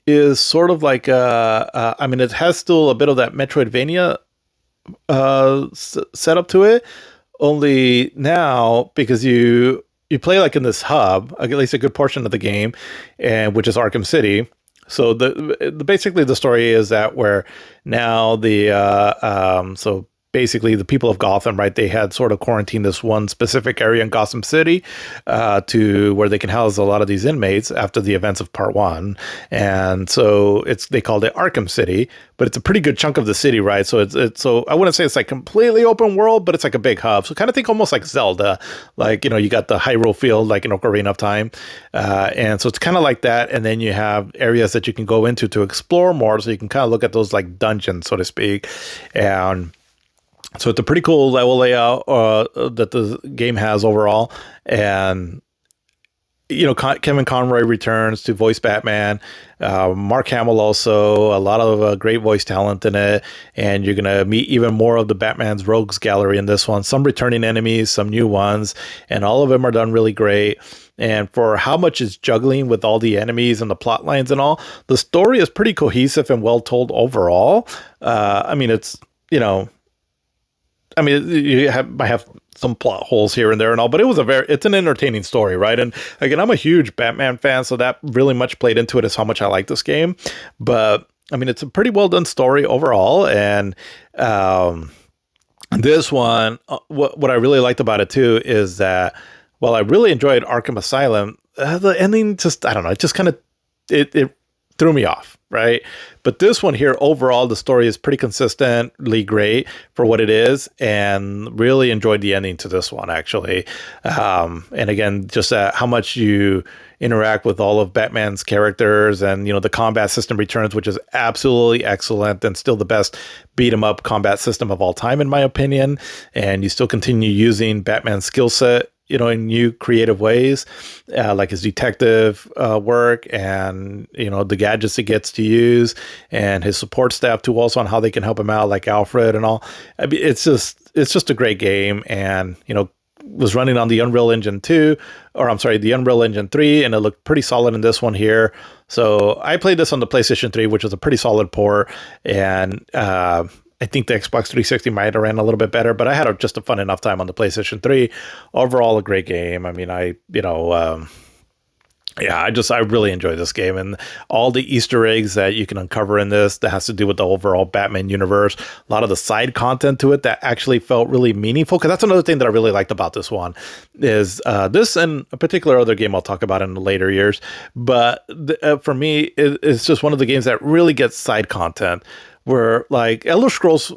is sort of like I mean, it has still a bit of that Metroidvania setup to it, only now because you play like in this hub, at least a good portion of the game, and which is Arkham City. So basically the story is that where now so basically the people of Gotham, right? They had sort of quarantined this one specific area in Gotham City to where they can house a lot of these inmates after the events of Part One, and so they called it Arkham City, but it's a pretty good chunk of the city, right? So it's so I wouldn't say it's like completely open world, but it's like a big hub. So kind of think almost like Zelda, like you got the Hyrule field, like in Ocarina of Time, and so it's kind of like that. And then you have areas that you can go into to explore more, so you can kind of look at those like dungeons, so to speak, and so it's a pretty cool level layout that the game has overall. And Kevin Conroy returns to voice Batman. Mark Hamill also, a lot of great voice talent in it. And you're going to meet even more of the Batman's rogues gallery in this one. Some returning enemies, some new ones, and all of them are done really great. And for how much is juggling with all the enemies and the plot lines and all, the story is pretty cohesive and well told overall. I mean, it's, might have some plot holes here and there and all, but it's an entertaining story, right? And again, I'm a huge Batman fan, so that really much played into it as how much I like this game. But I mean, it's a pretty well done story overall. And this one, what I really liked about it too is that while I really enjoyed Arkham Asylum, the ending just, I don't know, it just kind of it threw me off, right? But this one here, overall, the story is pretty consistently great for what it is, and really enjoyed the ending to this one, actually. And again, just how much you interact with all of Batman's characters, and the combat system returns, which is absolutely excellent and still the best beat 'em up combat system of all time, in my opinion. And you still continue using Batman's skill set in new creative ways, like his detective work, and the gadgets he gets to use, and his support staff too, also on how they can help him out, like Alfred and all. I mean, it's just a great game, and was running on the Unreal Engine 2, or I'm sorry, the Unreal Engine 3, and it looked pretty solid in this one here. So I played this on the PlayStation 3, which was a pretty solid port, and I think the Xbox 360 might have ran a little bit better, but I had just a fun enough time on the PlayStation 3. Overall, a great game. I mean, I really enjoy this game, and all the Easter eggs that you can uncover in this that has to do with the overall Batman universe. A lot of the side content to it that actually felt really meaningful, because that's another thing that I really liked about this one is this and a particular other game I'll talk about in the later years. But for me, it's just one of the games that really gets side content, where like Elder Scrolls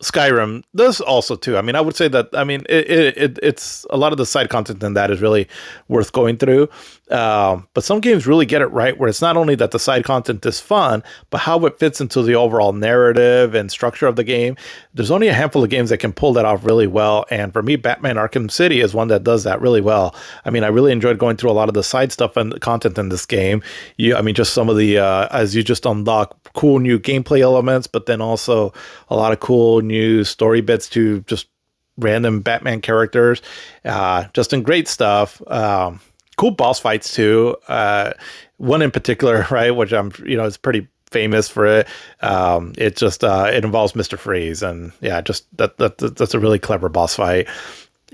Skyrim does also too. I mean, I would say that, I mean, it's a lot of the side content in that is really worth going through. But some games really get it right, where it's not only that the side content is fun, but how it fits into the overall narrative and structure of the game. There's only a handful of games that can pull that off really well. And for me, Batman Arkham City is one that does that really well. I mean, I really enjoyed going through a lot of the side stuff and content in this game. Just some of the, as you just unlock cool new gameplay elements, but then also a lot of cool new story bits to just random Batman characters. Just in great stuff. Cool boss fights too. One in particular, right, which is pretty famous for it. It just it involves Mr. Freeze, and just that's a really clever boss fight.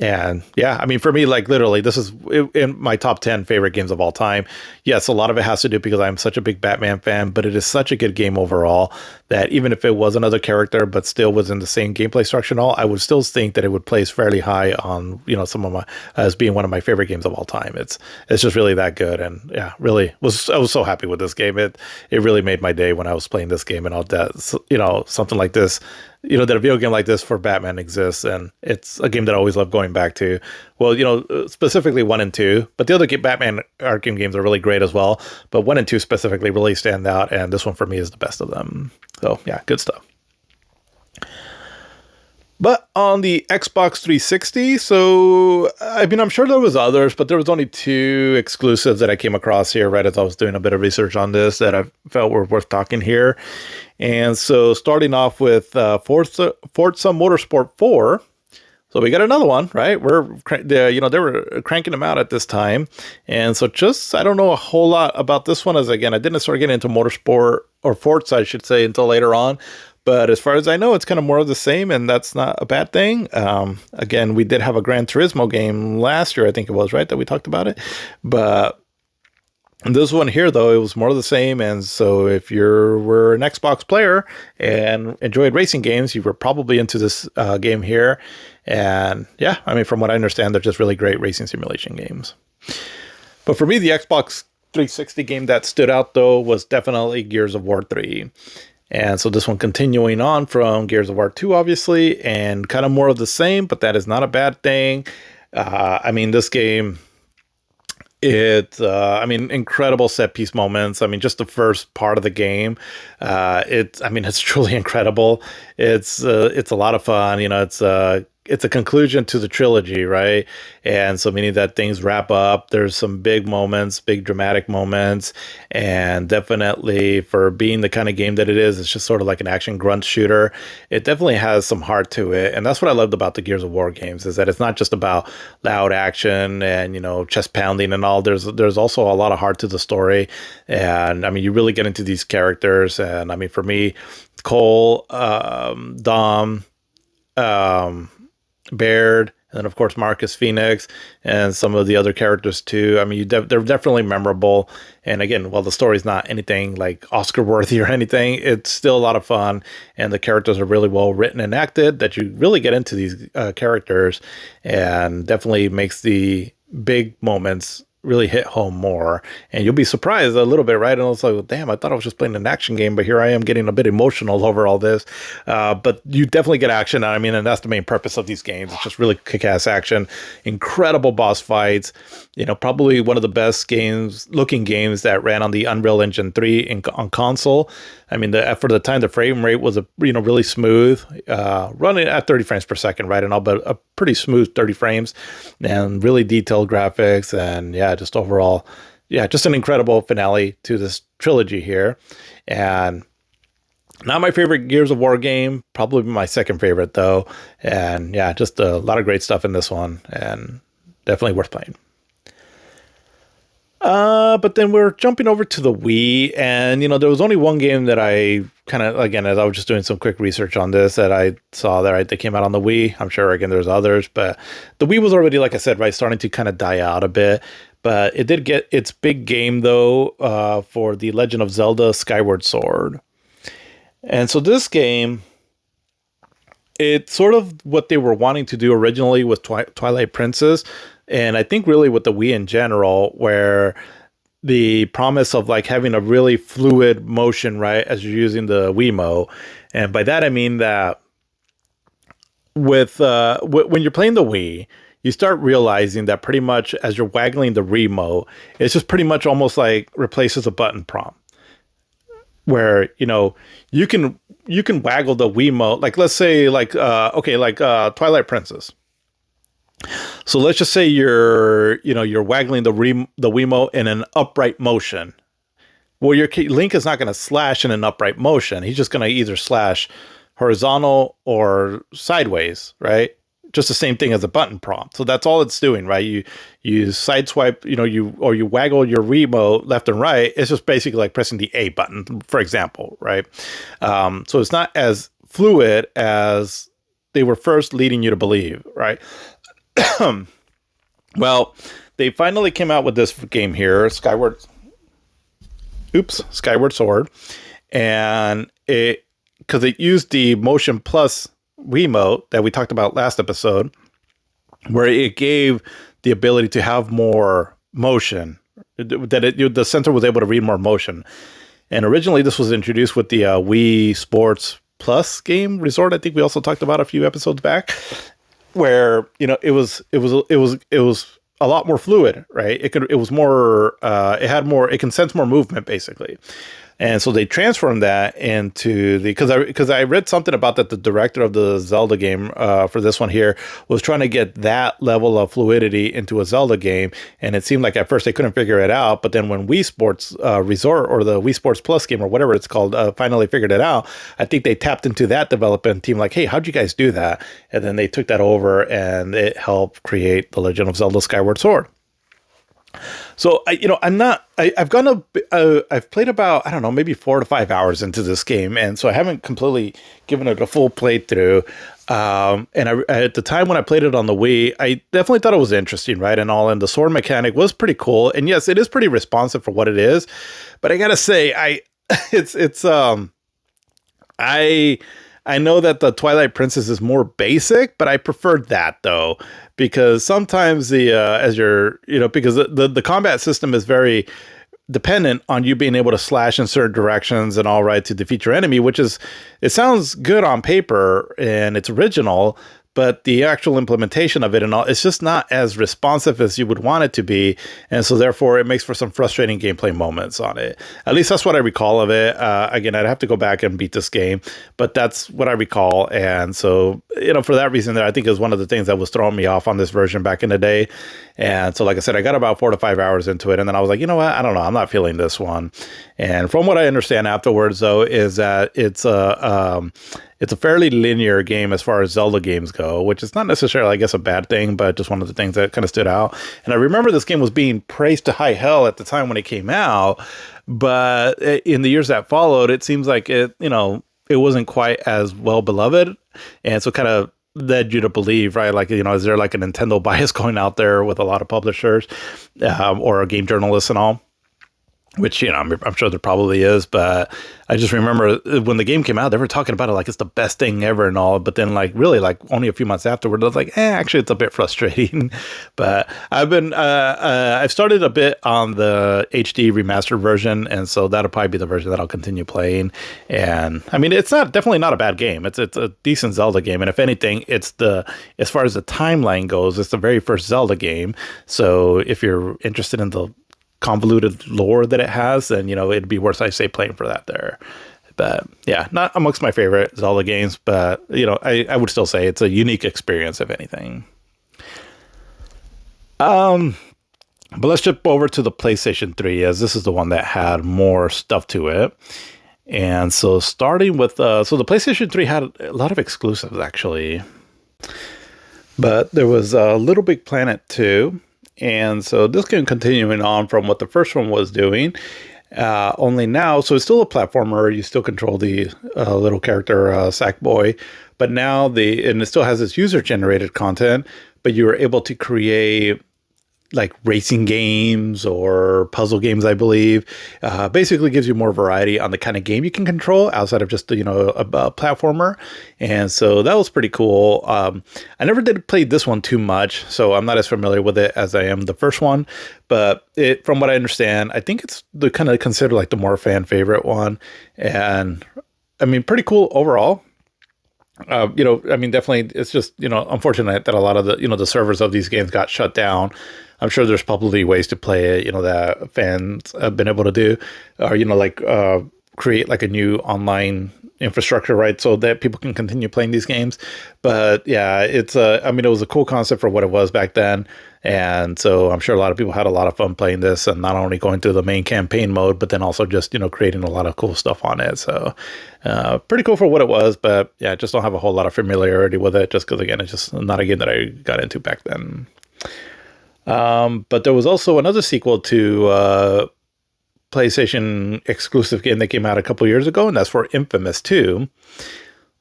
And I mean, for me, like literally, this is in my top 10 favorite games of all time. Yes, a lot of it has to do because I'm such a big Batman fan, but it is such a good game overall that even if it was another character, but still was in the same gameplay structure and all, I would still think that it would place fairly high on, some of my, as being one of my favorite games of all time. It's just really that good. And I was so happy with this game. It really made my day when I was playing this game and all that, something like this. That a video game like this for Batman exists, and it's a game that I always love going back to. Well, specifically 1 and 2, but the other Batman Arkham games are really great as well, but 1 and 2 specifically really stand out, and this one for me is the best of them. So, good stuff. But on the Xbox 360, so, I mean, I'm sure there was others, but there was only 2 exclusives that I came across here, right, as I was doing a bit of research on this that I felt were worth talking here. And so starting off with Forza Motorsport 4. So we got another one, right? They were cranking them out at this time. And so I don't know a whole lot about this one, as again, I didn't start getting into motorsport, or Forza, I should say, until later on. But as far as I know, it's kind of more of the same, and that's not a bad thing. Again, we did have a Gran Turismo game last year, I think it was, right, that we talked about it. But And this one here, though, it was more of the same. And so if you were an Xbox player and enjoyed racing games, you were probably into this game here. And yeah, I mean, from what I understand, they're just really great racing simulation games. But for me, the Xbox 360 game that stood out, though, was definitely Gears of War 3. And so this one continuing on from Gears of War 2, obviously, and kind of more of the same, but that is not a bad thing. I mean, this game, I mean, incredible set piece moments. I mean, just the first part of the game, I mean, it's truly incredible. It's a lot of fun. You know, it's a conclusion to the trilogy, right? And so meaning that things wrap up. There's some big moments, big dramatic moments, and definitely for being the kind of game that it is, it's just sort of like an action grunt shooter. It definitely has some heart to it, and that's what I loved about the Gears of War games, is that it's not just about loud action and, you know, chest pounding and all. There's also a lot of heart to the story, and I mean, you really get into these characters, and I mean, for me, Cole, Dom, Baird, and then of course Marcus Phoenix and some of the other characters too. I mean, they're definitely memorable. And again, while the story's not anything like Oscar worthy or anything, it's still a lot of fun, and the characters are really well written and acted. That you really get into these characters, and definitely makes the big moments really hit home more. And you'll be surprised a little bit, right? And it's like, well, damn, I thought I was just playing an action game, but here I am getting a bit emotional over all this. But you definitely get action. I mean, and that's the main purpose of these games. It's just really kick-ass action, incredible boss fights. You know, probably one of the best looking games that ran on the Unreal Engine 3 on console. I mean, for the time, the frame rate was really smooth, running at 30 frames per second, right, and all, but a pretty smooth 30 frames, and really detailed graphics, and yeah, just overall, yeah, just an incredible finale to this trilogy here, and not my favorite Gears of War game, probably my second favorite though, and yeah, just a lot of great stuff in this one, and definitely worth playing. But then we're jumping over to the Wii, and you know, there was only one game that I kind of, again, as I was just doing some quick research on this, that I saw that came out on the Wii. I'm sure again there's others, but the Wii was already, like I said, right, starting to kind of die out a bit. But it did get its big game though, for The Legend of Zelda: Skyward Sword. And so this game, it's sort of what they were wanting to do originally with Twilight Princess, and I think really with the Wii in general, where the promise of like having a really fluid motion, right, as you're using the Wiimote. And by that I mean that with when you're playing the Wii, you start realizing that pretty much as you're waggling the remote, it's just pretty much almost like replaces a button prompt, where you know you can waggle the Wiimote, like let's say like Twilight Princess. So let's just say you're waggling the Wiimote in an upright motion. Well, your Link is not going to slash in an upright motion. He's just going to either slash horizontal or sideways, right? Just the same thing as a button prompt. So that's all it's doing, right? You sideswipe, you waggle your remote left and right. It's just basically like pressing the A button, for example, right? So it's not as fluid as they were first leading you to believe, right? Well, they finally came out with this game here, Skyward Sword, and because it used the Motion Plus Wiimote that we talked about last episode, where it gave the ability to have more motion, that the sensor was able to read more motion. And originally, this was introduced with the Wii Sports Plus game Resort. I think we also talked about a few episodes back, where it was a lot more fluid, right? It can sense more movement basically. And so they transformed that into because I read something about that the director of the Zelda game for this one here was trying to get that level of fluidity into a Zelda game, and it seemed like at first they couldn't figure it out, but then when Wii Sports Resort, or the Wii Sports Plus game, or whatever it's called, finally figured it out, I think they tapped into that development team like, hey, how'd you guys do that? And then they took that over, and it helped create The Legend of Zelda: Skyward Sword. So I've played about, I don't know, maybe 4 to 5 hours into this game, and so I haven't completely given it a full playthrough. And at the time when I played it on the Wii, I definitely thought it was interesting, right? And all, and the sword mechanic was pretty cool. And yes, it is pretty responsive for what it is. But I gotta say, it's I I know that the Twilight Princess is more basic, but I preferred that though, because sometimes the as you're because the combat system is very dependent on you being able to slash in certain directions and all right to defeat your enemy, which is, it sounds good on paper and it's original, but the actual implementation of it and all, it's just not as responsive as you would want it to be. And so therefore it makes for some frustrating gameplay moments on it. At least that's what I recall of it. Again, I'd have to go back and beat this game, but that's what I recall. And so, for that reason that I think is one of the things that was throwing me off on this version back in the day. And so, like I said, I got about 4 to 5 hours into it. And then I was like, you know what? I don't know. I'm not feeling this one. And from what I understand afterwards, though, is that it's a fairly linear game as far as Zelda games go, which is not necessarily, I guess, a bad thing, but just one of the things that kind of stood out. And I remember this game was being praised to high hell at the time when it came out, but in the years that followed, it seems like it wasn't quite as well beloved. And so kind of led you to believe, right? Like, is there like a Nintendo bias going out there with a lot of publishers or game journalists and all? Which, I'm sure there probably is, but I just remember when the game came out, they were talking about it like it's the best thing ever and all, but then like really like only a few months afterward, I was like, actually it's a bit frustrating. But I've started a bit on the HD remastered version, and so that'll probably be the version that I'll continue playing. And I mean, it's definitely not a bad game. It's a decent Zelda game, and if anything, as far as the timeline goes, it's the very first Zelda game. So if you're interested in the convoluted lore that it has, then it'd be worth, I say, playing for that there. But yeah, not amongst my favorite Zelda games, but I would still say it's a unique experience, if anything. But let's jump over to the PlayStation 3, as this is the one that had more stuff to it. And so starting with so the PlayStation 3 had a lot of exclusives actually, but there was Little Big Planet 2. And so this game continuing on from what the first one was doing, only now, so it's still a platformer. You still control the little character Sackboy, but now and it still has this user generated content, but you were able to create like racing games or puzzle games, I believe. Basically gives you more variety on the kind of game you can control outside of just, a platformer. And so that was pretty cool. I never did play this one too much, so I'm not as familiar with it as I am the first one. But from what I understand, I think it's the kind of considered like the more fan favorite one. And I mean, pretty cool overall. I mean, definitely, it's just, unfortunate that a lot of the servers of these games got shut down. I'm sure there's probably ways to play it, that fans have been able to do, or, create like a new online infrastructure, right? So that people can continue playing these games. But yeah, I mean, it was a cool concept for what it was back then. And so I'm sure a lot of people had a lot of fun playing this and not only going through the main campaign mode, but then also just, creating a lot of cool stuff on it. So pretty cool for what it was. But yeah, I just don't have a whole lot of familiarity with it just because, again, it's just not a game that I got into back then. But there was also another sequel to PlayStation exclusive game that came out a couple years ago, and that's for Infamous 2.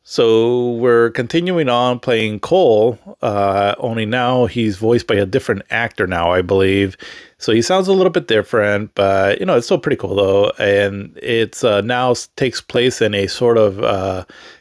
So we're continuing on playing Cole, only now he's voiced by a different actor now, I believe. So he sounds a little bit different, but, it's still pretty cool, though. And it's now takes place in a sort of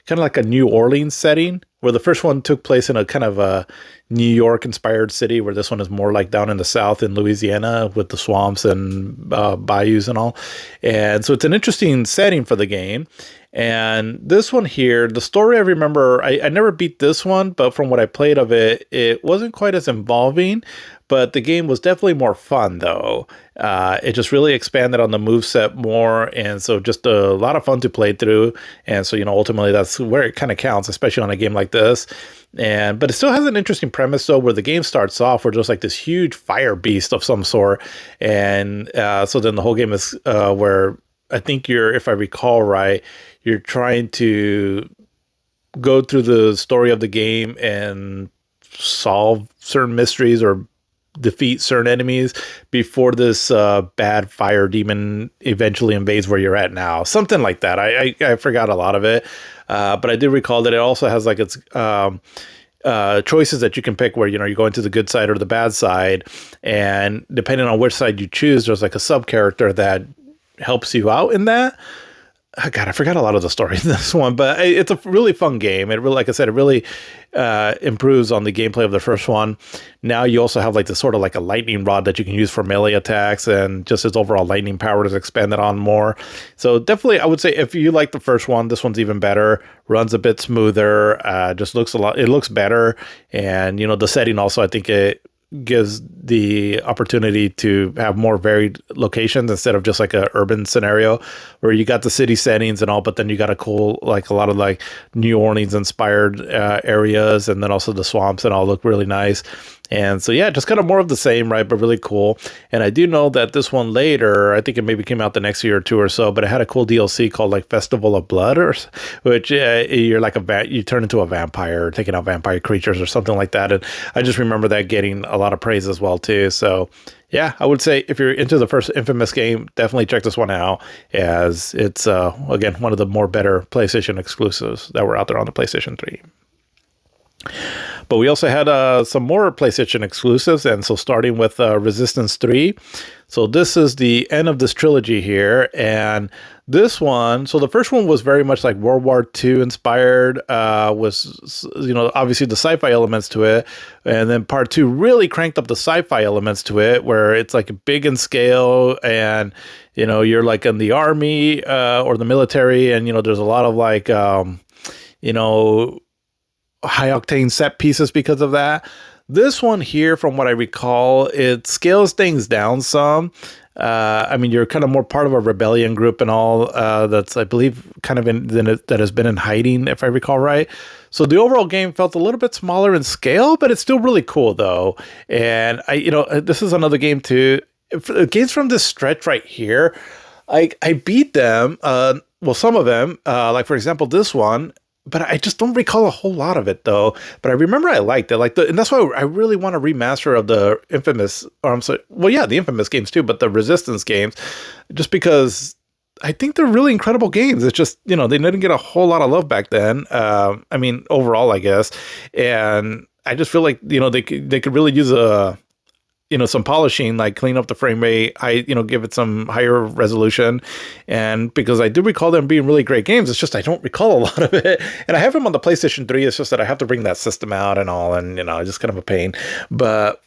kind of like a New Orleans setting, where the first one took place in a kind of a New York-inspired city, where this one is more like down in the South in Louisiana with the swamps and bayous and all. And so it's an interesting setting for the game. And this one here, the story I remember, I never beat this one, but from what I played of it, it wasn't quite as involving, but the game was definitely more fun, though. It just really expanded on the moveset more, and so just a lot of fun to play through. And so, ultimately that's where it kind of counts, especially on a game like this. But it still has an interesting premise, though, where the game starts off with just like this huge fire beast of some sort. And so then the whole game is where I think if I recall right, you're trying to go through the story of the game and solve certain mysteries or defeat certain enemies before this bad fire demon eventually invades where you're at now. Something like that. I forgot a lot of it, but I do recall that it also has like its choices that you can pick where, you're going to the good side or the bad side. And depending on which side you choose, there's like a sub character that helps you out in that. Oh, God, I forgot a lot of the story in this one, but it's a really fun game. It really, like I said, it really improves on the gameplay of the first one. Now you also have like this sort of like a lightning rod that you can use for melee attacks, and just its overall lightning power is expanded on more. So definitely, I would say if you like the first one, this one's even better. Runs a bit smoother. Just looks a lot. It looks better, and the setting also, I think it gives the opportunity to have more varied locations instead of just like a urban scenario where you got the city settings and all, but then you got a cool, like a lot of like New Orleans inspired areas, and then also the swamps and all look really nice. And so, yeah, just kind of more of the same, right? But really cool. And I do know that this one later, I think it maybe came out the next year or two or so, but it had a cool DLC called like Festival of Blood, which you're like you turn into a vampire, taking out vampire creatures or something like that. And I just remember that getting a lot of praise as well too. So yeah, I would say if you're into the first Infamous game, definitely check this one out, as it's again one of the more better PlayStation exclusives that were out there on the PlayStation 3. But we also had some more PlayStation exclusives, and so starting with Resistance 3. So this is the end of this trilogy here, and this one, so the first one was very much like World War II inspired, was, obviously the sci-fi elements to it, and then part 2 really cranked up the sci-fi elements to it, where it's like big in scale, and, you're like in the army or the military, and, there's a lot of like, high octane set pieces because of that. This one here, from what I recall, it scales things down some. You're kind of more part of a rebellion group and all, that's, I believe, kind of that has been in hiding, if I recall right. So the overall game felt a little bit smaller in scale, but it's still really cool though. And this is another game too. Games from this stretch right here, I beat them. Some of them, like for example, this one. But I just don't recall a whole lot of it, though. But I remember I liked it. And that's why I really want a remaster of the Infamous, the Infamous games too, but the Resistance games, just because I think they're really incredible games. It's just, they didn't get a whole lot of love back then. Overall, I guess. And I just feel like, they could really use some polishing, like clean up the frame rate, give it some higher resolution. And because I do recall them being really great games, it's just I don't recall a lot of it. And I have them on the PlayStation 3. It's just that I have to bring that system out and all, and just kind of a pain. But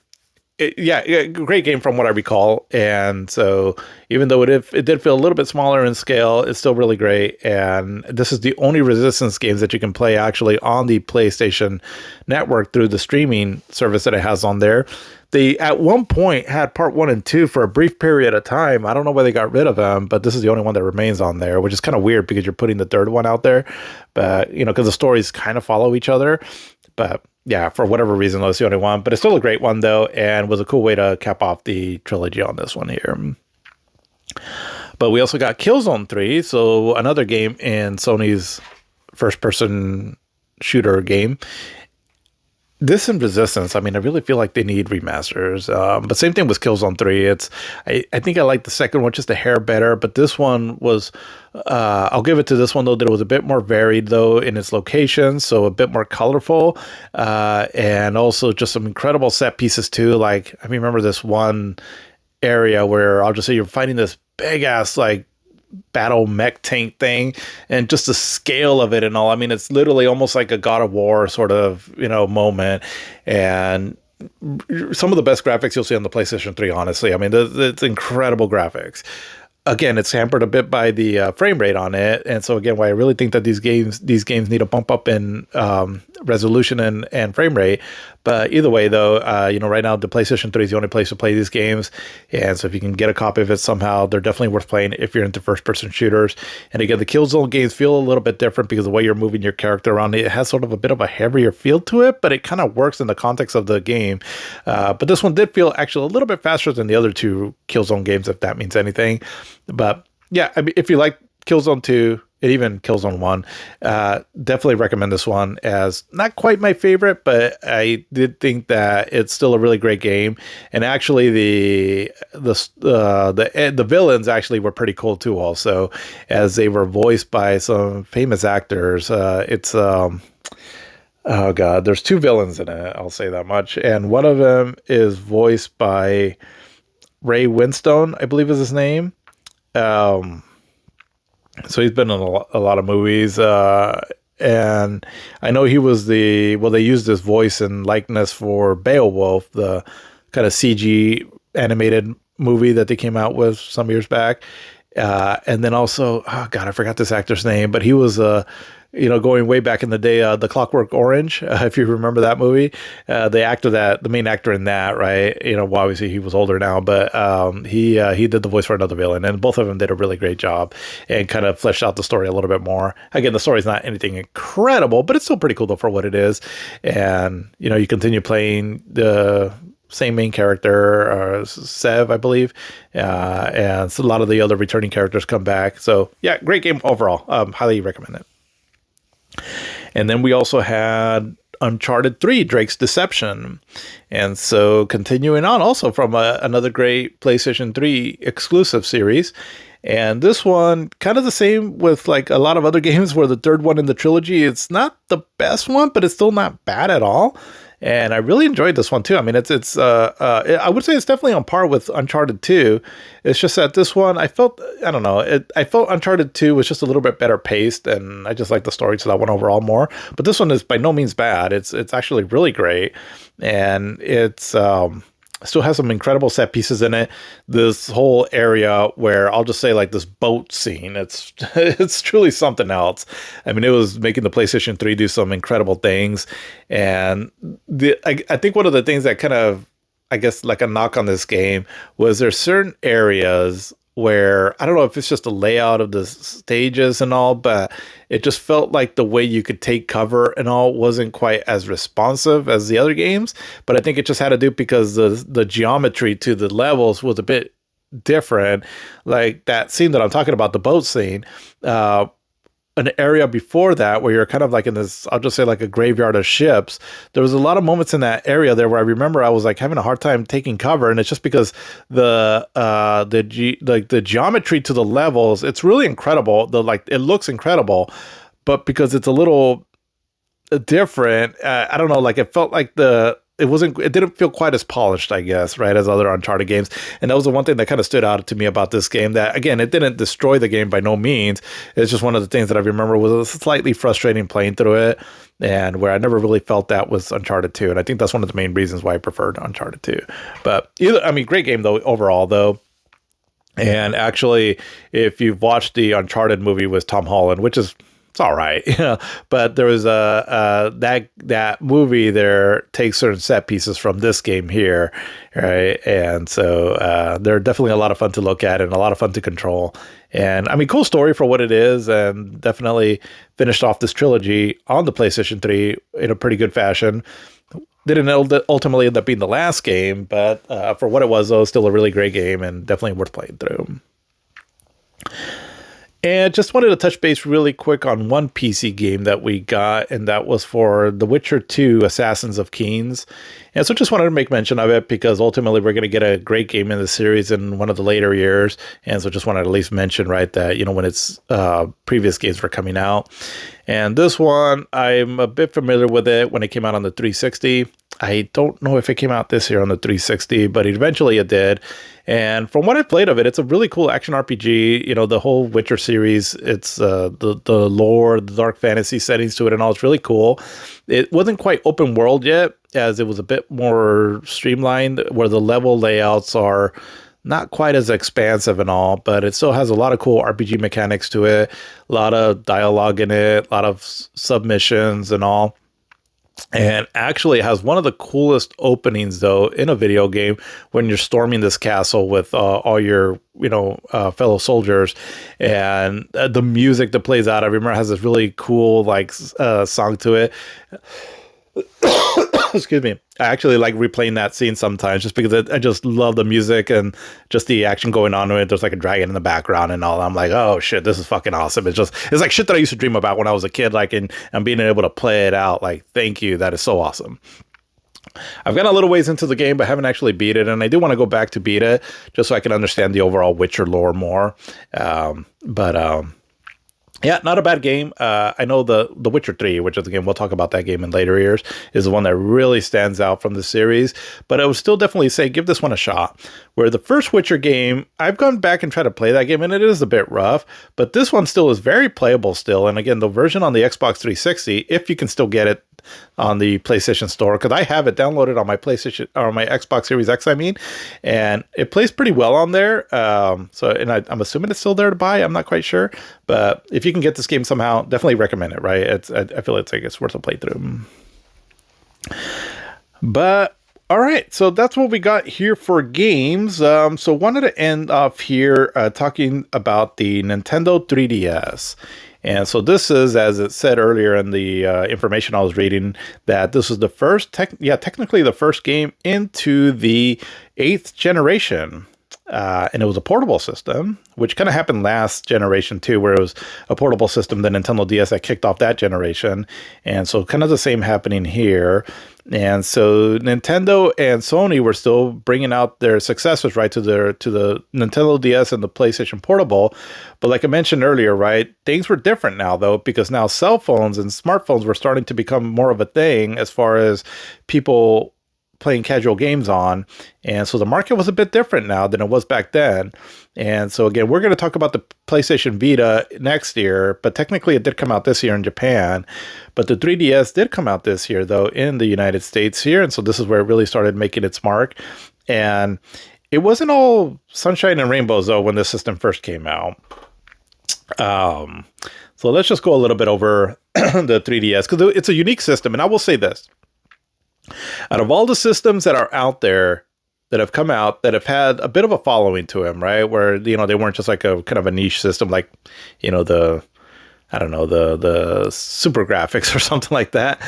great game from what I recall. And so even though it did feel a little bit smaller in scale, it's still really great. And this is the only Resistance games that you can play actually on the PlayStation Network through the streaming service that it has on there. They at one point had part 1 and 2 for a brief period of time. I don't know why they got rid of them, but this is the only one that remains on there, which is kind of weird because you're putting the third one out there. But, because the stories kind of follow each other. But yeah, for whatever reason, that's the only one. But it's still a great one, though, and was a cool way to cap off the trilogy on this one here. But we also got Killzone 3, so another game in Sony's first-person shooter game. This and Resistance, I really feel like they need remasters. But same thing with Killzone 3. I think I like the second one just a hair better, but this one was, I'll give it to this one though, that it was a bit more varied though in its location, so a bit more colorful, and also just some incredible set pieces too. Like I remember this one area where I'll just say you're fighting this big ass like battle mech tank thing, and just the scale of it and all. It's literally almost like a God of War sort of, moment, and some of the best graphics you'll see on the PlayStation 3, honestly. It's incredible graphics. Again, it's hampered a bit by the frame rate on it, and so again, why I really think that these games need to bump up in resolution and frame rate. But either way, though, right now the PlayStation 3 is the only place to play these games, and so if you can get a copy of it somehow, they're definitely worth playing if you're into first-person shooters. And again, the Killzone games feel a little bit different because the way you're moving your character around, it has sort of a bit of a heavier feel to it, but it kind of works in the context of the game. But this one did feel actually a little bit faster than the other two Killzone games, if that means anything. But yeah, if you like Killzone 2, it even kills on one. Definitely recommend this one as not quite my favorite, but I did think that it's still a really great game. And actually, the villains actually were pretty cool too. Also, as they were voiced by some famous actors. It's oh god, there's two villains in it. I'll say that much, and one of them is voiced by Ray Winstone, I believe is his name. Um, so he's been in a lot of movies, and I know he was they used his voice and likeness for Beowulf, the kind of CG animated movie that they came out with some years back. And then also, oh god, I forgot this actor's name, but he was going way back in the day, The Clockwork Orange, if you remember that movie. The main actor in that, right? Well, obviously he was older now, but he did the voice for another villain, and both of them did a really great job and kind of fleshed out the story a little bit more. Again, the story's not anything incredible, but it's still pretty cool though for what it is. And you continue playing the same main character, Sev, I believe, and so a lot of the other returning characters come back. So yeah, great game overall. Highly recommend it. And then we also had Uncharted 3, Drake's Deception. And so continuing on also from another great PlayStation 3 exclusive series. And this one, kind of the same with like a lot of other games where the third one in the trilogy, it's not the best one, but it's still not bad at all. And I really enjoyed this one too. I mean, I would say it's definitely on par with Uncharted 2. It's just that this one, I felt Uncharted 2 was just a little bit better paced, and I just like the story to that one overall more. But this one is by no means bad. It's actually really great, and it's still has some incredible set pieces in it. This whole area where I'll just say like this boat scene, it's it's truly something else. I mean, it was making the PlayStation 3 do some incredible things. And I think one of the things that kind of, I guess, like a knock on this game was there's certain areas where I don't know if it's just the layout of the stages and all, but it just felt like the way you could take cover and all wasn't quite as responsive as the other games. But I think it just had to do because the geometry to the levels was a bit different. Like that scene that I'm talking about, the boat scene, an area before that where you're kind of like in this, I'll just say like a graveyard of ships. There was a lot of moments in that area there where I remember I was like having a hard time taking cover, and it's just because the geometry to the levels, it's really incredible. It looks incredible, but because it's a little different, I don't know, like it felt like it didn't feel quite as polished, I guess, right, as other Uncharted games. And that was the one thing that kind of stood out to me about this game, that again, it didn't destroy the game by no means. It's just one of the things that I remember was slightly frustrating playing through it, and where I never really felt that was Uncharted 2. And I think that's one of the main reasons why I preferred Uncharted 2. But great game though, overall though. And actually, if you've watched the Uncharted movie with Tom Holland, which is, it's all right, but there was that movie there takes certain set pieces from this game here, right? And so they're definitely a lot of fun to look at and a lot of fun to control. And I mean, cool story for what it is, and definitely finished off this trilogy on the PlayStation 3 in a pretty good fashion. Didn't ultimately end up being the last game, but for what it was, though, still a really great game and definitely worth playing through. And just wanted to touch base really quick on one PC game that we got, and that was for The Witcher 2, Assassins of Kings. And so just wanted to make mention of it because ultimately we're going to get a great game in the series in one of the later years. And so just wanted to at least mention, right, that, when its previous games were coming out. And this one, I'm a bit familiar with it when it came out on the 360. I don't know if it came out this year on the 360, but eventually it did. And from what I played of it, it's a really cool action RPG. The whole Witcher series, it's the lore, the dark fantasy settings to it and all. It's really cool. It wasn't quite open world yet, as it was a bit more streamlined, where the level layouts are not quite as expansive and all, but it still has a lot of cool RPG mechanics to it, a lot of dialogue in it, a lot of submissions and all. And actually it has one of the coolest openings though in a video game when you're storming this castle with all your fellow soldiers, and the music that plays out, I remember, has this really cool song to it. Excuse me. I actually like replaying that scene sometimes just because I just love the music and just the action going on with it. There's like a dragon in the background and all. I'm like, oh shit, this is fucking awesome. It's like shit that I used to dream about when I was a kid, like, and being able to play it out. Like, thank you. That is so awesome. I've gotten a little ways into the game, but haven't actually beat it. And I do want to go back to beat it just so I can understand the overall Witcher lore more. But yeah, not a bad game. I know the Witcher 3, which is the game, we'll talk about that game in later years, is the one that really stands out from the series. But I would still definitely say give this one a shot. Where the first Witcher game, I've gone back and tried to play that game, and it is a bit rough. But this one still is very playable still. And again, the version on the Xbox 360, if you can still get it on the PlayStation Store, because I have it downloaded on my PlayStation or my Xbox Series X, and it plays pretty well on there. I'm assuming it's still there to buy. I'm not quite sure, but if you can get this game somehow, definitely recommend it. Right? I feel it's worth a playthrough. But all right, so that's what we got here for games. So wanted to end off here talking about the Nintendo 3DS. And so this is, as it said earlier in the information I was reading, that this is the first, technically the first game into the 8th generation. And it was a portable system, which kind of happened last generation too, where it was a portable system, the Nintendo DS that kicked off that generation. And so kind of the same happening here. And so Nintendo and Sony were still bringing out their successors, right, to the Nintendo DS and the PlayStation Portable. But like I mentioned earlier, right, things were different now, though, because now cell phones and smartphones were starting to become more of a thing as far as people playing casual games on. And so the market was a bit different now than it was back then. And so again, we're going to talk about the PlayStation Vita next year, but technically it did come out this year in Japan. But the 3DS did come out this year, though, in the United States here. And so this is where it really started making its mark. And it wasn't all sunshine and rainbows, though, when this system first came out. So let's just go a little bit over the 3DS, because it's a unique system. And I will say this. Out of all the systems that are out there that have come out that have had a bit of a following to them, right? Where, they weren't just like a kind of a niche system, like, the super graphics or something like that.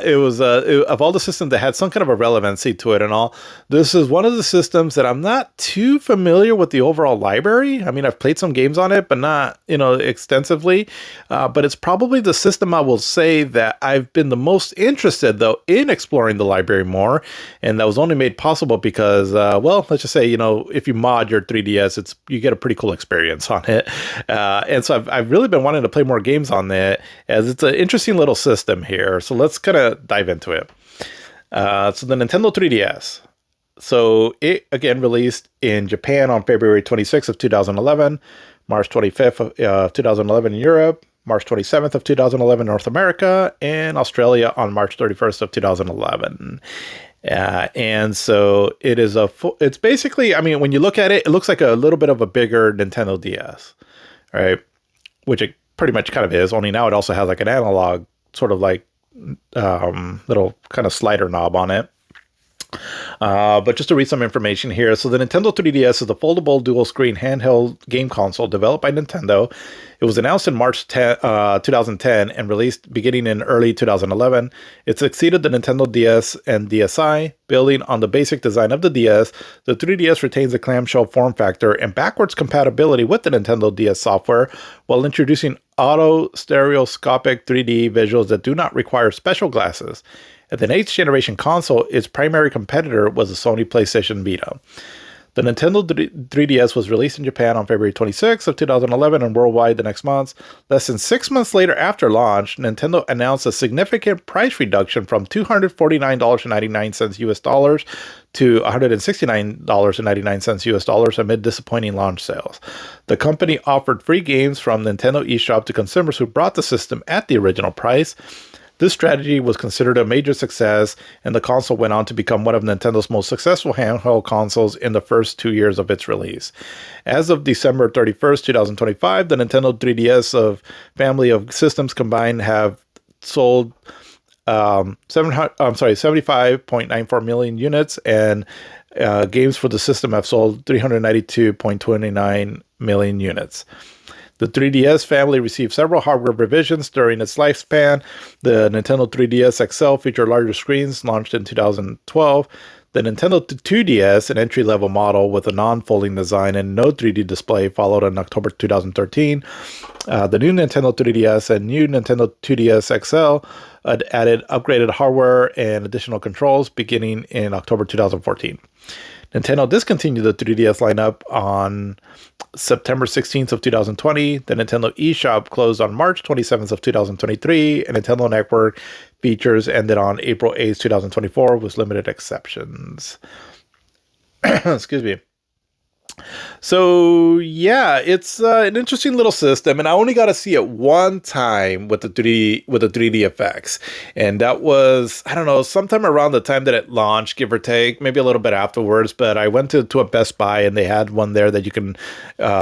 It was, of all the systems that had some kind of a relevancy to it and all, this is one of the systems that I'm not too familiar with the overall library. I mean, I've played some games on it, but not, extensively. But it's probably the system I will say that I've been the most interested, though, in exploring the library more. And that was only made possible because, let's just say, if you mod your 3DS, you get a pretty cool experience on it. And so I've really been wanting to play more games on that, as it's an interesting little system here. So let's kind of dive into it. So the Nintendo 3DS. So it again released in Japan on February 26th of 2011, March 25th of 2011 in Europe, March 27th of 2011 North America, and Australia on March 31st of 2011. And so it is it's basically, I mean, when you look at it, it looks like a little bit of a bigger Nintendo DS, right? Which it pretty much kind of is, only now it also has like an analog sort of like little kind of slider knob on it. But just to read some information here. So the Nintendo 3DS is a foldable dual-screen handheld game console developed by Nintendo. It was announced in March 2010 and released beginning in early 2011. It succeeded the Nintendo DS and DSi. Building on the basic design of the DS, the 3DS retains a clamshell form factor and backwards compatibility with the Nintendo DS software, while introducing auto-stereoscopic 3D visuals that do not require special glasses. At the 8th generation console, its primary competitor was the Sony PlayStation Vita. The Nintendo 3DS was released in Japan on February 26th of 2011 and worldwide the next month. Less than 6 months later after launch, Nintendo announced a significant price reduction from $249.99 US dollars to $169.99 US dollars amid disappointing launch sales. The company offered free games from Nintendo eShop to consumers who bought the system at the original price. This strategy was considered a major success, and the console went on to become one of Nintendo's most successful handheld consoles in the first 2 years of its release. As of December 31st, 2025, the Nintendo 3DS family of systems combined have sold 75.94 million units, and games for the system have sold 392.29 million units. The 3DS family received several hardware revisions during its lifespan. The Nintendo 3DS XL featured larger screens, launched in 2012. The Nintendo 2DS, an entry-level model with a non-folding design and no 3D display, followed in October 2013. The new Nintendo 3DS and new Nintendo 2DS XL added upgraded hardware and additional controls beginning in October 2014. Nintendo discontinued the 3DS lineup on September 16th of 2020. The Nintendo eShop closed on March 27th of 2023, and Nintendo Network features ended on April 8th, 2024, with limited exceptions. Excuse me. So yeah, it's an interesting little system, and I only got to see it one time with the 3D effects, and that was, I don't know, sometime around the time that it launched, give or take, maybe a little bit afterwards. But I went to a Best Buy, and they had one there that you can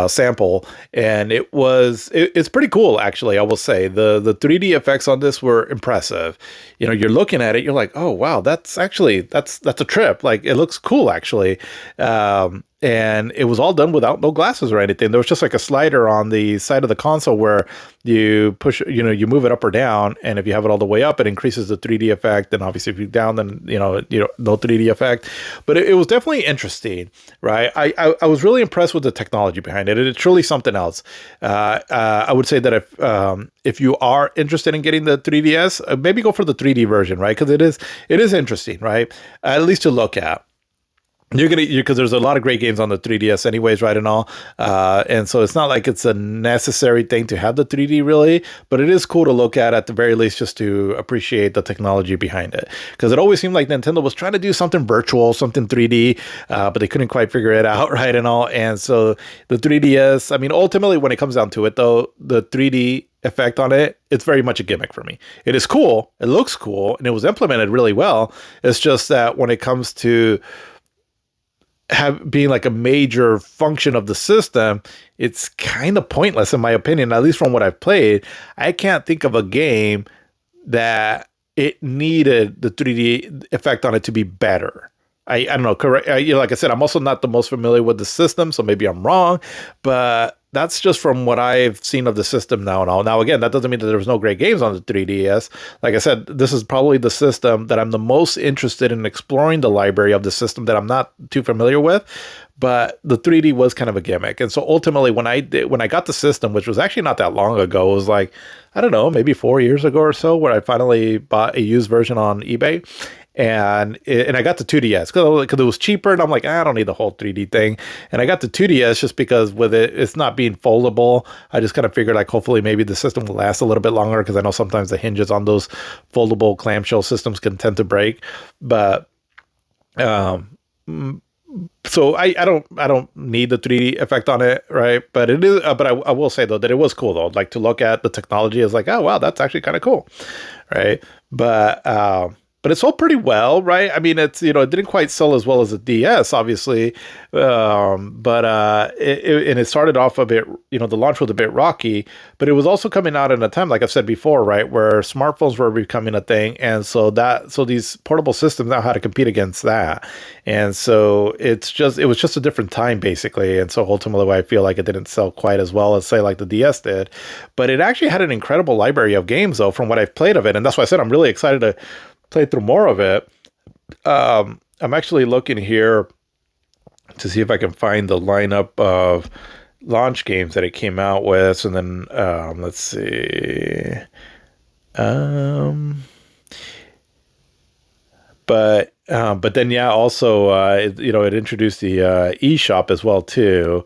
sample, and it's pretty cool, actually. I will say the 3D effects on this were impressive. You know, you're looking at it, you're like, oh wow, that's a trip. Like, it looks cool, actually. And it was all done without no glasses or anything. There was just like a slider on the side of the console where you push, you move it up or down. And if you have it all the way up, it increases the 3D effect. And obviously if you down, then, no 3D effect. But it was definitely interesting, right? I was really impressed with the technology behind it. It's truly something else. I would say that if you are interested in getting the 3DS, maybe go for the 3D version, right? Because it is interesting, right? At least to look at. Because there's a lot of great games on the 3DS anyways, right, and all. And so it's not like it's a necessary thing to have the 3D really, but it is cool to look at the very least, just to appreciate the technology behind it. Because it always seemed like Nintendo was trying to do something virtual, something 3D, but they couldn't quite figure it out, right, and all. And so the 3DS, I mean, ultimately when it comes down to it though, the 3D effect on it, it's very much a gimmick for me. It is cool, it looks cool, and it was implemented really well. It's just that when it comes to being like a major function of the system, it's kind of pointless in my opinion, at least from what I've played. I can't think of a game that it needed the 3D effect on it to be better. I don't know, correct? Like I said, I'm also not the most familiar with the system, so maybe I'm wrong, but that's just from what I've seen of the system now and all. Now, again, that doesn't mean that there was no great games on the 3DS. Like I said, this is probably the system that I'm the most interested in exploring the library of the system that I'm not too familiar with. But the 3D was kind of a gimmick. And so ultimately, when I got the system, which was actually not that long ago, it was like, I don't know, maybe 4 years ago or so, where I finally bought a used version on eBay. And I got the 2DS because it was cheaper, and I'm like, I don't need the whole 3D thing. And I got the 2DS just because with it's not being foldable, I just kind of figured like hopefully maybe the system will last a little bit longer, because I know sometimes the hinges on those foldable clamshell systems can tend to break. But so I don't need the 3D effect on it, right? But it is, but I will say though that it was cool though, like to look at the technology is like, oh wow, that's actually kind of cool, right? But it sold pretty well, right? I mean, it didn't quite sell as well as the DS, obviously, but it started off a bit, the launch was a bit rocky, but it was also coming out in a time, like I've said before, right, where smartphones were becoming a thing, and so these portable systems now had to compete against that, and so it was just a different time basically, and so ultimately I feel like it didn't sell quite as well as say like the DS did, but it actually had an incredible library of games though from what I've played of it, and that's why I said I'm really excited to play through more of it. I'm actually looking here to see if I can find the lineup of launch games that it came out with, and then let's see. But then yeah, also it introduced the eShop as well too.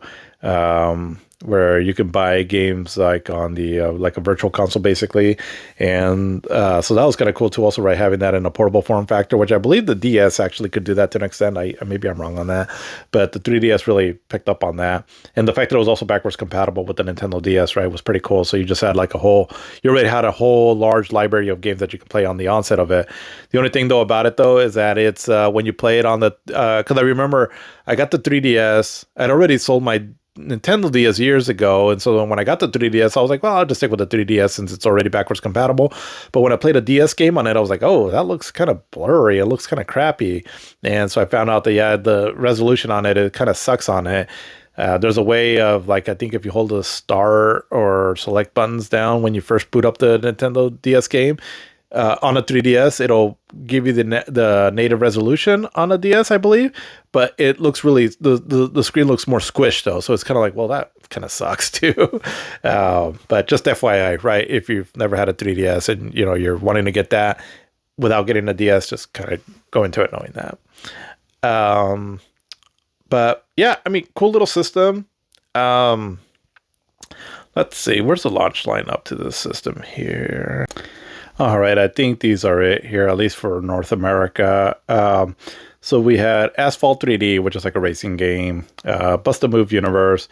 Where you can buy games like on the like a virtual console basically, and so that was kind of cool too. Also, right, having that in a portable form factor, which I believe the DS actually could do that to an extent. Maybe I'm wrong on that, but the 3DS really picked up on that, and the fact that it was also backwards compatible with the Nintendo DS, right, was pretty cool. So you just had like you already had a whole large library of games that you can play on the onset of it. The only thing though about it though is that it's when you play it on the because I remember I got the 3DS, I'd already sold my Nintendo DS years ago, and so when I got the 3DS, I was like, well, I'll just stick with the 3DS since it's already backwards compatible. But when I played a DS game on it, I was like, oh, that looks kind of blurry. It looks kind of crappy. And so I found out that, yeah, the resolution on it kind of sucks on it. There's a way of like, I think if you hold the star or select buttons down when you first boot up the Nintendo DS game, on a 3DS, it'll give you the native resolution on a DS, I believe, but it looks really the screen looks more squished though, so it's kind of like, well, that kind of sucks too. But just FYI, right? If you've never had a 3DS and you're wanting to get that without getting a DS, just kind of go into it knowing that. But yeah, I mean, cool little system. Let's see, where's the launch lineup to this system here? All right, I think these are it here, at least for North America. So we had Asphalt 3D, which is like a racing game, Bust a Move Universe,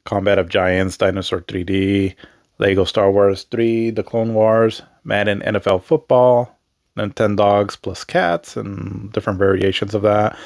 Combat of Giants, Dinosaur 3D, Lego Star Wars 3, The Clone Wars, Madden NFL Football, Nintendogs plus Cats, and different variations of that.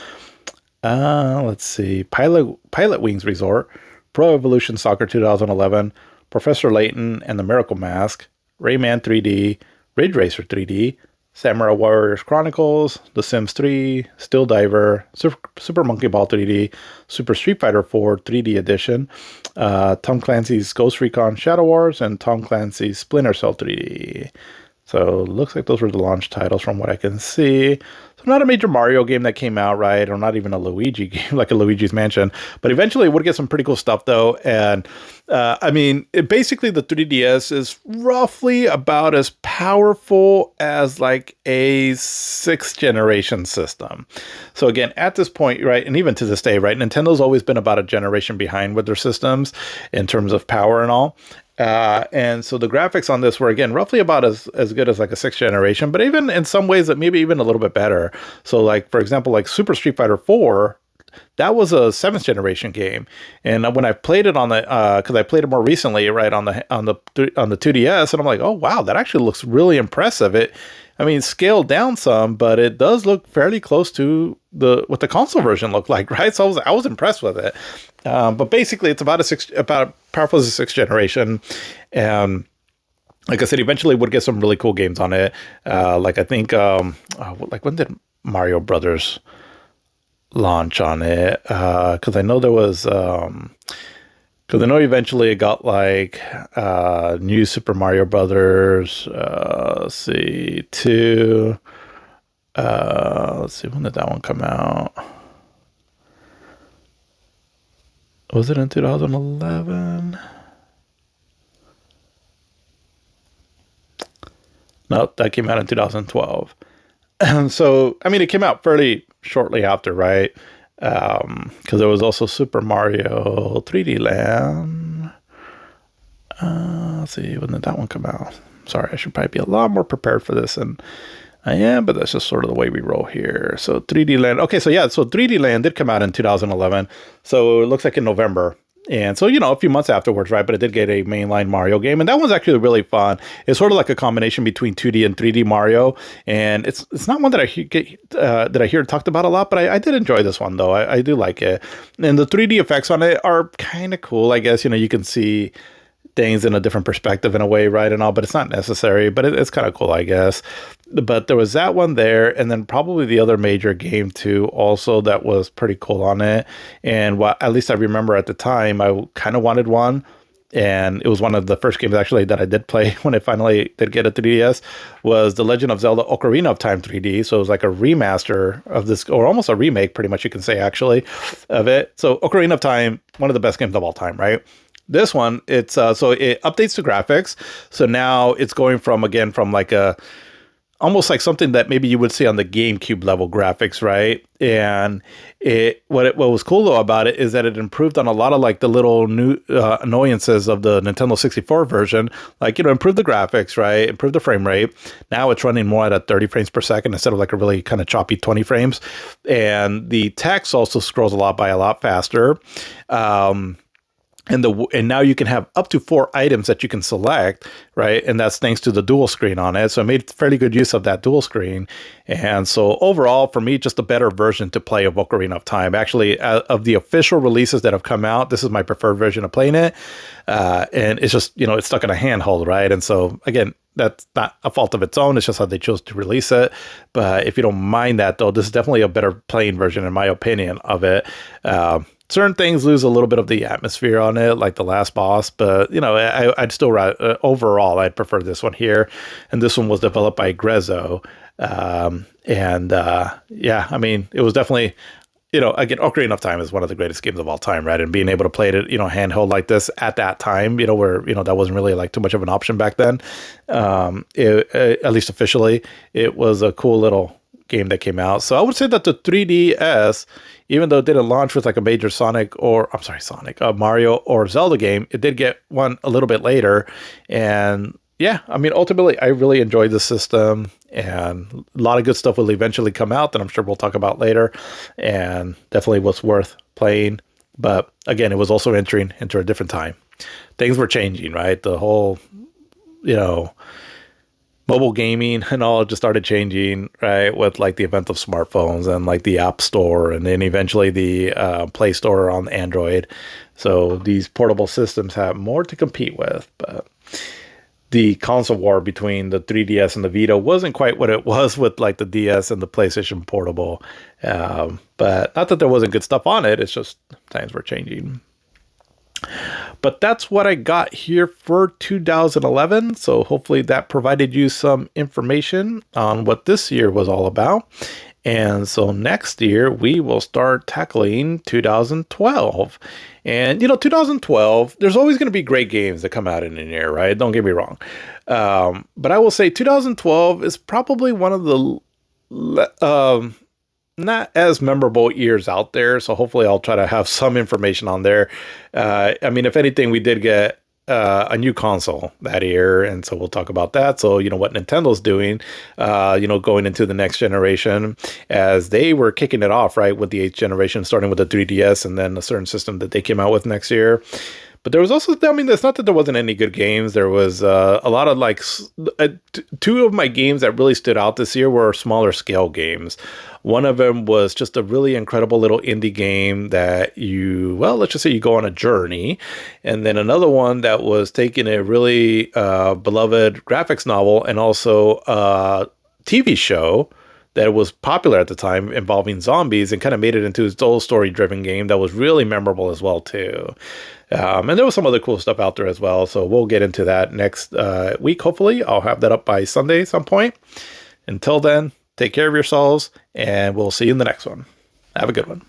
Let's see, Pilot Wings Resort, Pro Evolution Soccer 2011, Professor Layton and the Miracle Mask, Rayman 3D, Ridge Racer 3D, Samurai Warriors Chronicles, The Sims 3, Still Diver, Super Monkey Ball 3D, Super Street Fighter 4 3D Edition, Tom Clancy's Ghost Recon Shadow Wars, and Tom Clancy's Splinter Cell 3D. So looks like those were the launch titles from what I can see. So not a major Mario game that came out, right? Or not even a Luigi game like a Luigi's Mansion. But eventually it would get some pretty cool stuff though. And I mean, basically the 3DS is roughly about as powerful as like a 6th generation system. So again, at this point, right, and even to this day, right, Nintendo's always been about a generation behind with their systems in terms of power and all. And so the graphics on this were, again, roughly about as good as like a 6th generation, but even in some ways that maybe even a little bit better. So like, for example, like Super Street Fighter 4, that was a 7th generation game. And when I played it on the, cause I played it more recently, right, on the 2DS, and I'm like, oh, wow, that actually looks really impressive. I mean, scaled down some, but it does look fairly close to what the console version looked like, right? So I was impressed with it. But basically, it's about powerful as a 6th generation, and like I said, eventually would get some really cool games on it. Like I think, like when did Mario Brothers launch on it? Because I know there was. Because I know eventually it got like New Super Mario Brothers, let's see, 2. Let's see, when did that one come out? Was it in 2011? No, that came out in 2012. So, I mean, it came out fairly shortly after, right? Because there was also Super Mario 3D Land. Let's see, when did that one come out? Sorry, I should probably be a lot more prepared for this than I am, but that's just sort of the way we roll here. So 3D Land. Okay, so yeah, so 3D Land did come out in 2011. So it looks like in November. And so, a few months afterwards, right? But it did get a mainline Mario game. And that one's actually really fun. It's sort of like a combination between 2D and 3D Mario. And it's not one that I hear talked about a lot, but I did enjoy this one, though. I do like it. And the 3D effects on it are kind of cool, I guess. You can see things in a different perspective in a way, right, and all, but it's not necessary, but it's kind of cool, I guess. But there was that one there, and then probably the other major game too also that was pretty cool on it, and at least I remember at the time I kind of wanted one, and it was one of the first games actually that I did play when I finally did get a 3DS, was The Legend of Zelda Ocarina of Time 3D. So it was like a remaster of this, or almost a remake, pretty much you can say actually, of it. So Ocarina of Time, one of the best games of all time, right? This one, it's so it updates the graphics. So now it's going from like almost like something that maybe you would see on the GameCube level graphics, right? And what was cool though about it is that it improved on a lot of like the little new annoyances of the Nintendo 64 version, like improved the graphics, right? Improved the frame rate. Now it's running more at a 30 frames per second instead of like a really kind of choppy 20 frames, and the text also scrolls a lot faster. And now you can have up to 4 items that you can select, right? And that's thanks to the dual screen on it. So I made fairly good use of that dual screen. And so overall, for me, just a better version to play of Ocarina of Time. Actually, of the official releases that have come out, this is my preferred version of playing it. And it's just, it's stuck in a handhold, right? And so again, that's not a fault of its own. It's just how they chose to release it. But if you don't mind that, though, this is definitely a better playing version, in my opinion, of it. certain things lose a little bit of the atmosphere on it, like the last boss. But I'd still overall I'd prefer this one here, and this one was developed by Grezzo, and yeah, I mean it was definitely. Again, Ocarina of Time is one of the greatest games of all time, right? And being able to play it, handheld like this at that time, where, that wasn't really like too much of an option back then. At least officially, it was a cool little game that came out. So I would say that the 3DS, even though it didn't launch with like a major Mario or Zelda game, it did get one a little bit later. And yeah, I mean, ultimately, I really enjoyed the system, and a lot of good stuff will eventually come out that I'm sure we'll talk about later, and definitely was worth playing. But again, it was also entering into a different time. Things were changing, right? The whole, mobile gaming and all just started changing, right? With like the advent of smartphones and like the App Store, and then eventually the Play Store on Android. So these portable systems have more to compete with, but the console war between the 3DS and the Vita wasn't quite what it was with like the DS and the PlayStation Portable. But not that there wasn't good stuff on it. It's just times were changing. But that's what I got here for 2011. So hopefully that provided you some information on what this year was all about. And so next year we will start tackling 2012. And 2012, there's always going to be great games that come out in an year, right? Don't get me wrong. But I will say 2012 is probably one of the not as memorable years out there. So hopefully I'll try to have some information on there. I mean, if anything, we did get a new console that year, and so we'll talk about that. So what Nintendo's doing, going into the next generation, as they were kicking it off, right, with the 8th generation, starting with the 3DS, and then a certain system that they came out with next year. But there was also, I mean, it's not that there wasn't any good games. There was a lot of like two of my games that really stood out this year were smaller scale games. One of them was just a really incredible little indie game that let's just say you go on a journey. And then another one that was taking a really beloved graphics novel and also a TV show that was popular at the time involving zombies and kind of made it into its old story-driven game that was really memorable as well, too. And there was some other cool stuff out there as well, so we'll get into that next week, hopefully. I'll have that up by Sunday at some point. Until then, take care of yourselves, and we'll see you in the next one. Have a good one.